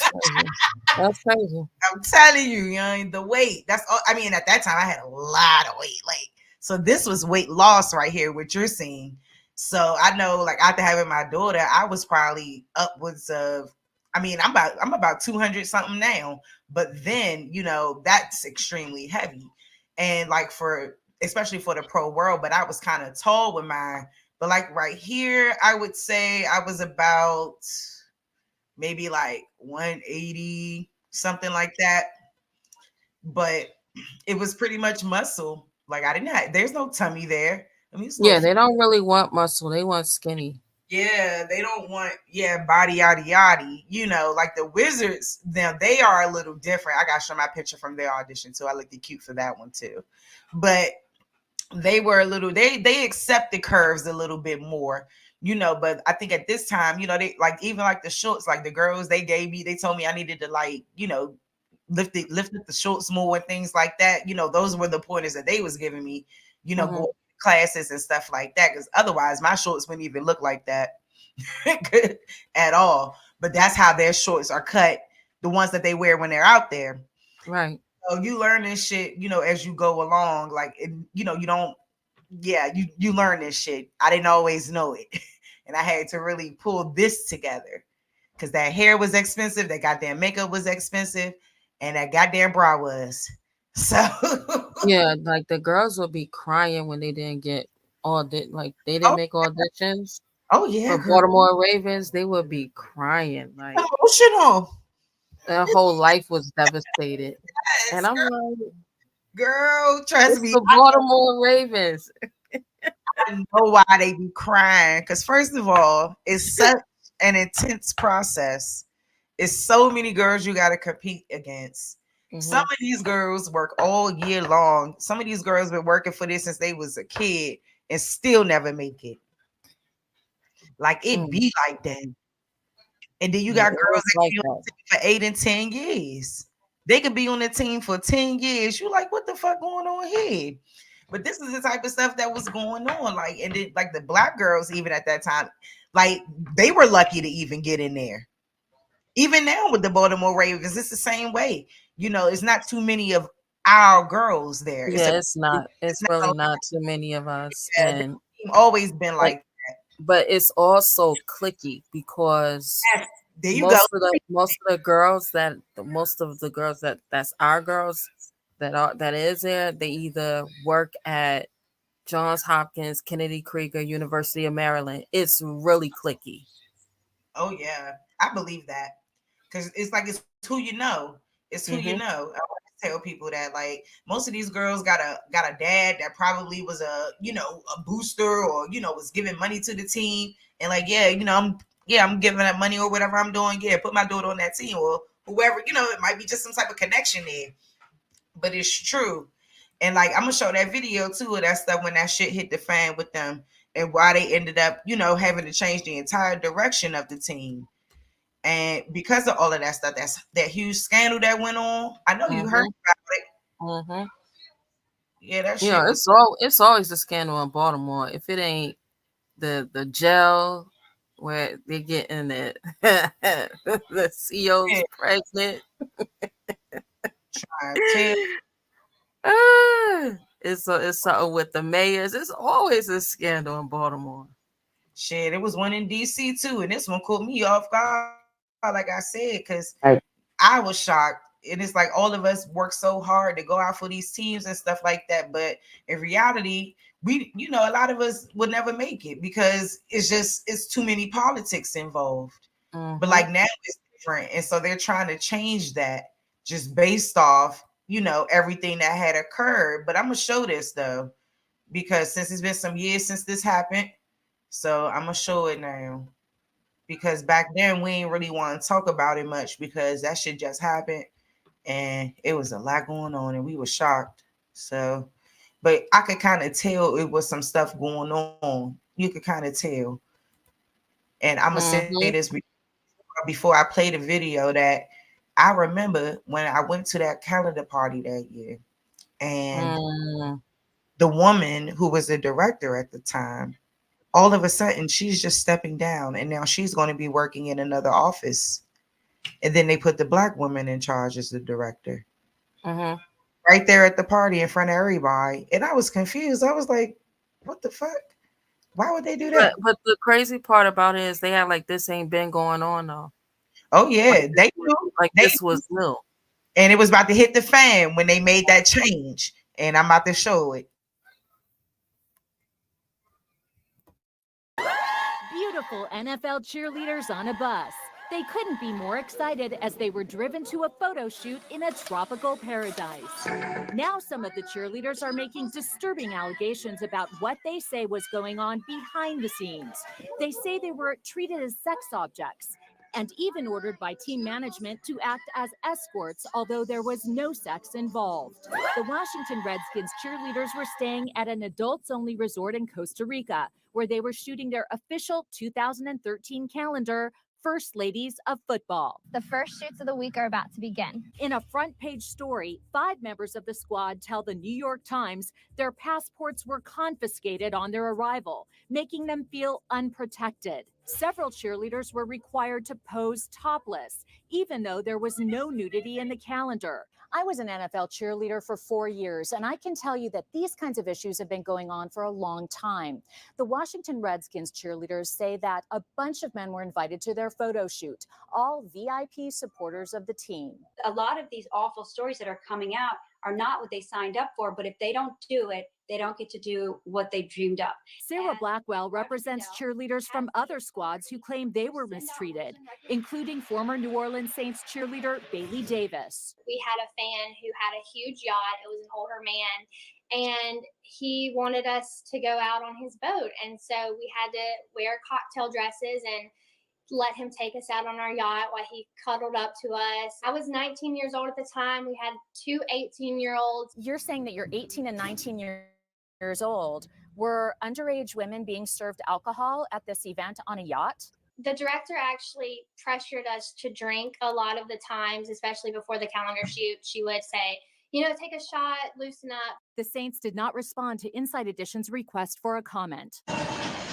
crazy. That's crazy. I'm telling you, the weight. That's all. I mean, at that time I had a lot of weight. So this was weight loss right here, what you're seeing. So I know, like, after having my daughter, I was probably upwards of, I'm about 200 something now, but then, that's extremely heavy. And like especially for the pro world, but I was kind of tall with mine. But like right here, I would say I was about maybe like 180, something like that. But it was pretty much muscle. Like there's no tummy there. Yeah, they don't really want muscle. They want skinny. Yeah, they don't want, body yada yada. Like the Wizards, they are a little different. I gotta show my picture from their audition too. I looked cute for that one too. But they were a little, they accept the curves a little bit more, but I think at this time, they like, even like the shorts, like the girls they told me I needed to, like, lift up the shorts more and things like that. Those were the pointers that they was giving me, going to classes and stuff like that. Because otherwise my shorts wouldn't even look like that at all. But that's how their shorts are cut, the ones that they wear when they're out there. Right. So you learn this shit, as you go along. Like, you don't, you learn this shit. I didn't always know it. And I had to really pull this together, because that hair was expensive, that goddamn makeup was expensive, and that goddamn bra was. So yeah, like the girls would be crying when they didn't get they didn't make auditions. Oh yeah, for Baltimore Ravens, they would be crying like emotional. Their whole life was devastated. Yes, And I'm like, girl, trust me, the Baltimore Ravens. I know why they be crying. Because first of all, it's such an intense process. It's so many girls you got to compete against. Some of these girls work all year long. Some of these girls been working for this since they was a kid and still never make it. Like, it be like that. And then you got girls that be on the team for 8 and 10 years. They could be on the team for 10 years. You like, what the fuck going on here? But this is the type of stuff that was going on. Like, and then like the black girls, even at that time, like they were lucky to even get in there. Even now with the Baltimore Ravens, it's the same way. It's not too many of our girls there. Yeah, it's not. It's really not too many of us. Yeah, and always been like that. But it's also cliquey because there you most of the girls that's our girls that is there, they either work at Johns Hopkins, Kennedy Krieger, University of Maryland. It's really cliquey. Oh yeah, I believe that, because it's like, it's who you know. It's who you know. I want to tell people that, like, most of these girls got a dad that probably was a booster, or was giving money to the team, and like, I'm giving that money or whatever I'm doing. Yeah, put my daughter on that team, or whoever. It might be just some type of connection there, but it's true. And like, I'm gonna show that video too of that stuff when that shit hit the fan with them, and why they ended up, having to change the entire direction of the team. And because of all of that stuff, that's that huge scandal that went on. I know you heard about it. Yeah, that shit. It's always a scandal in Baltimore. If it ain't the jail where they get in the the CEO's pregnant. It's something with the mayors. It's always a scandal in Baltimore. Shit, it was one in DC too, and this one caught me off guard, like I said, because I was shocked. And it's like, all of us work so hard to go out for these teams and stuff like that, but in reality, we, a lot of us would never make it, because it's too many politics involved. But like, now it's different, and so they're trying to change that just based off everything that had occurred. But I'm gonna show this though, because since it's been some years since this happened, so I'm gonna show it now, because back then we ain't really want to talk about it much, because that shit just happened and it was a lot going on and we were shocked. So, but I could kind of tell it was some stuff going on. You could kind of tell. And I'm gonna say this before I play the video, that I remember when I went to that calendar party that year, and the woman who was the director at the time, all of a sudden she's just stepping down, and now she's going to be working in another office. And then they put the black woman in charge as the director. Right there at the party in front of everybody. And I was confused. I was like, what the fuck? Why would they do that? But the crazy part about it is they had like this ain't been going on though. Oh yeah, like, they knew. Like They this was new. And it was about to hit the fan when they made that change. And I'm about to show it. Beautiful NFL cheerleaders on a bus. They couldn't be more excited as they were driven to a photo shoot in a tropical paradise. Now some of the cheerleaders are making disturbing allegations about what they say was going on behind the scenes. They say they were treated as sex objects and even ordered by team management to act as escorts, although there was no sex involved. The Washington Redskins cheerleaders were staying at an adults-only resort in Costa Rica, where they were shooting their official 2013 calendar, First Ladies of Football. The first shoots of the week are about to begin. In a front-page story, 5 members of the squad tell the New York Times their passports were confiscated on their arrival, making them feel unprotected. Several cheerleaders were required to pose topless, even though there was no nudity in the calendar. I was an NFL cheerleader for 4 years, and I can tell you that these kinds of issues have been going on for a long time. The Washington Redskins cheerleaders say that a bunch of men were invited to their photo shoot, all VIP supporters of the team. A lot of these awful stories that are coming out are not what they signed up for, but if they don't do it, they don't get to do what they dreamed up. Sarah Blackwell represents cheerleaders from other squads who claim they were mistreated, including former New Orleans Saints cheerleader Bailey Davis. We had a fan who had a huge yacht. It was an older man, and he wanted us to go out on his boat. And so we had to wear cocktail dresses and let him take us out on our yacht while he cuddled up to us. I was 19 years old at the time. We had 2 18-year-olds. You're saying that you're 18 and 19 years old. Were underage women being served alcohol at this event on a yacht? The director actually pressured us to drink a lot of the times, especially before the calendar shoot. She would say, you know, take a shot, loosen up. The Saints did not respond to Inside Edition's request for a comment.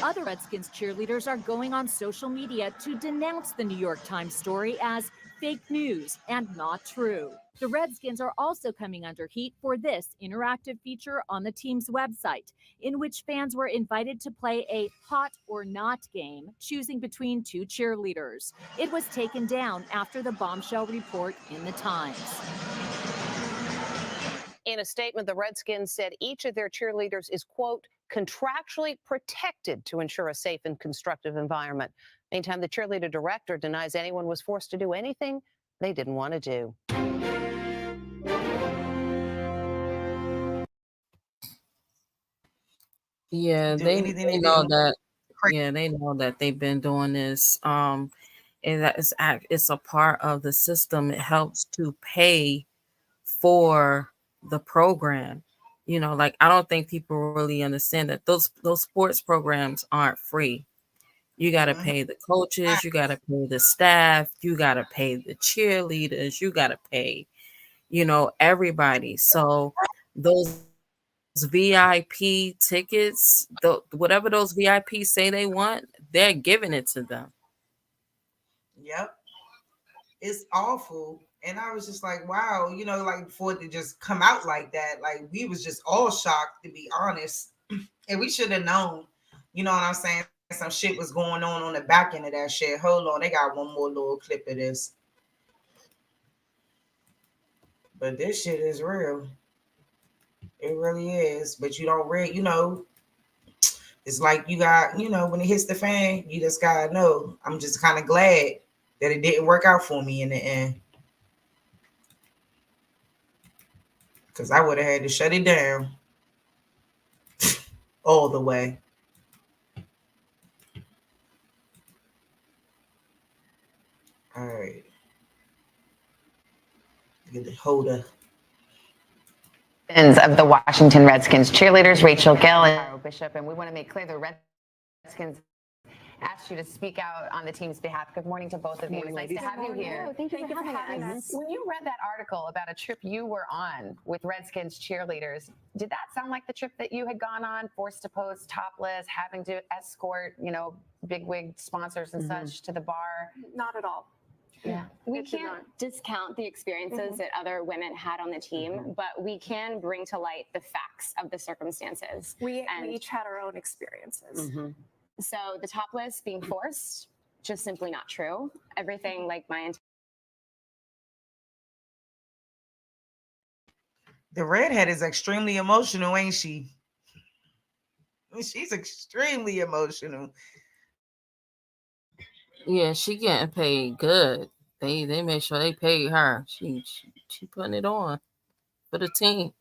Other Redskins cheerleaders are going on social media to denounce the New York Times story as fake news and not true. The Redskins are also coming under heat for this interactive feature on the team's website, in which fans were invited to play a hot or not game, choosing between 2 cheerleaders. It was taken down after the bombshell report in the Times. In a statement, the Redskins said each of their cheerleaders is, quote, contractually protected to ensure a safe and constructive environment. Meantime, the cheerleader director denies anyone was forced to do anything they didn't want to do. Yeah, they know that. Yeah, they know that they've been doing this. And that it's a part of the system. It helps to pay for the program. You know, like I don't think people really understand that those sports programs aren't free. You got to pay the coaches, you got to pay the staff, you got to pay the cheerleaders, you got to pay, you know, everybody. So those VIP tickets, whatever those VIPs say they want, they're giving it to them. Yep. It's awful. And I was just like, wow, you know, like for it to just come out like that, like we was just all shocked, to be honest. And we should have known, you know what I'm saying? Some shit was going on the back end of that shit. Hold on, they got one more little clip of this. But this shit is real. It really is. But you don't really, you know, it's like you got, you know, when it hits the fan, you just gotta know. I'm just kind of glad that it didn't work out for me in the end. Because I would have had to shut it down all the way. All right. Get the holder. Of the Washington Redskins cheerleaders, Rachel Gill and Bishop, and we want to make clear the Redskins asked you to speak out on the team's behalf. Good morning to both of you. It's nice to have you here. Thank you for having us. When you read that article about a trip you were on with Redskins cheerleaders, did that sound like the trip that you had gone on, forced to pose topless, having to escort, bigwig sponsors and such to the bar? Not at all. Yeah. We can't discount the experiences that other women had on the team, but we can bring to light the facts of the circumstances. We each had our own experiences. So the topless being forced, just simply not true. Everything like my The redhead is extremely emotional, ain't she? She's extremely emotional. Yeah, she getting paid good. They made sure they paid her. She putting it on for the team.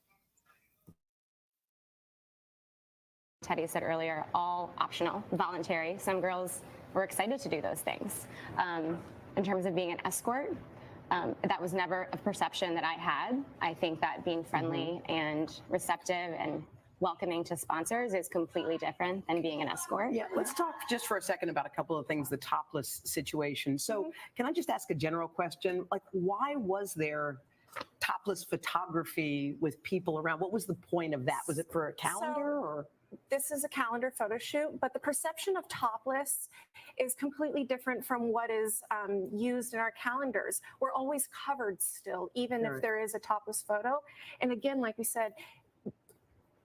Teddy said earlier, all optional, voluntary. Some girls were excited to do those things. In terms of being an escort, that was never a perception that I had. I think that being friendly and receptive and welcoming to sponsors is completely different than being an escort. Yeah, let's talk just for a second about a couple of things, the topless situation. So can I just ask a general question? Like, why was there topless photography with people around? What was the point of that? Was it for a calendar or? This is a calendar photo shoot, but the perception of topless is completely different from what is used in our calendars. We're always covered still, even if there is a topless photo. And again, like we said,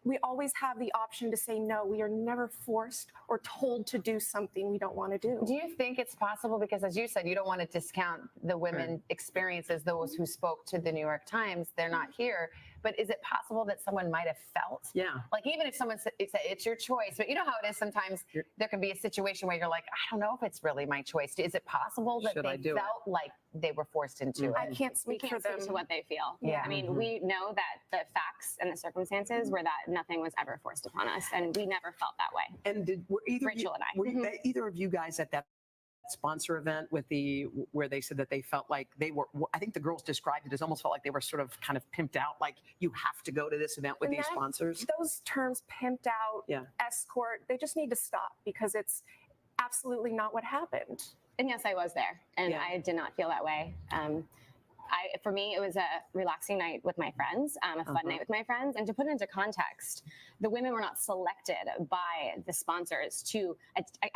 we always have the option to say no. We are never forced or told to do something we don't want to do. Do you think it's possible, because as you said, you don't want to discount the women experiences, those who spoke to the New York Times, they're not here, but is it possible that someone might have felt, like even if someone said it's your choice, but you know how it is sometimes there can be a situation where you're like, I don't know if it's really my choice. Is it possible that they felt like they were forced into it? I can't speak for them. To what they feel. Yeah. I mean, we know that the facts and the circumstances were that nothing was ever forced upon us, and we never felt that way. And were either of you guys at that sponsor event with where they said that they felt like they were, I think the girls described it as almost felt like they were sort of kind of pimped out, like you have to go to this event with these sponsors? Those terms, pimped out, escort, they just need to stop, because it's absolutely not what happened. And yes, I was there, and I did not feel that way. For me, it was a relaxing night with my friends, a fun night with my friends. And to put it into context, the women were not selected by the sponsors to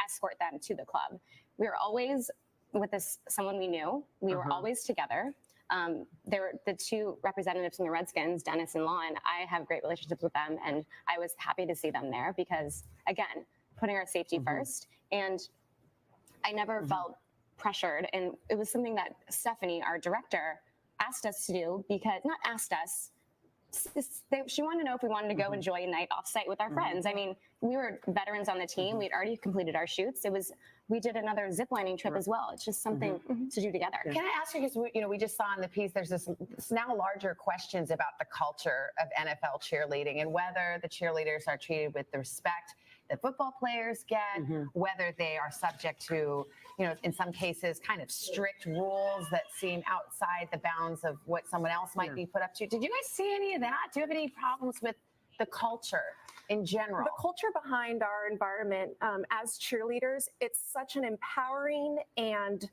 escort them to the club. We were always with someone we knew. We were always together. There were the two representatives from the Redskins, Dennis and Lon. I have great relationships with them, and I was happy to see them there because, again, putting our safety first. And I never felt pressured, and it was something that Stephanie, our director, asked us to do, because not asked us, she wanted to know if we wanted to go enjoy a night off site with our friends. I mean, we were veterans on the team. We'd already completed our shoots. We did another ziplining trip as well. It's just something to do together. Can I ask you, because we just saw in the piece, there's this now larger questions about the culture of NFL cheerleading and whether the cheerleaders are treated with the respect that football players get, whether they are subject to, in some cases, kind of strict rules that seem outside the bounds of what someone else might be put up to. Did you guys see any of that? Do you have any problems with the culture in general? The culture behind our environment as cheerleaders, it's such an empowering, and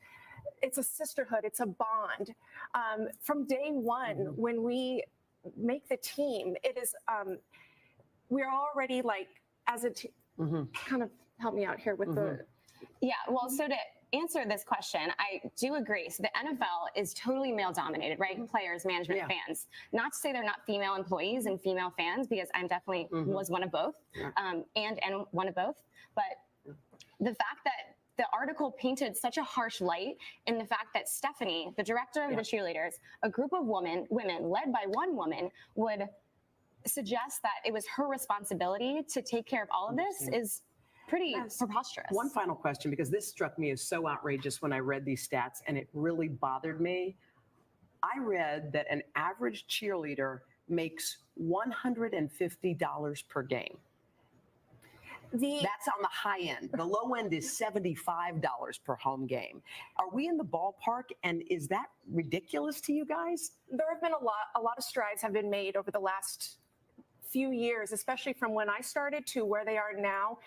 it's a sisterhood, it's a bond. From day one, when we make the team, it is, we're already like, as a team, kind of help me out here with the... Yeah, well, so to answer this question, I do agree. So the NFL is totally male dominated, right? Players, management, fans. Not to say they're not female employees and female fans, because I'm definitely was one of both, and one of both. But the fact that the article painted such a harsh light in the fact that Stephanie, the director of the cheerleaders, a group of women led by one woman, would suggest that it was her responsibility to take care of all of this is pretty preposterous. One final question, because this struck me as so outrageous when I read these stats, and it really bothered me. I read that an average cheerleader makes $150 per game. That's on the high end. The low end is $75 per home game. Are we in the ballpark, and is that ridiculous to you guys? There have been a lot of strides have been made over the last few years, especially from when I started to where they are now.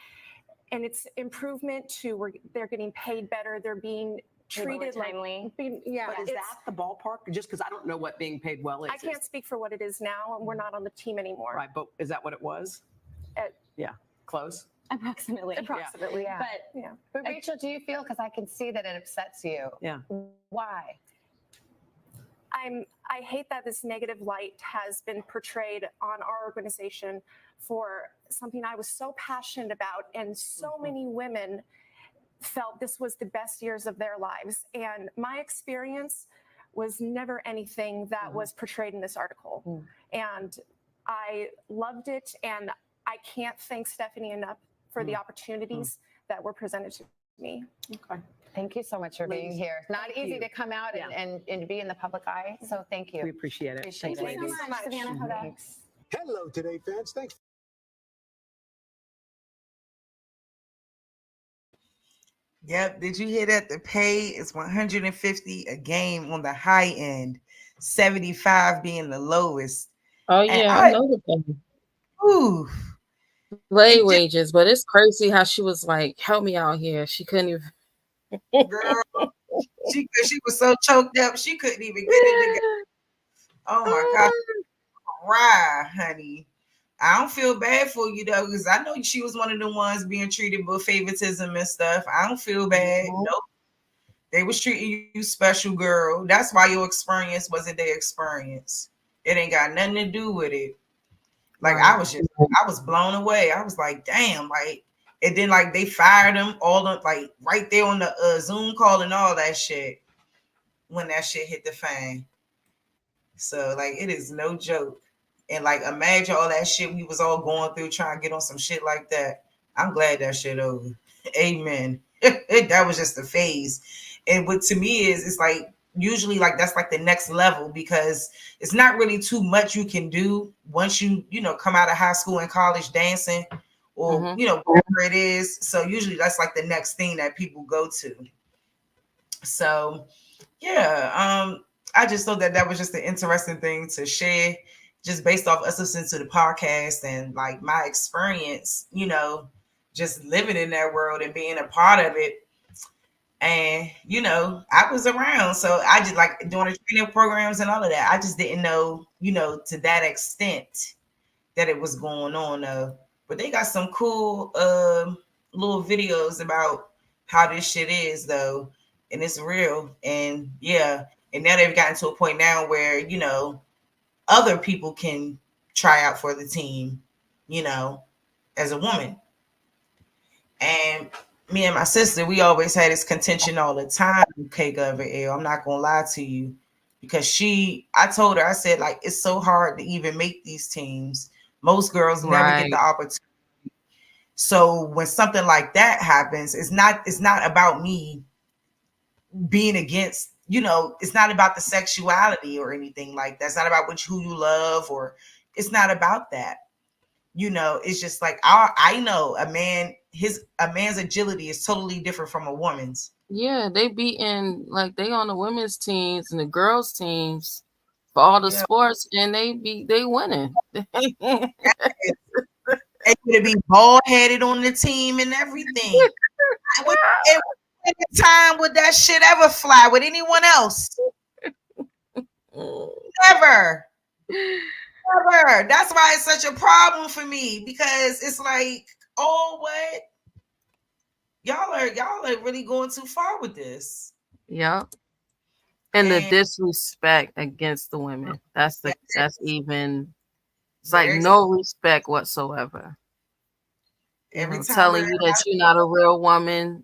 and it's improvement to where they're getting paid better. They're being treated like timely. Yeah, But is that the ballpark? Just because I don't know what being paid well is. I can't speak for what it is now, and we're not on the team anymore. Right, but is that what it was? Yeah, close. Approximately. Approximately, Yeah. But yeah. But Rachel, do you feel, because I can see that it upsets you? Yeah. Why? I hate that this negative light has been portrayed on our organization for something I was so passionate about, and so many women felt this was the best years of their lives. And my experience was never anything that was portrayed in this article. And I loved it, and I can't thank Stephanie enough for the opportunities that were presented to me. Okay. Thank you so much for being here. It's not easy to come out and be in the public eye. So thank you. We appreciate it. Appreciate thank you so much, Savannah. Thanks. Hello, Today fans. Thanks. Yep. Did you hear that? The pay is $150 a game on the high end, 75 being the lowest. Oh And yeah, I know the thing. Ooh. Lay wages, but it's crazy how she was like, "Help me out here." She couldn't even. Girl, she was so choked up, she couldn't even get it together. Oh my God, cry, honey. I don't feel bad for you though, because I know she was one of the ones being treated with favoritism and stuff. I don't feel bad. Nope. They was treating you special, girl. That's why your experience wasn't their experience. It ain't got nothing to do with it. Like I was blown away. I was like, damn, like, and then like they fired him all on, like right there on the Zoom call and all that shit when that shit hit the fan. So like it is no joke. And like imagine all that shit we was all going through trying to get on some shit like that. I'm glad that shit over. Amen. That was just a phase. And what to me is, it's like usually like that's like the next level, because it's not really too much you can do once you come out of high school and college dancing or whatever it is. So usually that's like the next thing that people go to. So yeah, I just thought that was just an interesting thing to share, just based off us listening to the podcast and like my experience, just living in that world and being a part of it. And I was around, so I just like doing the training programs and all of that. I just didn't know, to that extent that it was going on though. But they got some cool little videos about how this shit is though, and it's real. And yeah, and now they've gotten to a point now where other people can try out for the team, as a woman. And me and my sister, we always had this contention all the time, Cake Over Air. I'm not gonna lie to you, because I told her, I said, like, it's so hard to even make these teams. Most girls never get the opportunity. So when something like that happens, it's not about me being against, it's not about the sexuality or anything like that. It's not about who you love, or it's not about that. It's just like I know a man's agility is totally different from a woman's. Yeah, they beating, like, they on the women's teams and the girls teams for all the sports, and they winning. They could be bald headed on the team and everything. What time would that shit ever fly with anyone else? Never. Never. That's why it's such a problem for me, because it's like, oh, what? Y'all are really going too far with this. Yep. And the disrespect against the women. That's even, it's like no respect whatsoever. Every time telling you that you're not a real woman.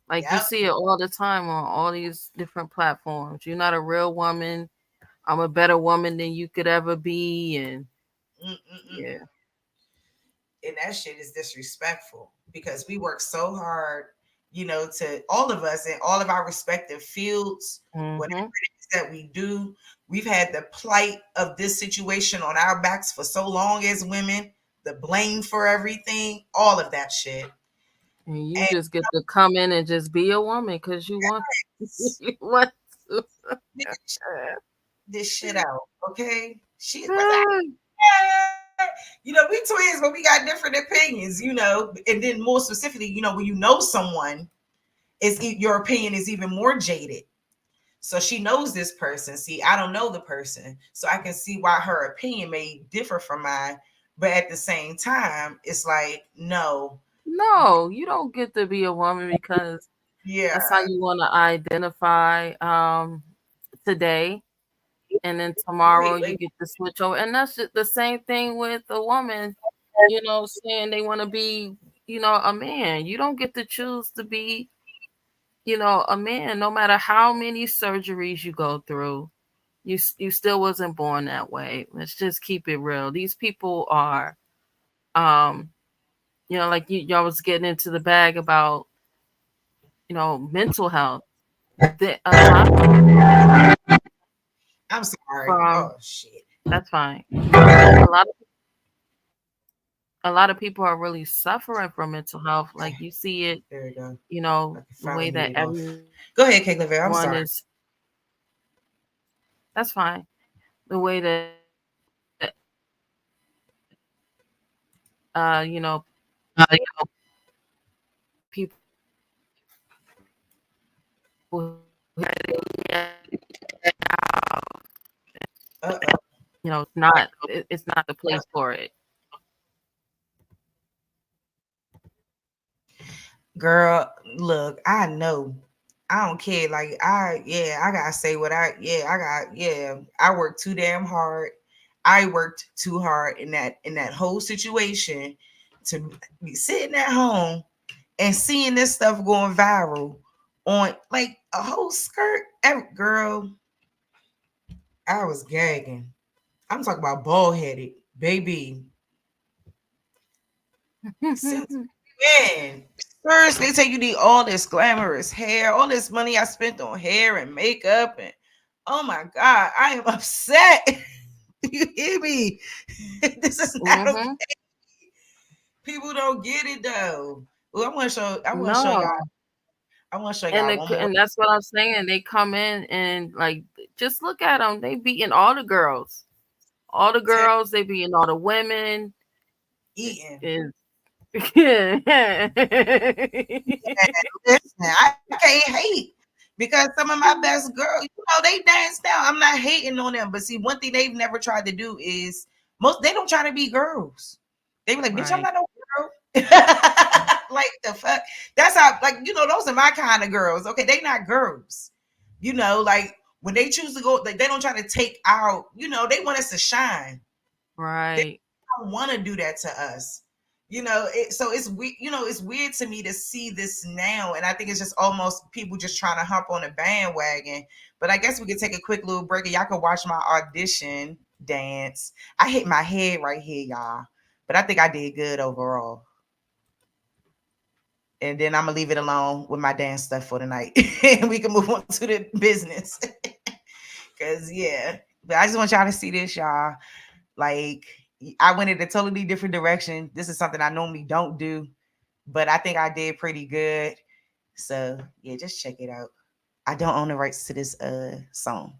Like you see it all the time on all these different platforms. You're not a real woman. I'm a better woman than you could ever be. And yeah. And that shit is disrespectful, because we work so hard, to all of us in all of our respective fields, whatever it is that we do. We've had the plight of this situation on our backs for so long as women, the blame for everything, all of that shit. And you just get to come in and just be a woman because you want, you want to. This shit out, okay? Shit, You know, we twins, but we got different opinions, you know. And then more specifically, you know, when you know someone, your opinion is even more jaded. So she knows this person. See, I don't know the person. So I can see why her opinion may differ from mine. But at the same time, it's like, no. No, you don't get to be a woman because that's how you want to identify today. And then tomorrow you get to switch over. And that's just the same thing with a woman, you know, saying they want to be, you know, a man. You don't get to choose to be, you know, a man, no matter how many surgeries you go through. You still wasn't born that way. Let's just keep it real. These people are, you know, like y'all was getting into the bag about, you know, mental health. I'm sorry. Oh shit. That's fine. A lot of people are really suffering from mental health. Like you see it, there you go. You know, the way that everyone Go ahead, Kate Levere. I'm sorry. That's fine. The way that you know, people you know, it's not the place for it. Girl, look, I know. I don't care. Like I gotta say what I worked too damn hard. I worked too hard in that whole situation to be sitting at home and seeing this stuff going viral on like a whole skirt. Girl, I was gagging. I'm talking about bald headed, baby. Man, first they say you need all this glamorous hair, all this money I spent on hair and makeup, and oh my god, I am upset. You hear me? This is not okay. People don't get it though. Well, I want to show y'all. I want to show y'all one more. And that's what I'm saying. They come in and like, just look at them. They beating all the girls. All the girls. They beating all the women. Eating. Yeah. Listen, I can't hate because some of my best girls, you know, they dance down. I'm not hating on them, but see, one thing they've never tried to do is they don't try to be girls. They be like, bitch, I'm not no girl. Like the fuck. That's how, like, you know, those are my kind of girls. Okay, they not girls. You know, like when they choose to go, like they don't try to take out, you know, they want us to shine. Right. They don't want to do that to us. You know, so it's weird. You know, it's weird to me to see this now, and I think it's just almost people just trying to hop on a bandwagon. But I guess we could take a quick little break, and y'all can watch my audition dance. I hit my head right here, y'all, but I think I did good overall. And then I'm gonna leave it alone with my dance stuff for tonight, and we can move on to the business. Cause yeah, but I just want y'all to see this, y'all. Like, I went in a totally different direction. This is something I normally don't do, but I think I did pretty good. So yeah, just check it out. I don't own the rights to this song.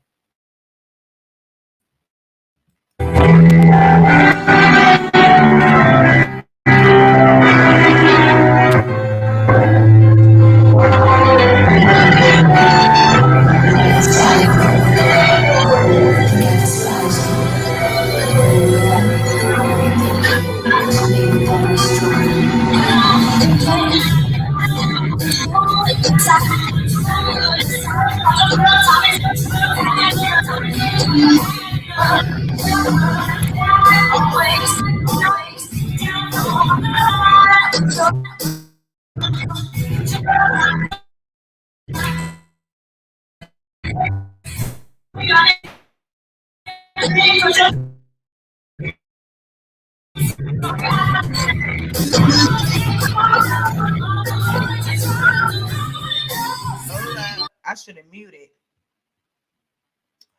I should have muted.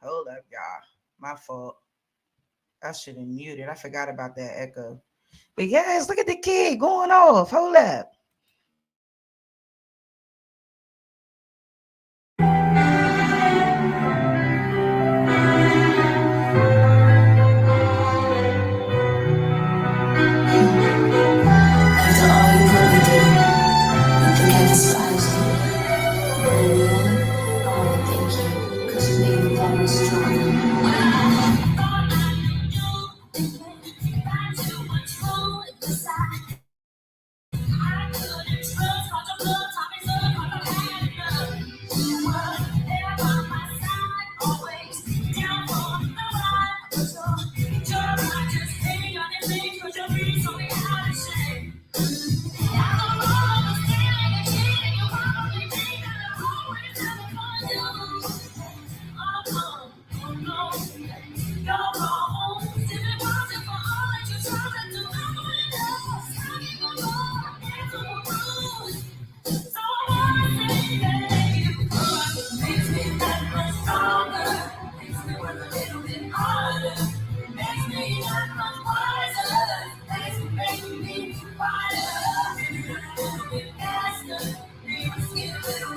Hold up, y'all. My fault. I should have muted. I forgot about that echo. But yes, look at the kid going off. Hold up.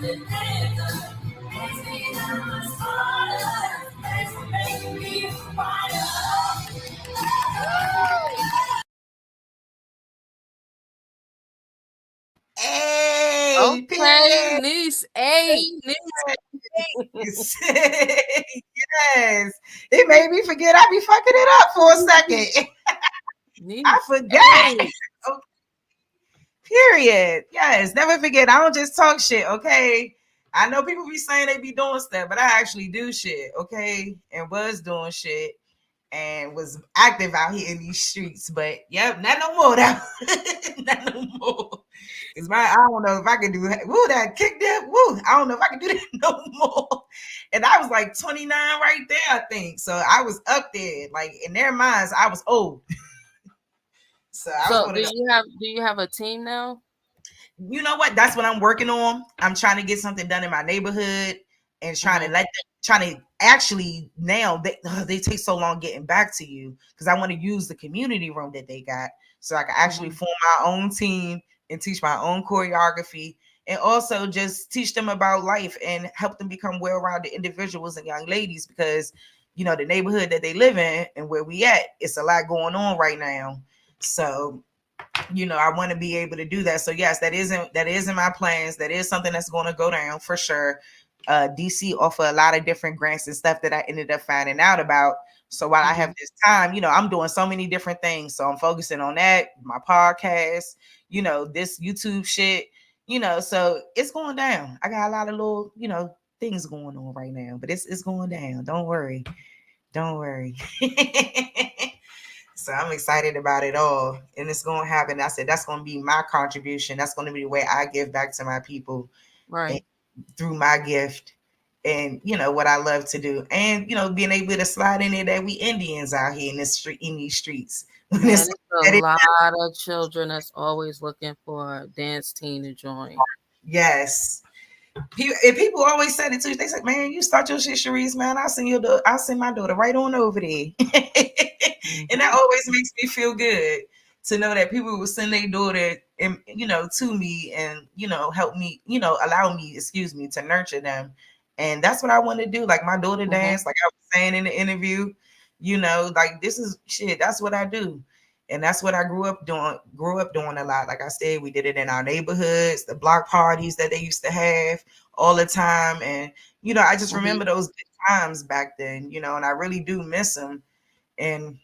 Hey, Okay, period. niece. Hey, Yes. Yes. It made me forget I be fucking it up for a second. I forgot. Okay. Period. Yes. Never forget. I don't just talk shit. Okay. I know people be saying they be doing stuff, but I actually do shit. Okay. And was doing shit and was active out here in these streets. But yep, not no more now. Not no more. Cause I don't know if I can do that. Woo, that kick that. Woo, I don't know if I can do that no more. And I was like 29 right there, I think. So I was up there. Like in their minds, I was old. So I was So one do of those. you have a team now? You know what? That's what I'm working on. I'm trying to get something done in my neighborhood and trying to trying to actually now they take so long getting back to you because I want to use the community room that they got so I can actually form my own team and teach my own choreography and also just teach them about life and help them become well-rounded individuals and young ladies because you know the neighborhood that they live in and where we at, it's a lot going on right now. So you know, I want to be able to do that. So yes, that is in my plans. That is something that's going to go down for sure. DC offer a lot of different grants and stuff that I ended up finding out about. So while I have this time, you know, I'm doing so many different things. So I'm focusing on that, my podcast, you know, this YouTube shit, you know, so it's going down. I got a lot of little, you know, things going on right now, but it's going down. Don't worry. Don't worry. So I'm excited about it all. And it's going to happen. I said, that's going to be my contribution. That's going to be the way I give back to my people. Right. Through my gift and, you know, what I love to do. And, you know, being able to slide in there that we Indians out here in this street, in these streets. Man, there's a lot of children that's always looking for a dance team to join. Yes. If people always said it too, they said, "Man, you start your shit, Charise, man. I'll send my daughter right on over there." And that always makes me feel good to know that people will send their daughter and you know to me and you know help me, you know, allow me, excuse me, to nurture them. And that's what I want to do. Like my daughter dance, like I was saying in the interview, you know, like this is shit, that's what I do. And that's what I grew up doing a lot. Like I said, we did it in our neighborhoods, the block parties that they used to have all the time. And, you know, I just remember those good times back then, you know, and I really do miss them. And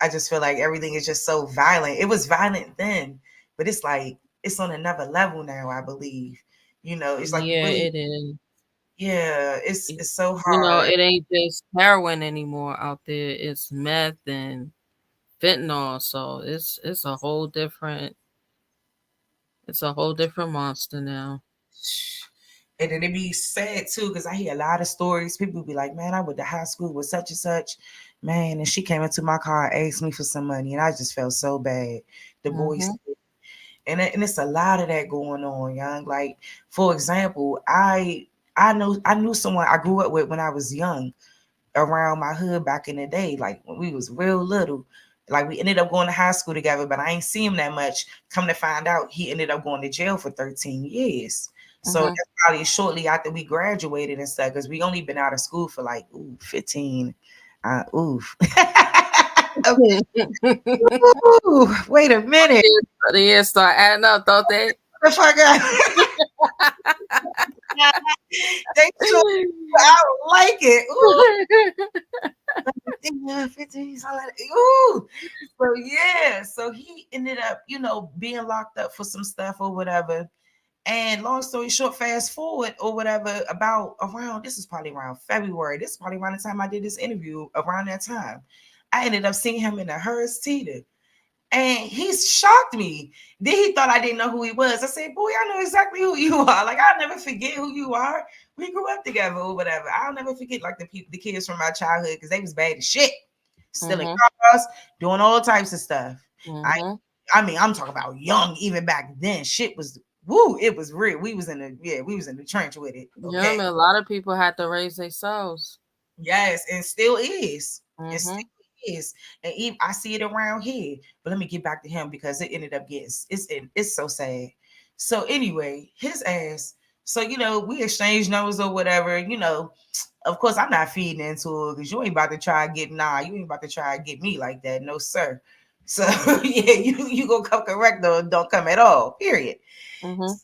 I just feel like everything is just so violent. It was violent then, but it's like, it's on another level now, I believe. You know, it's like, Yeah, really, it is. yeah, it's so hard. You know, it ain't just heroin anymore out there. It's meth and fentanyl. So it's a whole different monster now. And then it be sad too, because I hear a lot of stories. People be like, "Man, I went to high school with such and such, man," and she came into my car and asked me for some money, and I just felt so bad. The voice, and it's a lot of that going on, young. Like, for example, I knew someone I grew up with when I was young, around my hood back in the day, like when we was real little. Like we ended up going to high school together, but I ain't see him that much. Come to find out, he ended up going to jail for 13 years. So that's probably shortly after we graduated and stuff, because we only been out of school for like 15. Oof. Ooh, wait a minute. The years start adding up, don't they? The fuck up. They sure, I don't like it. Ooh. 15, ooh. So yeah, so he ended up, you know, being locked up for some stuff or whatever. And long story short, fast forward or whatever, about around, this is probably around February. This is probably around the time I did this interview, around that time. I ended up seeing him in a Hearst Teeter. And he shocked me. Then he thought I didn't know who he was. I said, "Boy, I know exactly who you are. Like, I'll never forget who you are. We grew up together or whatever. I'll never forget like the kids from my childhood because they was bad as shit. Stealing cars, doing all types of stuff. I mean, I'm talking about young, even back then. Shit was it was real. We was in the trench with it. Okay? Yeah, I mean, a lot of people had to raise themselves. Yes, and still is. And still is. And even, I see it around here. But let me get back to him because it ended up getting it's so sad. So anyway, his ass So, we exchange numbers or whatever, of course I'm not feeding into it because you ain't about to try to get you ain't about to try to get me like that. No, sir. So yeah, you gonna come correct or don't come at all, period. So,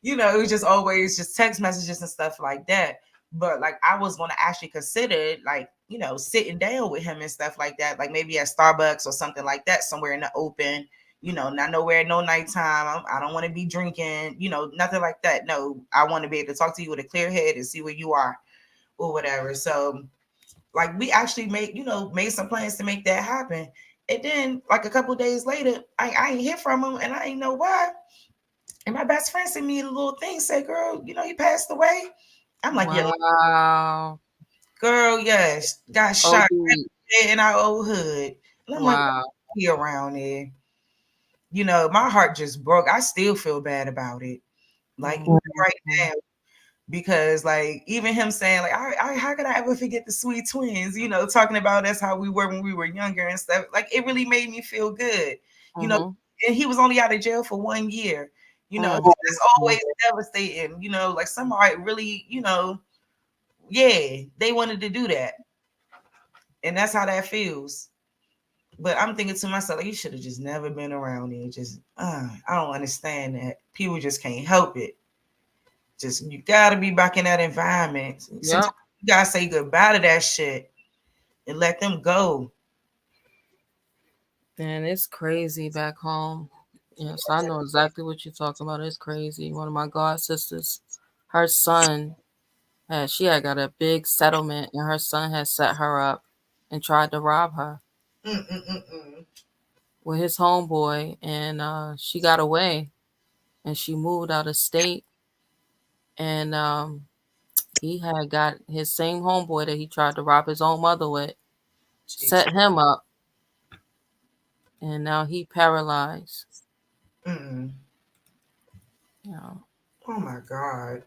it was just always just text messages and stuff like that. But like I was gonna actually consider like, sitting down with him and stuff like that, like maybe at Starbucks or something like that, somewhere in the open, not nowhere, no nighttime. I don't want to be drinking, nothing like that. No, I want to be able to talk to you with a clear head and see where you are or whatever. So like we actually made some plans to make that happen. And then like a couple days later, I ain't hear from him and I ain't know why. And my best friend sent me a little thing, say, girl, he passed away. I'm like, wow. Girl, yes, got shot in our old hood. And I'm like, he around there. My heart just broke. I still feel bad about it. Like right now. Because like even him saying like I how could I ever forget the sweet twins, talking about that's how we were when we were younger and stuff. Like it really made me feel good. And he was only out of jail for 1 year. That's always devastating, like somebody really, they wanted to do that. And that's how that feels. But I'm thinking to myself, like, you should have just never been around it. Just I don't understand that. People just can't help it. Just you gotta be back in that environment. Sometimes you gotta say goodbye to that shit and let them go. And it's crazy back home. Yes, I know exactly what you're talking about. It's crazy. One of my god sisters, her son she had got a big settlement, and her son had set her up and tried to rob her with his homeboy, and she got away, and she moved out of state, and he had got his same homeboy that he tried to rob his own mother with, set him up, and now he paralyzed. Oh my God.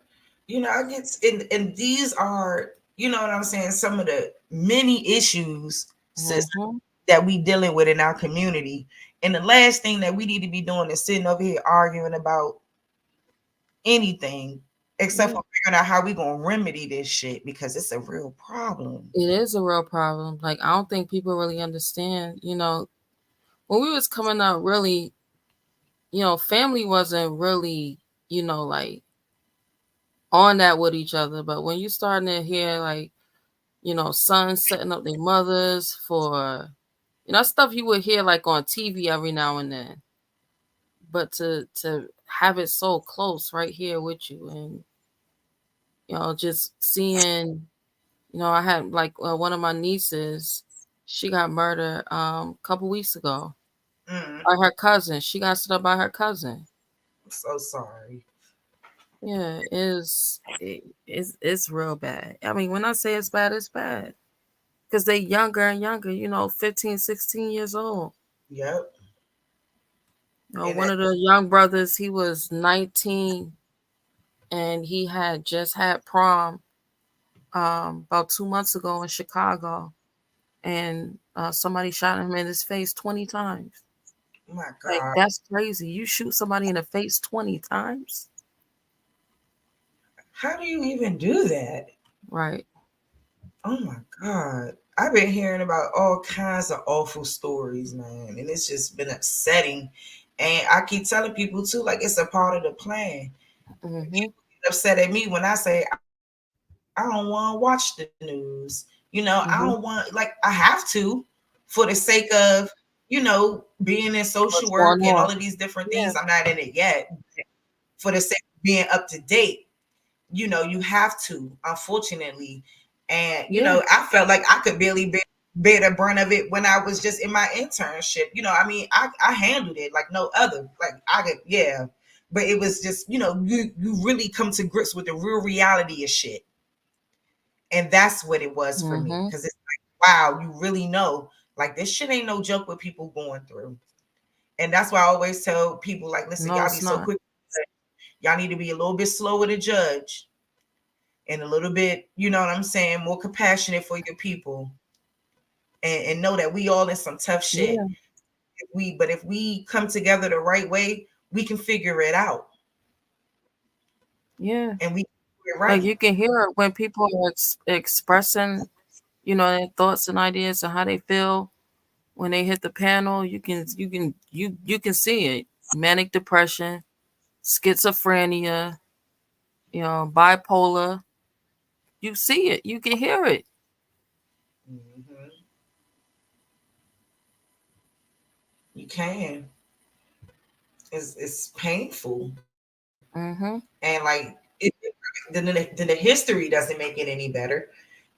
I get and these are, what I'm saying, some of the many issues that we dealing with in our community. And the last thing that we need to be doing is sitting over here arguing about anything except for figuring out how we gonna remedy this shit, because it's a real problem. It is a real problem. Like I don't think people really understand, when we was coming up, really, family wasn't really, like on that with each other. But when you starting to hear like, sons setting up their mothers for, stuff you would hear like on TV every now and then. But to have it so close right here with you, and just seeing, I had like one of my nieces, she got murdered a couple weeks ago by her cousin. She got set up by her cousin. I'm so sorry. Yeah, it's real bad. I mean, when I say it's bad, it's bad. Because they younger and younger, 15, 16 years old. Yep. One of the young brothers, he was 19, and he had just had prom about 2 months ago in Chicago, and somebody shot him in his face 20 times. Oh my God. Like, that's crazy. You shoot somebody in the face 20 times? How do you even do that? Right. Oh my God. I've been hearing about all kinds of awful stories, man, and it's just been upsetting. And I keep telling people too, like it's a part of the plan. People get upset at me when I say I don't want to watch the news. I don't want, like, I have to for the sake of, being in social work and all of these different things. I'm not in it yet. For the sake of being up to date, you have to, unfortunately. And, I felt like I could barely bear the brunt of it when I was just in my internship. I mean, I handled it like no other. Like I could, but it was just, you really come to grips with the real reality of shit. And that's what it was for me. Because it's like, wow, you really know, like this shit ain't no joke what people going through. And that's why I always tell people, like, listen, y'all be so quick. Y'all need to be a little bit slower to judge and a little bit, you know what I'm saying, more compassionate for your people. And know that we all in some tough shit. If we come together the right way, we can figure it out. Yeah. And we do it Like right. you can hear it when people are expressing, their thoughts and ideas and how they feel when they hit the panel. You can see it. Manic depression, schizophrenia, bipolar. You see it. You can hear it. Mhm. You can. It's painful. Mm-hmm. And like then the history doesn't make it any better.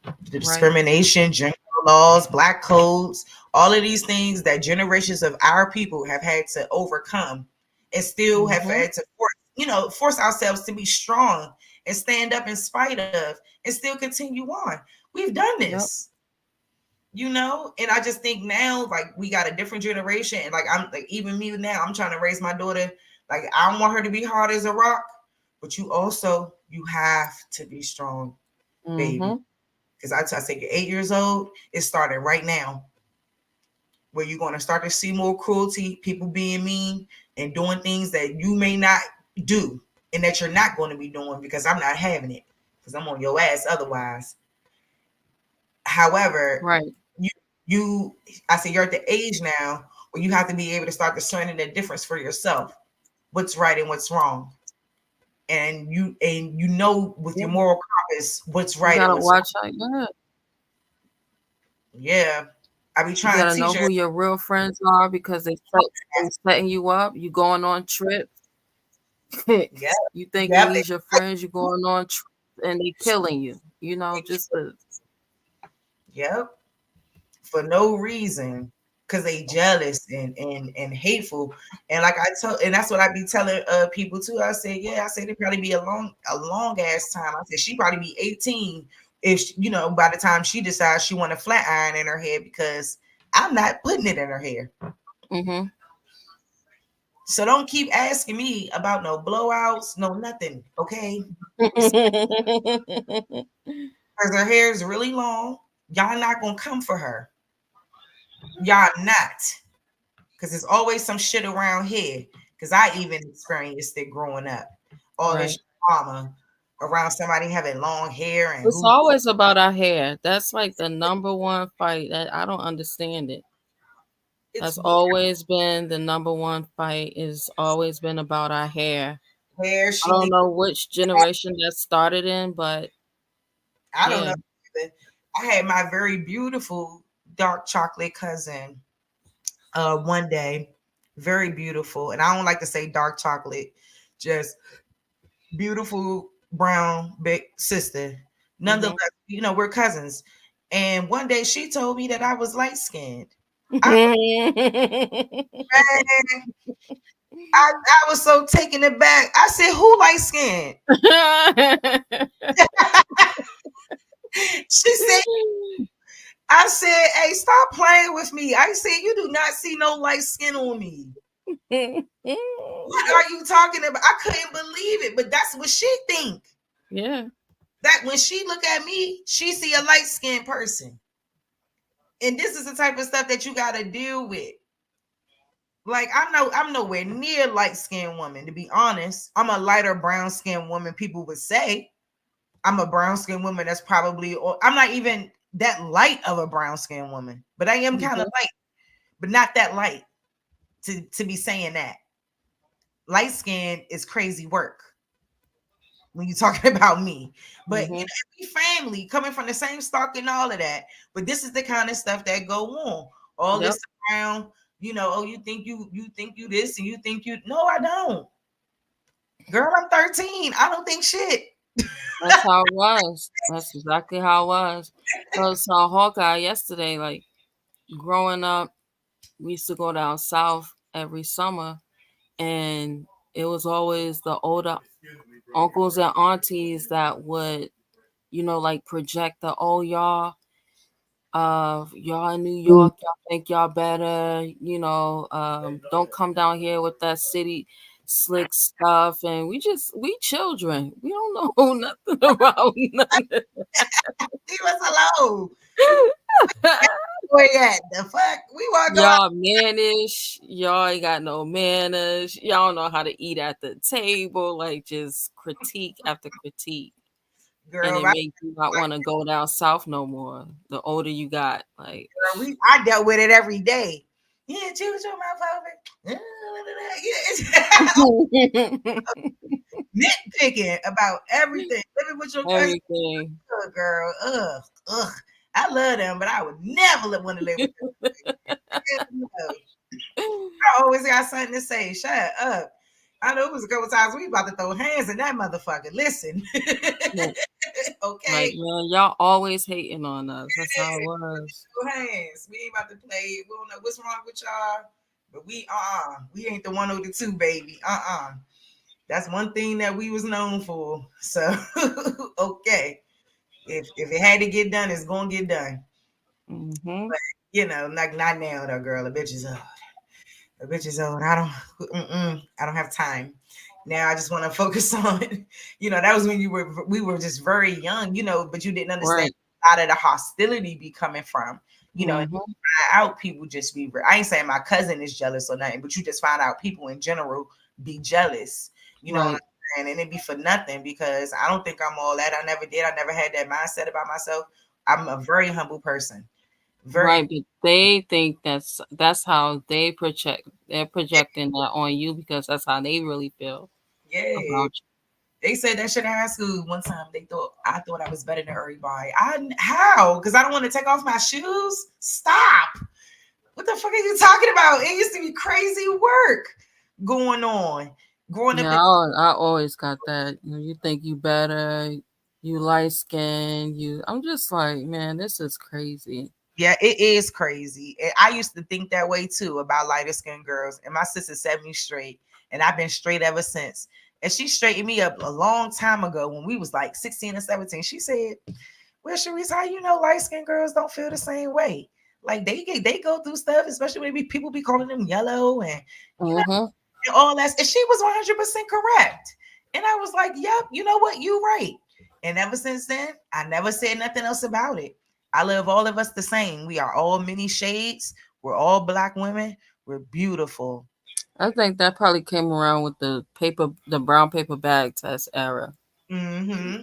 The Right. discrimination, gender laws, black codes, all of these things that generations of our people have had to overcome and still have had to force ourselves to be strong and stand up in spite of and still continue on. We've done this. And I just think now, like, we got a different generation, and like I'm like, even me now, I'm trying to raise my daughter. Like, I don't want her to be hard as a rock, but you have to be strong, baby. Mm-hmm. Because I say you're 8 years old, it's starting right now, where you're going to start to see more cruelty, people being mean and doing things that you may not do and that you're not going to be doing, because I'm not having it, because I'm on your ass otherwise. However, right. I say you're at the age now where you have to be able to start discerning the difference for yourself, what's right and what's wrong. And you with your moral compass what's right You and gotta what's watch wrong. out. Yeah. I be You trying gotta to know teach who your real friends are, because they setting you up. You going on trips. Yeah. You think Yep. these your friends, you going on trips and they killing you. Yep. For no reason, because they jealous and hateful. And like I tell, and that's what I be telling people too. I say they probably be a long ass time. I said she probably be 18 if by the time she decides she want a flat iron in her hair, because I'm not putting it in her hair. Mm-hmm. So don't keep asking me about no blowouts, no nothing, okay? Because her hair is really long. Y'all not gonna come for her. Y'all not. Because there's always some shit around here. Because I even experienced it growing up. All this drama around somebody having long hair and It's always about our hair. That's like the number one fight. That I don't understand it. That's always been the number one fight. Is always been about our hair. Hair. I don't know which generation that started in, but I don't know. I had my very beautiful dark chocolate cousin one day, very beautiful, and I don't like to say dark chocolate, just beautiful brown big sister. Nonetheless, we're cousins. And one day she told me that I was light skinned. I was so taken aback. I said, "Who light skinned?" She said, I said, "Hey, stop playing with me." I said, "You do not see no light skin on me." What are you talking about? I couldn't believe it, but that's what she think. Yeah. That when she look at me, she see a light skinned person. And this is the type of stuff that you got to deal with. Like, I'm nowhere near light skinned woman, to be honest. I'm a lighter brown skinned woman, people would say. I'm a brown skinned woman that's probably, or I'm not even that light of a brown skinned woman, but I am kind of light, but not that light to be saying that. Light skin is crazy work when you're talking about me. But every family coming from the same stock and all of that. But this is the kind of stuff that go on. All this around, oh, you think you this and you think you. No, I don't. Girl, I'm 13. I don't think shit. That's how it was. That's exactly how it was. So I saw Hawkeye yesterday. Like, growing up, we used to go down south every summer, and it was always the older uncles and aunties that would, like project the y'all in New York, y'all think y'all better, don't come down here with that city slick stuff. And we children. We don't know nothing about nothing. Leave us alone. Where at? The fuck? We want to go out. Y'all mannish. Y'all ain't got no manners. Y'all don't know how to eat at the table. Like just critique after critique. Girl, And it makes you not want to go down south no more. The older you got, like I dealt with it every day. Yeah, choose your mouth nitpicking about everything. Living with your cousin, everything. Girl. Ugh. I love them, but I would never want to live with them. I always got something to say. Shut up. I know it was a couple times we about to throw hands in that motherfucker. Listen. Okay. Like, man, y'all always hating on us. That's how it was. Throw hands. We ain't about to play. We don't know what's wrong with y'all. But we ain't the 102, baby. That's one thing that we was known for. So okay. If it had to get done, it's gonna get done. Mm-hmm. But you know, like not now though, girl. The bitch is old. The bitch is old. I don't have time. Now I just want to focus on, that was when we were just very young, but you didn't understand a lot of the hostility be coming from, and you find out people just be, I ain't saying my cousin is jealous or nothing, but you just find out people in general be jealous, what I'm saying? And it be for nothing because I don't think I'm all that. I never did. I never had that mindset about myself. I'm a very humble person. Right, but they think that's how they project. They're projecting that on you because that's how they really feel. Yeah. About you. They said that shit in high school one time. I thought I was better than everybody. How? Because I don't want to take off my shoes? Stop. What the fuck are you talking about? It used to be crazy work going on. Growing up. I always got that. You think you better, you light skin, I'm just like, man, this is crazy. Yeah, it is crazy. And I used to think that way too about lighter skinned girls. And my sister set me straight. And I've been straight ever since. And she straightened me up a long time ago when we was like 16 or 17. She said, well, Charise, how you know light-skinned girls don't feel the same way? Like they go through stuff, especially when people be calling them yellow and, and all that. And she was 100% correct. And I was like, yep, you know what? You right. And ever since then, I never said nothing else about it. I love all of us the same. We are all many shades. We're all Black women. We're beautiful. I think that probably came around with the brown paper bag test era. Mm-hmm.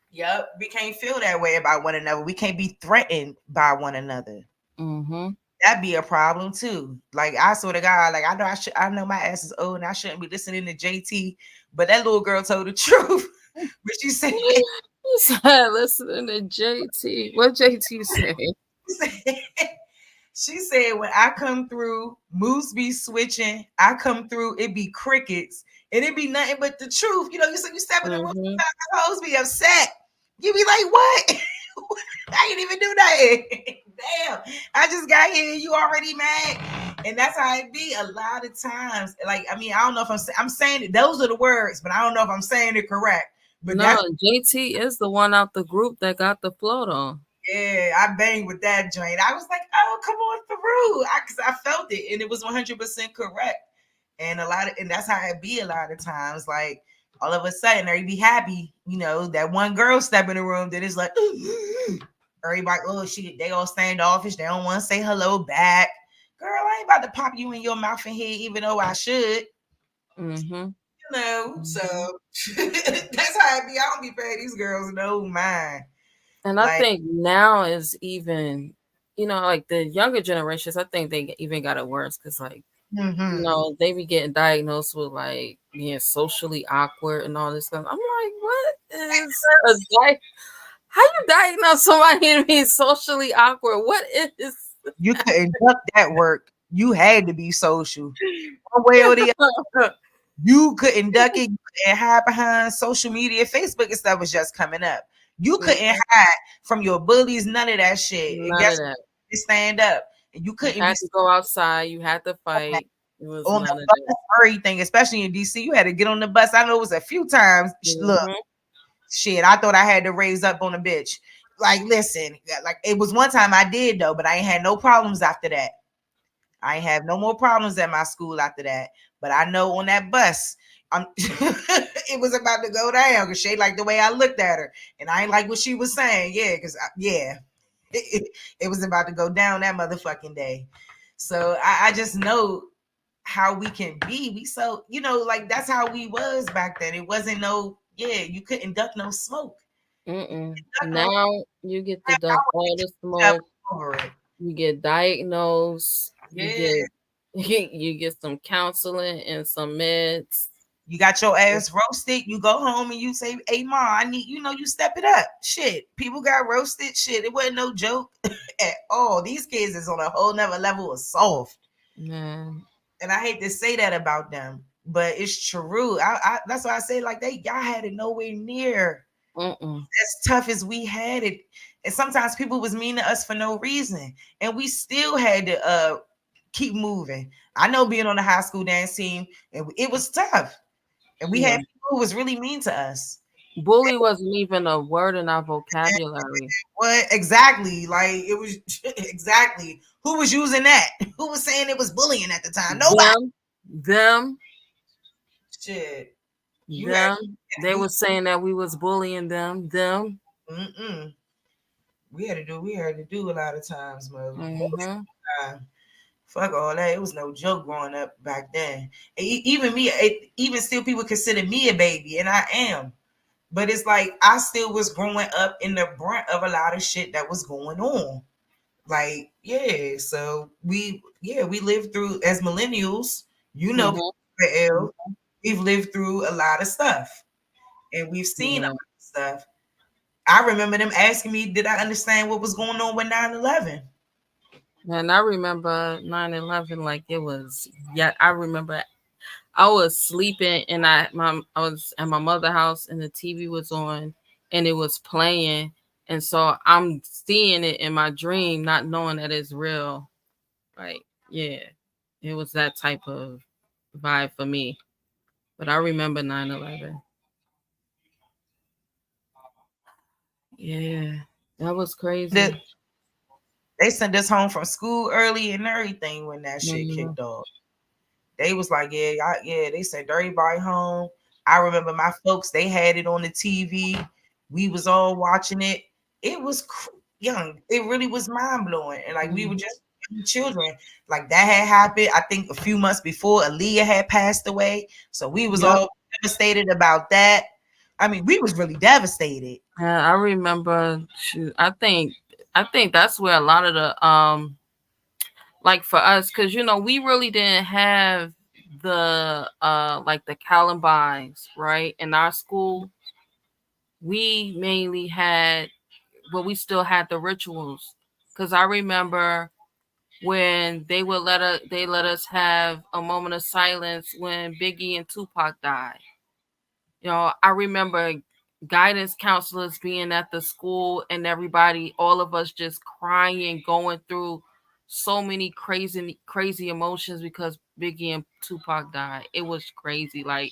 Yep. We can't feel that way about one another. We can't be threatened by one another. Mm-hmm. That'd be a problem too. Like I swear to God, like I know my ass is old and I shouldn't be listening to JT, but that little girl told the truth. But she said, you said listening to JT. What JT say? She said, when I come through, moose be switching. I come through, it be crickets. And it be nothing but the truth. You step in the room, the hoes be upset. You be like, what? I ain't even do nothing. Damn. I just got here. You already mad. And that's how it be a lot of times. Like, I don't know if I'm saying it. Those are the words, but I don't know if I'm saying it correct. But no, JT is the one out the group that got the float on. Yeah, I banged with that joint. I was like, oh, come on through. Because I felt it and it was 100% correct. And that's how it be a lot of times. Like all of a sudden, they be happy, that one girl step in the room that is like, everybody, they all standoffish. They don't want to say hello back. Girl, I ain't about to pop you in your mouth and head, even though I should. Mm-hmm. So that's how it be. I don't be paying these girls no mind. And I think now is even, like the younger generations, I think they even got it worse because they be getting diagnosed with like being socially awkward and all this stuff. I'm like, what is how you diagnose somebody to be socially awkward? What is you couldn't duck that work? You had to be social. One way or the other. You couldn't duck it. You couldn't hide behind social media. Facebook and stuff was just coming up. You couldn't hide from your bullies, none of that shit. None of that. You stand up. And you couldn't had to go outside. You had to fight. It was on the bus, everything, especially in DC. You had to get on the bus. I know it was a few times. Look, shit, I thought I had to raise up on a bitch. Like, listen, like it was one time I did though, but I ain't had no problems after that. I ain't have no more problems at my school after that. But I know on that bus, it was about to go down because she like the way I looked at her, and I ain't like what she was saying. Yeah, because it was about to go down that motherfucking day. So I just know how we can be. We so, like that's how we was back then. It wasn't you couldn't duck no smoke. Now you get to duck all the smoke. You get diagnosed. You get some counseling and some meds. You got your ass roasted. You go home and you say, "Hey, ma, I need you step it up." Shit, people got roasted. Shit, it wasn't no joke at all. These kids is on a whole nother level of soft. Man. And I hate to say that about them, but it's true. That's why I say like y'all had it nowhere near as tough as we had it. And sometimes people was mean to us for no reason, and we still had to keep moving. I know being on the high school dance team, and it was tough. And we had people who was really mean to us. Bully wasn't even a word in our vocabulary. What exactly? Like it was exactly. Who was using that? Who was saying it was bullying at the time? Nobody. Them. Shit. They were saying that we was bullying them. We had to do a lot of times, man. Fuck all that. It was no joke growing up back then. Even me, even still, people consider me a baby, and I am. But it's like I still was growing up in the brunt of a lot of shit that was going on. Like, so we lived through as millennials, we've lived through a lot of stuff. And we've seen a lot of stuff. I remember them asking me, did I understand what was going on with 9/11? And I remember 9/11 like it was. I remember I was sleeping and I was at my mother's house and the TV was on and it was playing. And so I'm seeing it in my dream, not knowing that it's real. Like, it was that type of vibe for me. But I remember 9/11. Yeah, that was crazy. They sent us home from school early and everything when that shit kicked off. They was like, they sent everybody home. I remember my folks, they had it on the TV. We was all watching it. It was young. It really was mind blowing. And like, we were just children. Like that had happened. I think a few months before Aaliyah had passed away. So we was all devastated about that. I mean, we was really devastated. I remember, I think that's where a lot of the, like for us, because, we really didn't have the, like the Columbines, right? In our school, we mainly had, we still had the rituals. Because I remember when they let us have a moment of silence when Biggie and Tupac died. I remember guidance counselors being at the school and everybody, all of us just crying, going through so many crazy emotions because Biggie and Tupac died. It was crazy. Like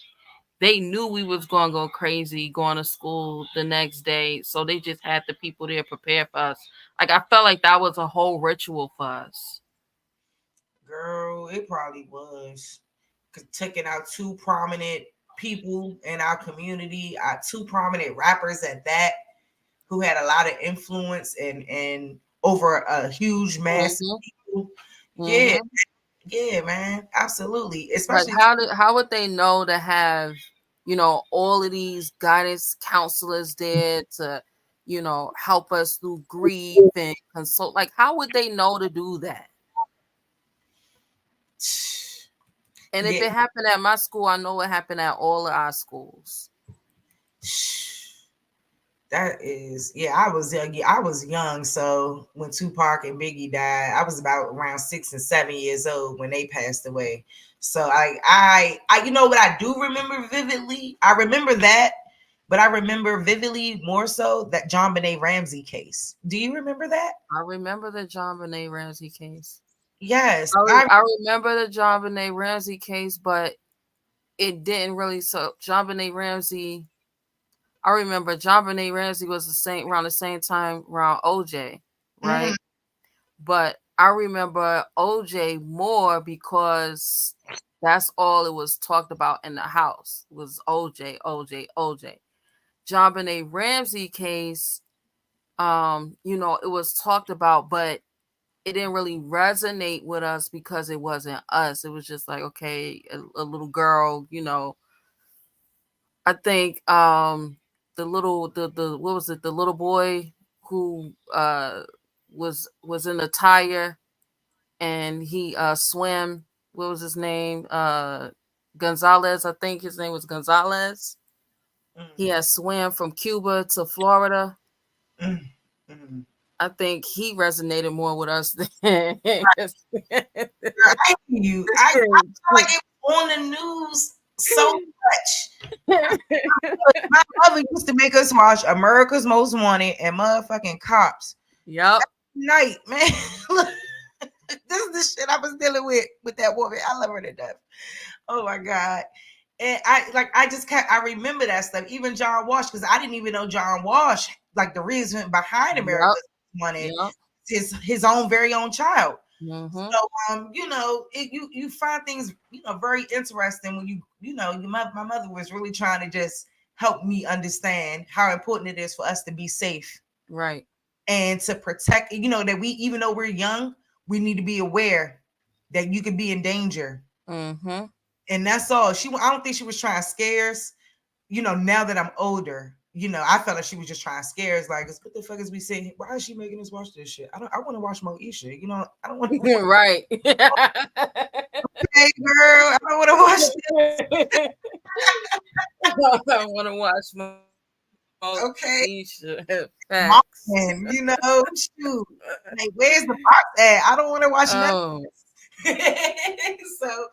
they knew we was going to go crazy going to school the next day. So they just had the people there prepared for us. Like I felt like that was a whole ritual for us. Girl, it probably was. Taking out two prominent people in our community, two prominent rappers at that, who had a lot of influence and over a huge mass of people. Yeah, man, absolutely. Especially how would they know to have, all of these guidance counselors there to, help us through grief and consult? Like, how would they know to do that? And if it happened at my school, I know it happened at all of our schools. That is, I was young. So when Tupac and Biggie died, I was about around 6 and 7 years old when they passed away. So I you know what I do remember vividly? I remember that, but I remember vividly more so that JonBenet Ramsey case. Do you remember that? I remember the JonBenet Ramsey case. Yes. I remember the JonBenet Ramsey case, but it didn't really. So JonBenet Ramsey, I remember JonBenet Ramsey was around the same time around OJ, right? But I remember OJ more because that's all it was talked about in the house was OJ. JonBenet Ramsey case, you know, it was talked about, but it didn't really resonate with us because it wasn't us. It was just like, okay, a little girl, you know. I think the what was it, the little boy who was in a tire and he swam, what was his name? Gonzalez, I think his name was Gonzalez. He had swam from Cuba to Florida. I think he resonated more with us than I you. I feel like it was on the news so much. My mother used to make us watch America's Most Wanted and motherfucking Cops. Yep. Night, man. Look, this is the shit I was dealing with that woman. I love her to death. Oh my God. And I remember that stuff. Even John Walsh, because I didn't even know John Walsh, like the reason behind America's Money, his own very own child. So you know, you find things, you know, very interesting when my mother was really trying to just help me understand how important it is for us to be safe. Right. And to protect, you know, that we, even though we're young, we need to be aware that you could be in danger. And that's all. I don't think she was trying to scare us. You know, now that I'm older, you know, I felt like she was just trying to scare us. Like, what the fuck is we saying? Why is she making us watch this shit? I want to watch Moesha. You know, I don't want to. Right. Hey, girl, I don't want to watch this. I want to watch Moesha. Facts. Man, you know, shoot. Like, where's the box at? I don't want to watch nothing. So,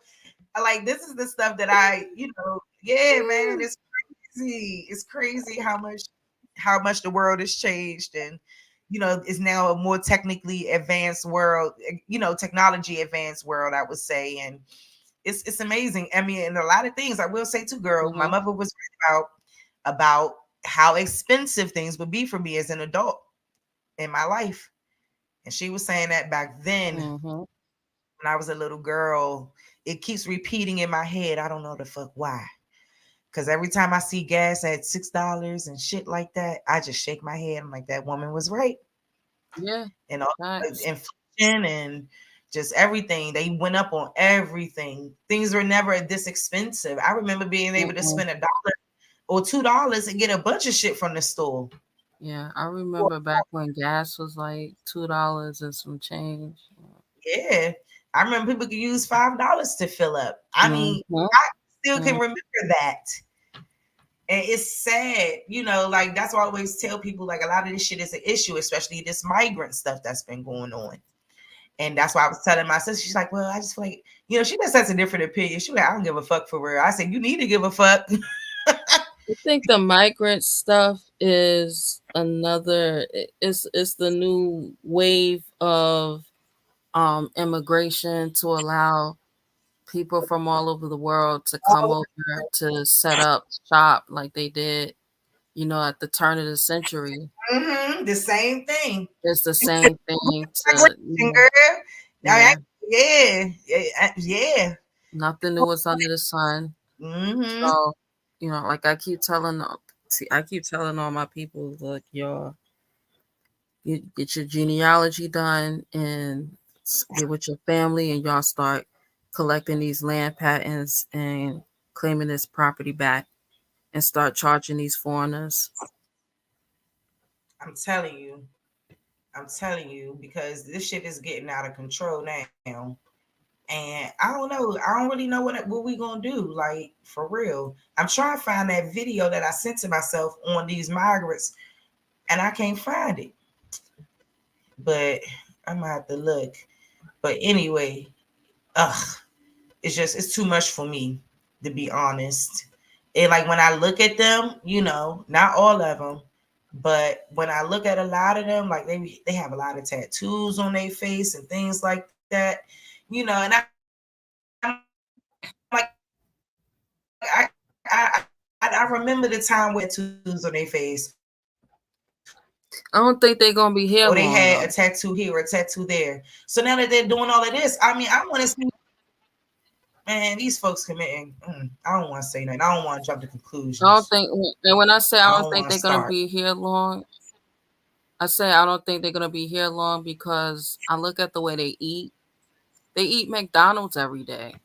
like, this is the stuff that I, you know, yeah, man, it's crazy. It's crazy how much the world has changed, and you know, it's now a more technically advanced world, you know, technology advanced world, I would say, and it's amazing. I mean, and a lot of things I will say too, girl. My mother was right about how expensive things would be for me as an adult in my life, and she was saying that back then when I was a little girl. It keeps repeating in my head. I don't know the fuck why. Because every time I see gas at $6 and shit like that, I just shake my head. I'm like, that woman was right. Yeah. And all inflation and just everything. They went up on everything. Things were never this expensive. I remember being able to spend $1 or $2 and get a bunch of shit from the store. Yeah, I remember back when gas was like $2 and some change. Yeah. I remember people could use $5 to fill up. I mean, I still can remember that. And it's sad, you know, like that's why I always tell people, like, a lot of this shit is an issue, especially this migrant stuff that's been going on. And that's why I was telling my sister, she's like, well, I just feel like, you know, she just has a different opinion. She's like, I don't give a fuck for real. I said, you need to give a fuck. I think the migrant stuff is another, it's the new wave of immigration to allow people from all over the world to come over to set up shop like they did, you know, at the turn of the century. The same thing. It's the same thing. Yeah. Nothing new is under the sun. So, you know, like I keep telling all my people, look, you get your genealogy done and get with your family, and y'all start collecting these land patents and claiming this property back and start charging these foreigners. I'm telling you, because this shit is getting out of control now. And I don't know. I don't really know what we gonna do. Like, for real. I'm trying to find that video that I sent to myself on these migrants, and I can't find it. But I'm gonna have to look. But anyway, it's too much for me, to be honest. And like when I look at them, you know, not all of them, but when I look at a lot of them, like they have a lot of tattoos on their face and things like that, you know, and I remember the time with tattoos on their face. I don't think they're gonna be here. Or they had a tattoo here, a tattoo there. So now that they're doing all of this, I mean, I want to see, man, these folks committing. I don't want to say nothing. I don't want to jump to conclusions. I don't think, and when I say I don't think they're gonna be here long, I say I don't think they're gonna be here long because I look at the way they eat. They eat McDonald's every day.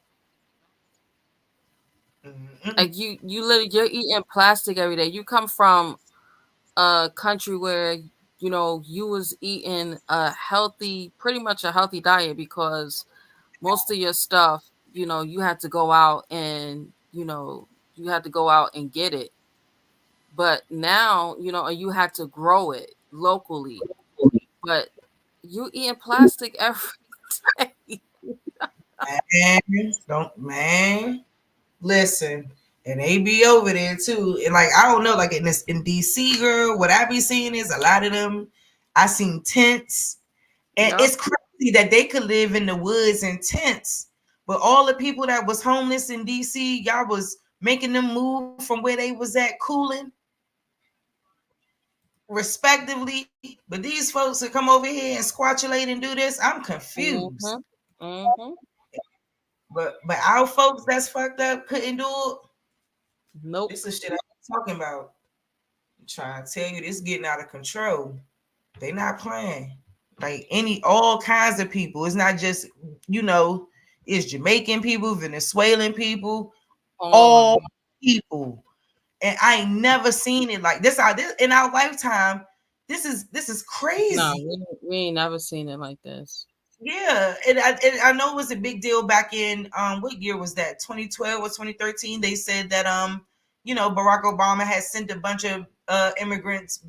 Like you're eating plastic every day. You come from a country where you was eating pretty much a healthy diet because most of your stuff, you had to go out and get it. But now, you had to grow it locally. But you eating plastic every day. Man, listen, and they be over there too. And like, I don't know, like in DC, girl, what I be seeing is a lot of them. I seen tents, and it's crazy that they could live in the woods in tents, but all the people that was homeless in DC, y'all was making them move from where they was at cooling, respectively. But these folks that come over here and squatulate and do this, I'm confused. But our folks that's fucked up couldn't do it. Nope. This is shit I'm talking about. I'm trying to tell you, this getting out of control. They not playing. Like all kinds of people. It's not just, it's Jamaican people, Venezuelan people, all people. And I ain't never seen it like this. In our lifetime. This is crazy. No, we ain't never seen it like this. Yeah, and I know it was a big deal back in what year was that? 2012 or 2013. They said that Barack Obama had sent a bunch of immigrants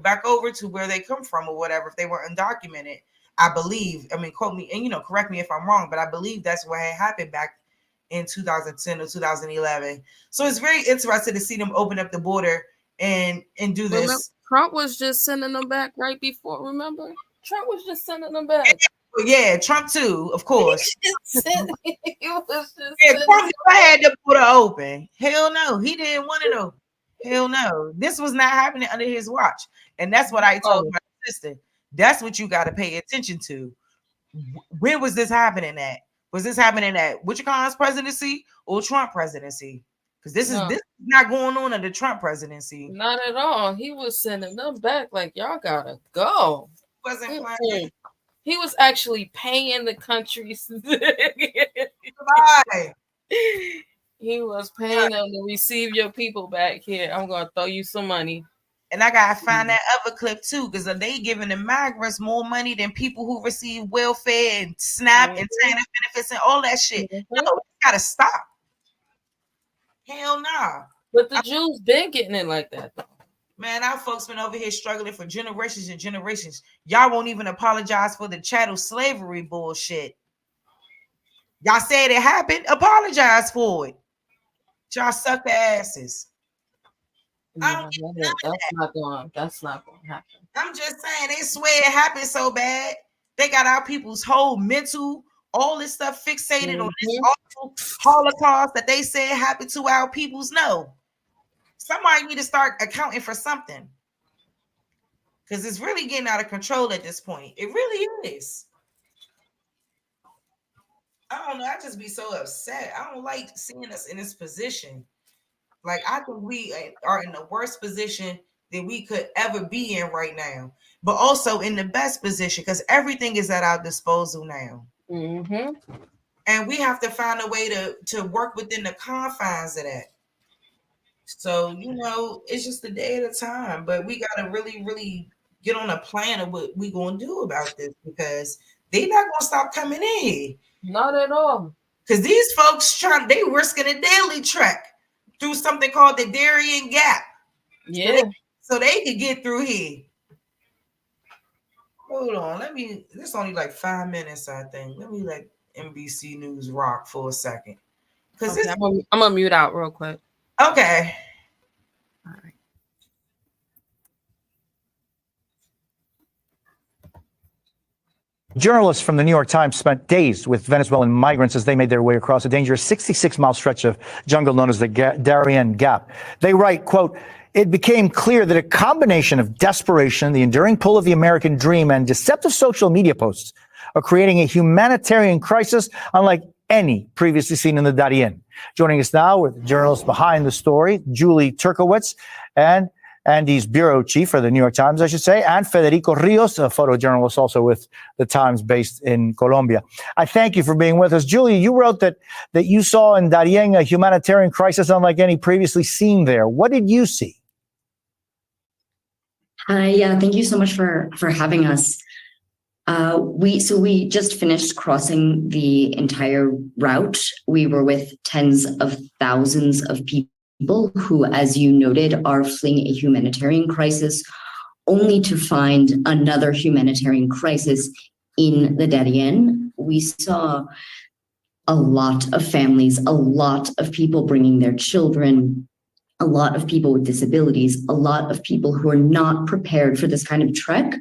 back over to where they come from or whatever if they were undocumented. I believe. I mean, quote me and correct me if I'm wrong, but I believe that's what had happened back in 2010 or 2011. So it's very interesting to see them open up the border and do this. Remember, Trump was just sending them back right before. Remember, Trump was just sending them back. Yeah, Trump too, of course. Trump had the border open. Hell no, he didn't want it open. Hell no, this was not happening under his watch, and that's what I told my sister. That's what you got to pay attention to. When was this happening at? Was this happening at Wichita's presidency or Trump presidency? Because this is not going on under Trump presidency. Not at all. He was sending them back like y'all gotta go. Wasn't playing. He was actually paying the countries. He was paying them to receive your people back here. I'm gonna throw you some money. And I gotta find that other clip too, because they giving the migrants more money than people who receive welfare and SNAP and TANF benefits and all that shit. No, it gotta stop. Hell nah. But the Jews been getting it like that though. Man, our folks been over here struggling for generations and generations. Y'all won't even apologize for the chattel slavery bullshit. Y'all said it happened. Apologize for it. Y'all suck the asses. That's not going to happen. I'm just saying, they swear it happened so bad. They got our people's whole mental, all this stuff fixated on this awful Holocaust that they said happened to our peoples. No. Somebody need to start accounting for something. Because it's really getting out of control at this point. It really is. I don't know. I just be so upset. I don't like seeing us in this position. Like, I think we are in the worst position that we could ever be in right now. But also in the best position because everything is at our disposal now. And we have to find a way to work within the confines of that. So, it's just a day at a time. But we got to really, really get on a plan of what we're going to do about this because they're not going to stop coming in. Not at all. Because these folks, they risking a daily trek through something called the Darien Gap. Yeah. So they could get through here. Hold on. This only like 5 minutes, I think. Let me let NBC News rock for a second. Okay, I'm going to mute out real quick. Okay. All right. Journalists from the New York Times spent days with Venezuelan migrants as they made their way across a dangerous 66-mile stretch of jungle known as the Darien Gap. They write, quote, "It became clear that a combination of desperation, the enduring pull of the American dream, and deceptive social media posts are creating a humanitarian crisis unlike any previously seen in the Darien." Joining us now with journalists behind the story, Julie Turkowitz and and he's bureau chief for the New York Times, I should say, and Federico Rios, a photojournalist also with the Times based in Colombia. I thank you for being with us. Julia, you wrote that you saw in Darién a humanitarian crisis unlike any previously seen there. What did you see? Yeah, thank you so much for having us. We just finished crossing the entire route. We were with tens of thousands of people who, as you noted, are fleeing a humanitarian crisis, only to find another humanitarian crisis in the Darién. We saw a lot of families, a lot of people bringing their children, a lot of people with disabilities, a lot of people who are not prepared for this kind of trek,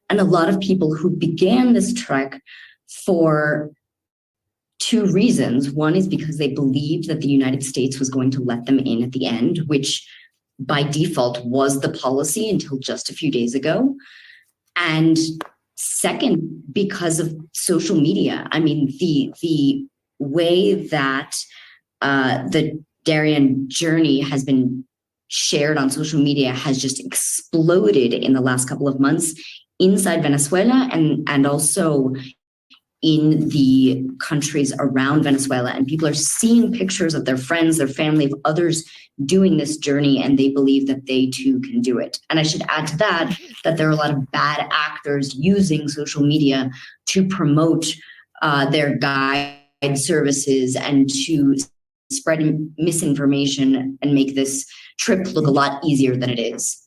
and a lot of people who began this trek for two reasons. One is because they believed that the United States was going to let them in at the end, which by default was the policy until just a few days ago. And second, because of social media. I mean, the way that the Darién journey has been shared on social media has just exploded in the last couple of months inside Venezuela and also in the countries around Venezuela. And people are seeing pictures of their friends, their family, of others doing this journey, and they believe that they too can do it. And I should add to that there are a lot of bad actors using social media to promote their guide services and to spread misinformation and make this trip look a lot easier than it is.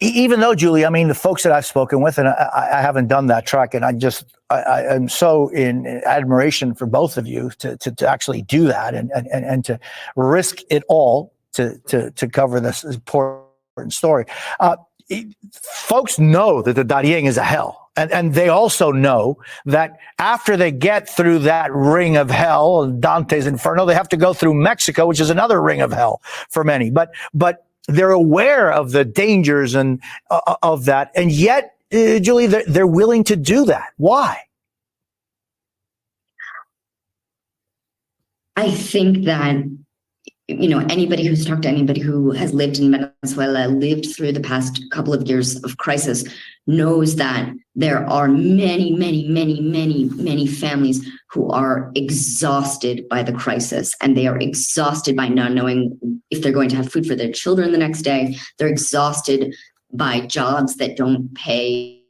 Even though, Julie, I mean, the folks that I've spoken with, and I haven't done that trek, and I'm so in admiration for both of you to actually do that and to risk it all to cover this important story. Folks know that the Darién is a hell. And they also know that after they get through that ring of hell, Dante's Inferno, they have to go through Mexico, which is another ring of hell for many. But they're aware of the dangers and of that. And yet, Julie, they're willing to do that. Why? I think that, anybody who's talked to anybody who has lived in Venezuela, lived through the past couple of years of crisis, knows that there are many, many, many, many, many families who are exhausted by the crisis, and they are exhausted by not knowing if they're going to have food for their children the next day. They're exhausted by jobs that don't pay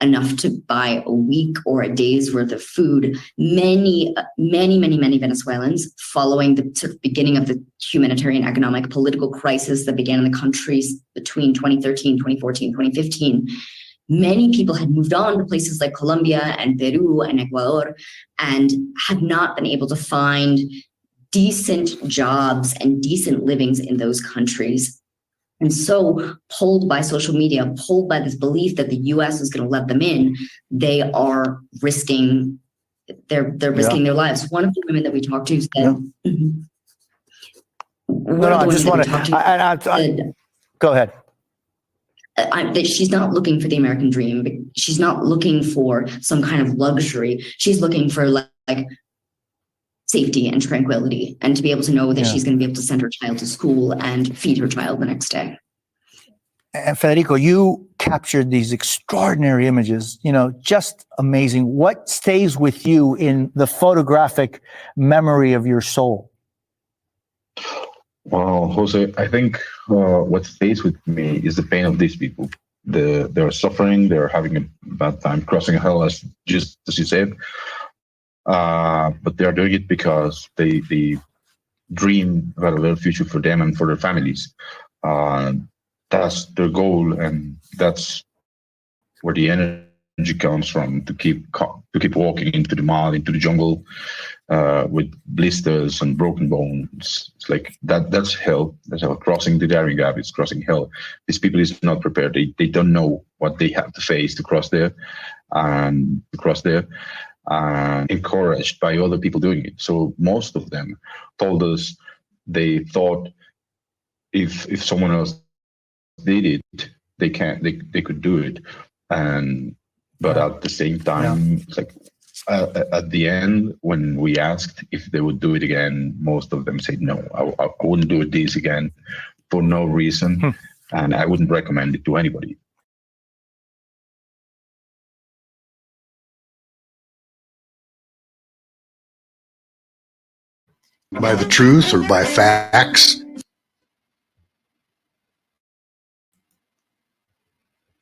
enough to buy a week or a day's worth of food. Many Venezuelans, following the sort of beginning of the humanitarian, economic, political crisis that began in the countries between 2013, 2014, 2015, many people had moved on to places like Colombia and Peru and Ecuador and had not been able to find decent jobs and decent livings in those countries. And so, pulled by social media, pulled by this belief that the U.S. is going to let them in, they are risking. They're risking their lives. One of the women that we talked to said, I just want to. Go ahead. That she's not looking for the American dream. But she's not looking for some kind of luxury. She's looking for like safety and tranquility, and to be able to know that she's going to be able to send her child to school and feed her child the next day. And Federico, you captured these extraordinary images, just amazing. What stays with you in the photographic memory of your soul? Well, Jose, I think what stays with me is the pain of these people. They're suffering, they're having a bad time crossing hell, as you said. But they are doing it because they dream about a better future for them and for their families. That's their goal, and that's where the energy comes from, to keep walking into the mud, into the jungle, with blisters and broken bones. It's like that's hell. That's hell. Crossing the Darién Gap is crossing hell. These people is not prepared. They don't know what they have to face to cross there, and encouraged by other people doing it. So most of them told us they thought if someone else did it, they could do it. But at the same time, it's like at the end, when we asked if they would do it again, most of them said no. I wouldn't do this again for no reason. and I wouldn't recommend it to anybody. By the truth or by facts?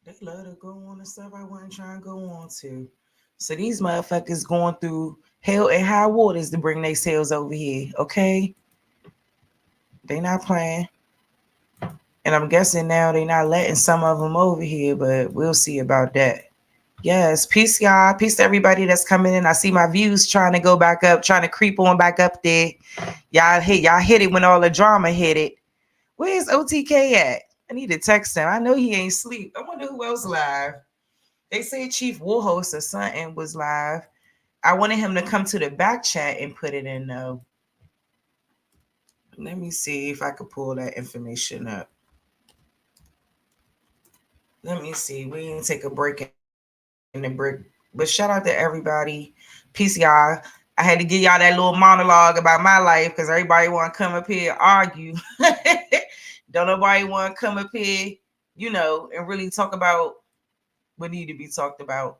They love to go on the stuff I wasn't trying to go on to. So these motherfuckers going through hell and high waters to bring their sales over here, okay? They not playing. And I'm guessing now they not letting some of them over here, but we'll see about that. Yes, peace, y'all. Peace to everybody that's coming in. I see my views trying to go back up, trying to creep on back up there. Y'all hit it when all the drama hit it. Where's OTK at? I need to text him. I know he ain't sleep. I wonder who else live. They say Chief Woolhouse or something was live. I wanted him to come to the back chat and put it in though. Let me see if I could pull that information up. Let me see. We didn't take a break in the break. But shout out to everybody. Peace, y'all. I had to give y'all that little monologue about my life because everybody want to come up here and argue. Don't nobody want to come up here, and really talk about what need to be talked about.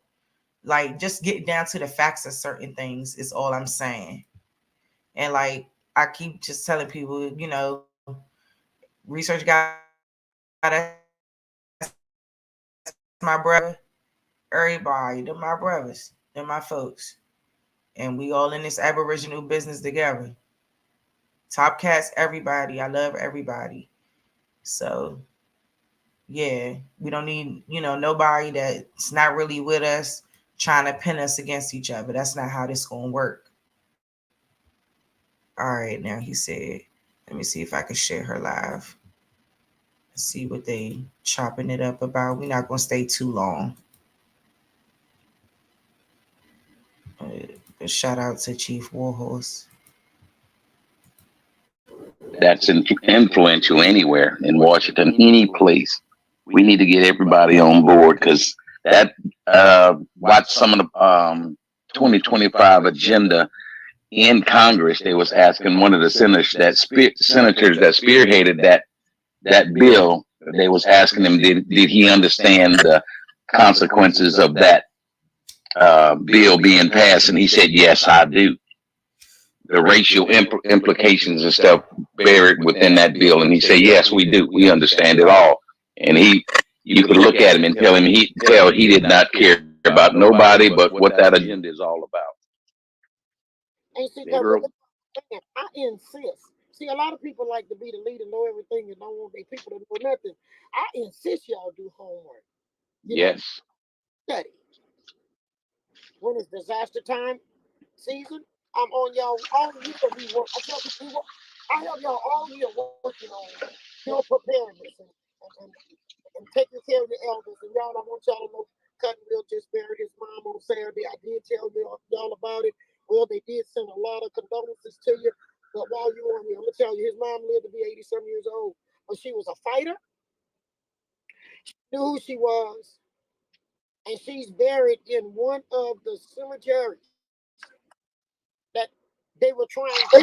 Like, just get down to the facts of certain things is all I'm saying. And like, I keep just telling people, research guy, that's my brother. Everybody, they're my brothers. They're my folks. And we all in this Aboriginal business together. Top cats, everybody. I love everybody. So, yeah, we don't need, nobody that's not really with us trying to pin us against each other. That's not how this going to work. All right, now he said, let me see if I can share her live. See what they chopping it up about. We're not going to stay too long. But shout out to Chief Warhorse. That's influential anywhere in Washington, any place. We need to get everybody on board because that watch some of the 2025 agenda in Congress. They was asking one of the senators that spearheaded that bill. They was asking him, did he understand the consequences of that bill being passed? And he said, yes, I do. The racial implications and stuff buried within that bill. And he said, yes, we do. We understand it all. And you could look at him and tell he did not care about nobody but what that agenda is all about. And see, I insist. See, a lot of people like to be the leader, know everything, and don't want their people to know nothing. I insist y'all do homework. Yes. Study. When it's disaster time season, I'm on y'all all year. I have y'all all year working on your preparedness and taking care of the elders. And y'all, I want y'all to know, Cottonville just buried his mom on Saturday. I did tell y'all about it. Well, they did send a lot of condolences to you. But while you were on here, I'm going to tell you, his mom lived to be 80-some years old. But she was a fighter. She knew who she was. And she's buried in one of the cemeteries that they were trying to.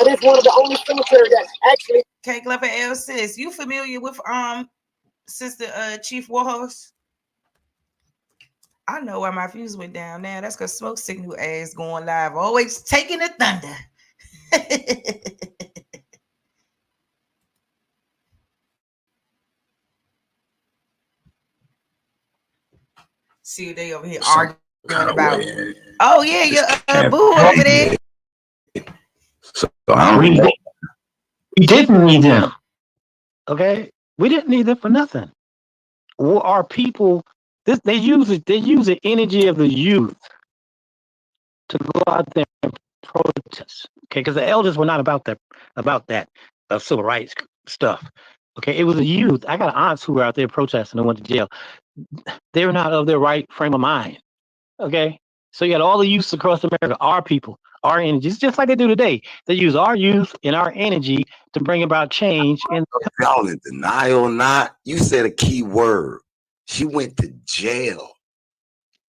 And it's one of the only cemeteries that's actually. K Glover L sis, you familiar with Sister Chief Warhorse? I know why my views went down now. That's because Smoke Signal ass going live, always taking the thunder. See what they over here arguing about. Oh yeah, your boo over there. So we didn't need them. Okay, we didn't need them for nothing. Well, our people, they use the energy of the youth to go out there and protest. Okay, because the elders were not about that civil rights stuff. Okay, it was the youth. I got aunts who were out there protesting and went to jail. They were not of their right frame of mind. Okay, so you got all the youths across America, our people, our energies, just like they do today. They use our youth and our energy to bring about change. And y'all in denial or not, you said a key word. She went to jail.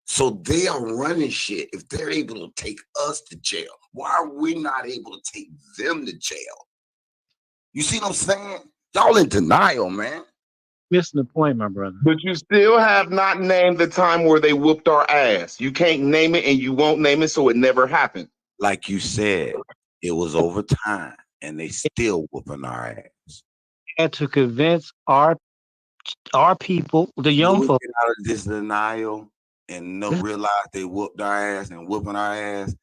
So they are running shit if they're able to take us to jail. Why are we not able to take them to jail? You see what I'm saying? Y'all in denial, man. Missing the point, my brother. But you still have not named the time where they whooped our ass. You can't name it and you won't name it, so it never happened. Like you said, it was over time, and they still whooping our ass. Had to convince our people, the young folks, get out of this denial and no realize they whooped our ass and whooping our ass.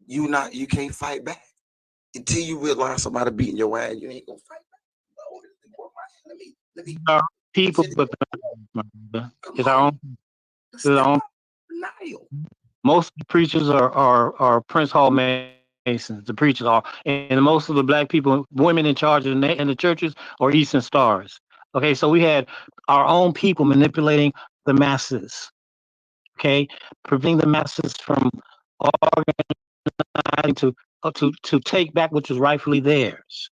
You can't fight back until you realize somebody beating your ass. You ain't gonna fight back. Let me our people, but it's our own. denial. Most of the preachers are Prince Hall Masons. The preachers are, and most of the black people, women in charge in the churches, are Eastern Stars. Okay, so we had our own people manipulating the masses. Okay, preventing the masses from organizing to take back what was rightfully theirs.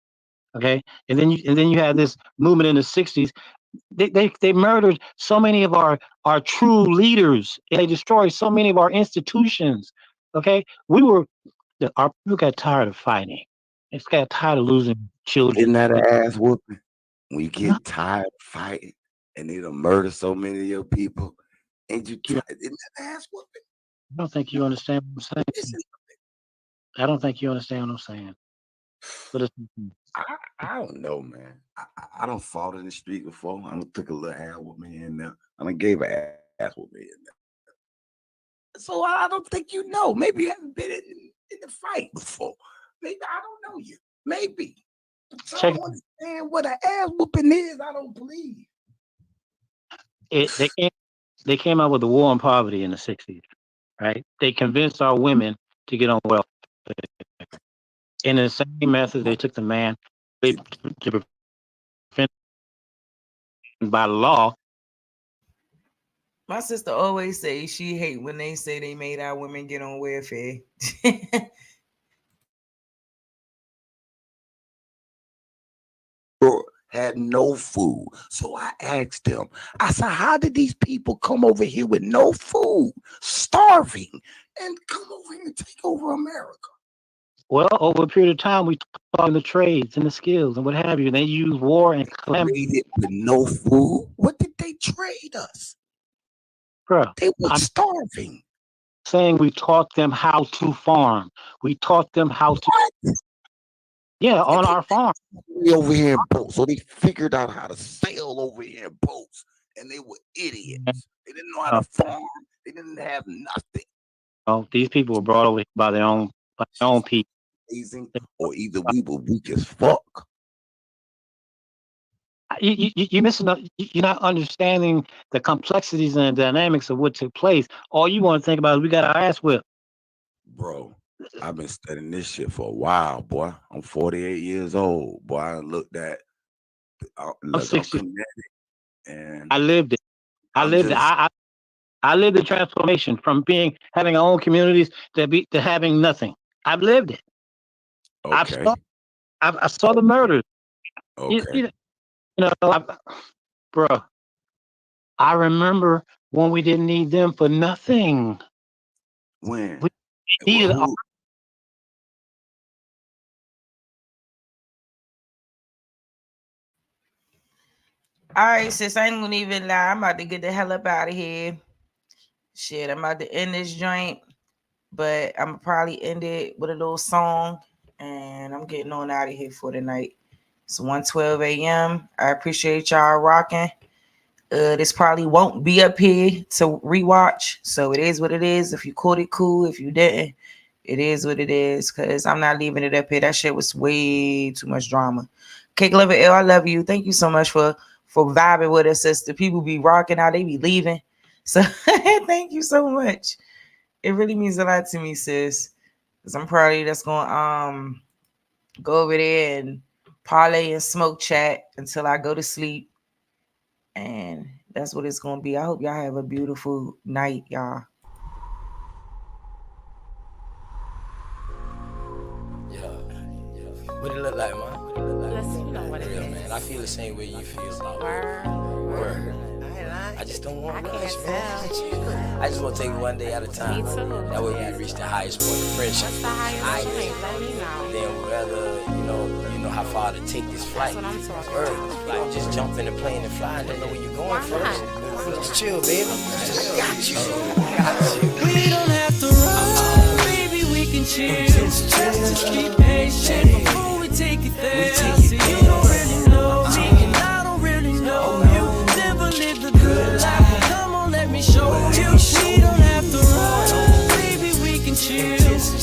Okay, and then you had this movement in the '60s. They murdered so many of our true leaders, and they destroyed so many of our institutions. Okay, our people got tired of fighting. They got tired of losing children. Isn't that an ass whooping? When you get tired of fighting and they done murder so many of your people, ain't you tired? Isn't that an ass whooping? I don't think you understand what I'm saying. I don't think you understand what I'm saying. But I don't know, man. I don't fought in the street before. I done took a little ass whooping in there. I done gave an ass whooping in there. So I don't think you know. Maybe you haven't been in the fight before. Maybe I don't know you. Maybe. So I don't understand what an ass whooping is. I don't believe. They came out with the war on poverty in the '60s, right? They convinced our women to get on welfare. In the same method, they took the man to prevent by law. My sister always say she hate when they say they made our women get on welfare. Had no food. So I asked them, I said, how did these people come over here with no food, starving, and come over here and take over America? Well, over a period of time, we taught them the trades and the skills and what have you. And they used war and calamity. With no food? What did they trade us? Bruh, they were starving. Saying we taught them how to farm. We taught them how to. Yeah, on our farm. Over here in boats. So they figured out how to sail over here in boats. And they were idiots. They didn't know how to farm. They didn't have nothing. Oh, these people were brought over by their own people. Amazing, or either we were weak as fuck. You're missing. You're not understanding the complexities and the dynamics of what took place. All you want to think about is we got our ass whipped. Bro, I've been studying this shit for a while, boy. I'm 48 years old, boy. I looked at. I'm 60. And I lived it. I lived the transformation from having our own communities to having nothing. I've lived it. Okay. I saw the murders. Okay. Bro, I remember when we didn't need them for nothing. When? We needed All right, sis, I ain't gonna even lie. I'm about to get the hell up out of here. Shit, I'm about to end this joint, but I'm gonna probably end it with a little song, and I'm getting on out of here for the night. It's 1:12 a.m. I appreciate y'all rocking. This probably won't be up here to rewatch, so it is what it is. If you caught it, cool. If you didn't, it is what it is, because I'm not leaving it up here. That shit was way too much drama. Cake Lover L, I love you. Thank you so much for vibing with us, sister. People be rocking out, they be leaving. So thank you so much. It really means a lot to me, sis. Because I'm probably just gonna go over there and parlay and smoke chat until I go to sleep. And that's what it's gonna be. I hope y'all have a beautiful night, y'all. What it look like, man? Let's see what it Real, is. man. I feel the same way you feel. Word. I just don't want to I rush, can't man. tell. I just want to take it one day at a time. Me too. That way we reach the highest point of friendship. What's the highest point? Let me know. Then whether, you know, know how far to take this flight. That's what I'm talking Word. about. You don't just jump in the plane and fly. Don't know where you're going Why first. not? Just chill, baby. Just got you. We don't have to run, baby, we can chill. Just be patient before we take it there. See, you don't really know me, and I don't really know you. Never lived a good life. Come on, let me show you. We don't have to run, baby, we can chill.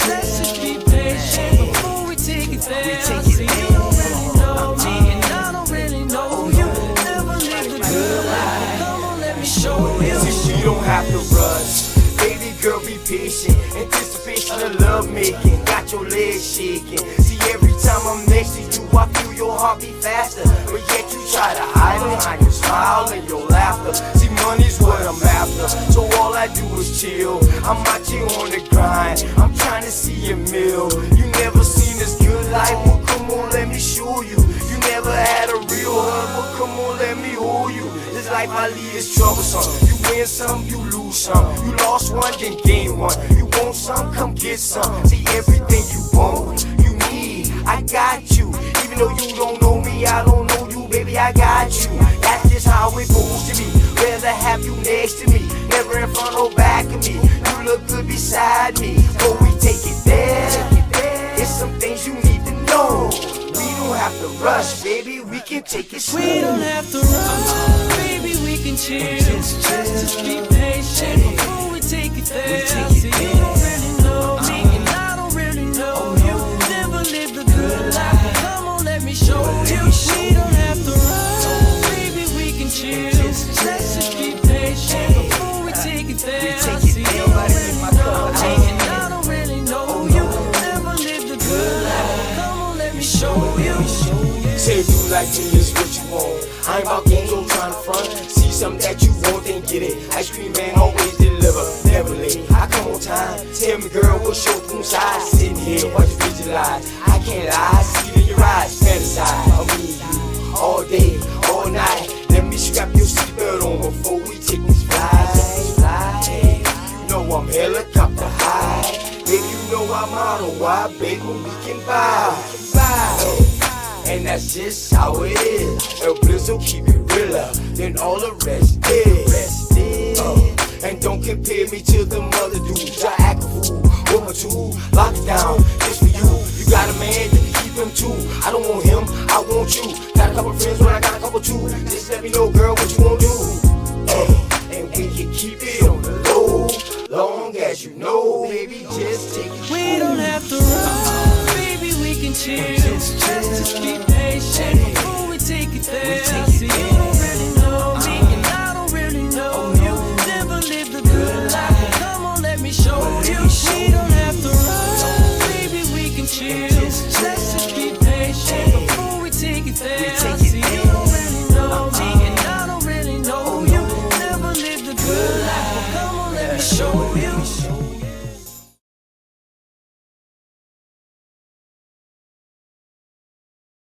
Let's just be patient before we take it there. See, you don't really know me, and I don't really know you. Never lived a good life. Come on, let me show you. See, you don't have to rush. Baby girl, be patient. Anticipation of love making. Got your legs shaking. See, every time I'm next to you, I feel your heart beat faster. But yet you try to hide behind your smile and your laughter. See, money's what I'm after. So all I do is chill. I'm out here on the grind. I'm trying to see a meal. You never seen this good life. Well, come on, let me show you. You never had a real hug. Well, come on, let me hold you. This life I lead is troublesome. You win some, you lose some. You lost one, then gain one. You want some, come get some. See, everything you want, you need, I got you. Even though you don't know me, I don't know you, baby, I got you. That's just how it goes to be. Rather have you next to me, never in front or back of me. You look good beside me, but we take it there. It's some things you need to know. We don't have to rush, baby, we can take it slow. We don't have to run, baby, we can chill. Just be patient before we take it there. See, you don't really know me, and I don't really know you. Never lived a good life. Come on, let me show you. We don't have to run, baby, we can chill. Let's just be patient before we take it there. See, you don't really know me, and I don't really know you. Never lived a good life. Come on, let me show you. Say if you like me, it's what you want. I ain't about games, I'm trying to front. See something that you want, then get it. Ice cream man always deliver, never late. I come on time. Tell me, girl, what's your room size? Sitting here, watch you visualize. I can't lie, see it in your eyes. Fantasize, I mean you all day, all night. Let me strap your seatbelt on before we take these flights. You know I'm helicopter high. Baby, you know I'm on a wide, baby, we can vibe. And that's just how it is. El Blizzo keep it realer than all the rest is. And don't compare me to them other dudes. I act a fool with my tool. Lock it down just for you. You got a man, you can keep him too. I don't want him, I want you. Got a couple friends, but I got a couple too. Just let me know, girl, what you wanna do. And we can keep it on the low, long as you know, baby, just take it. We don't have to run, baby, we can chill. Just be patient before we take it there. See,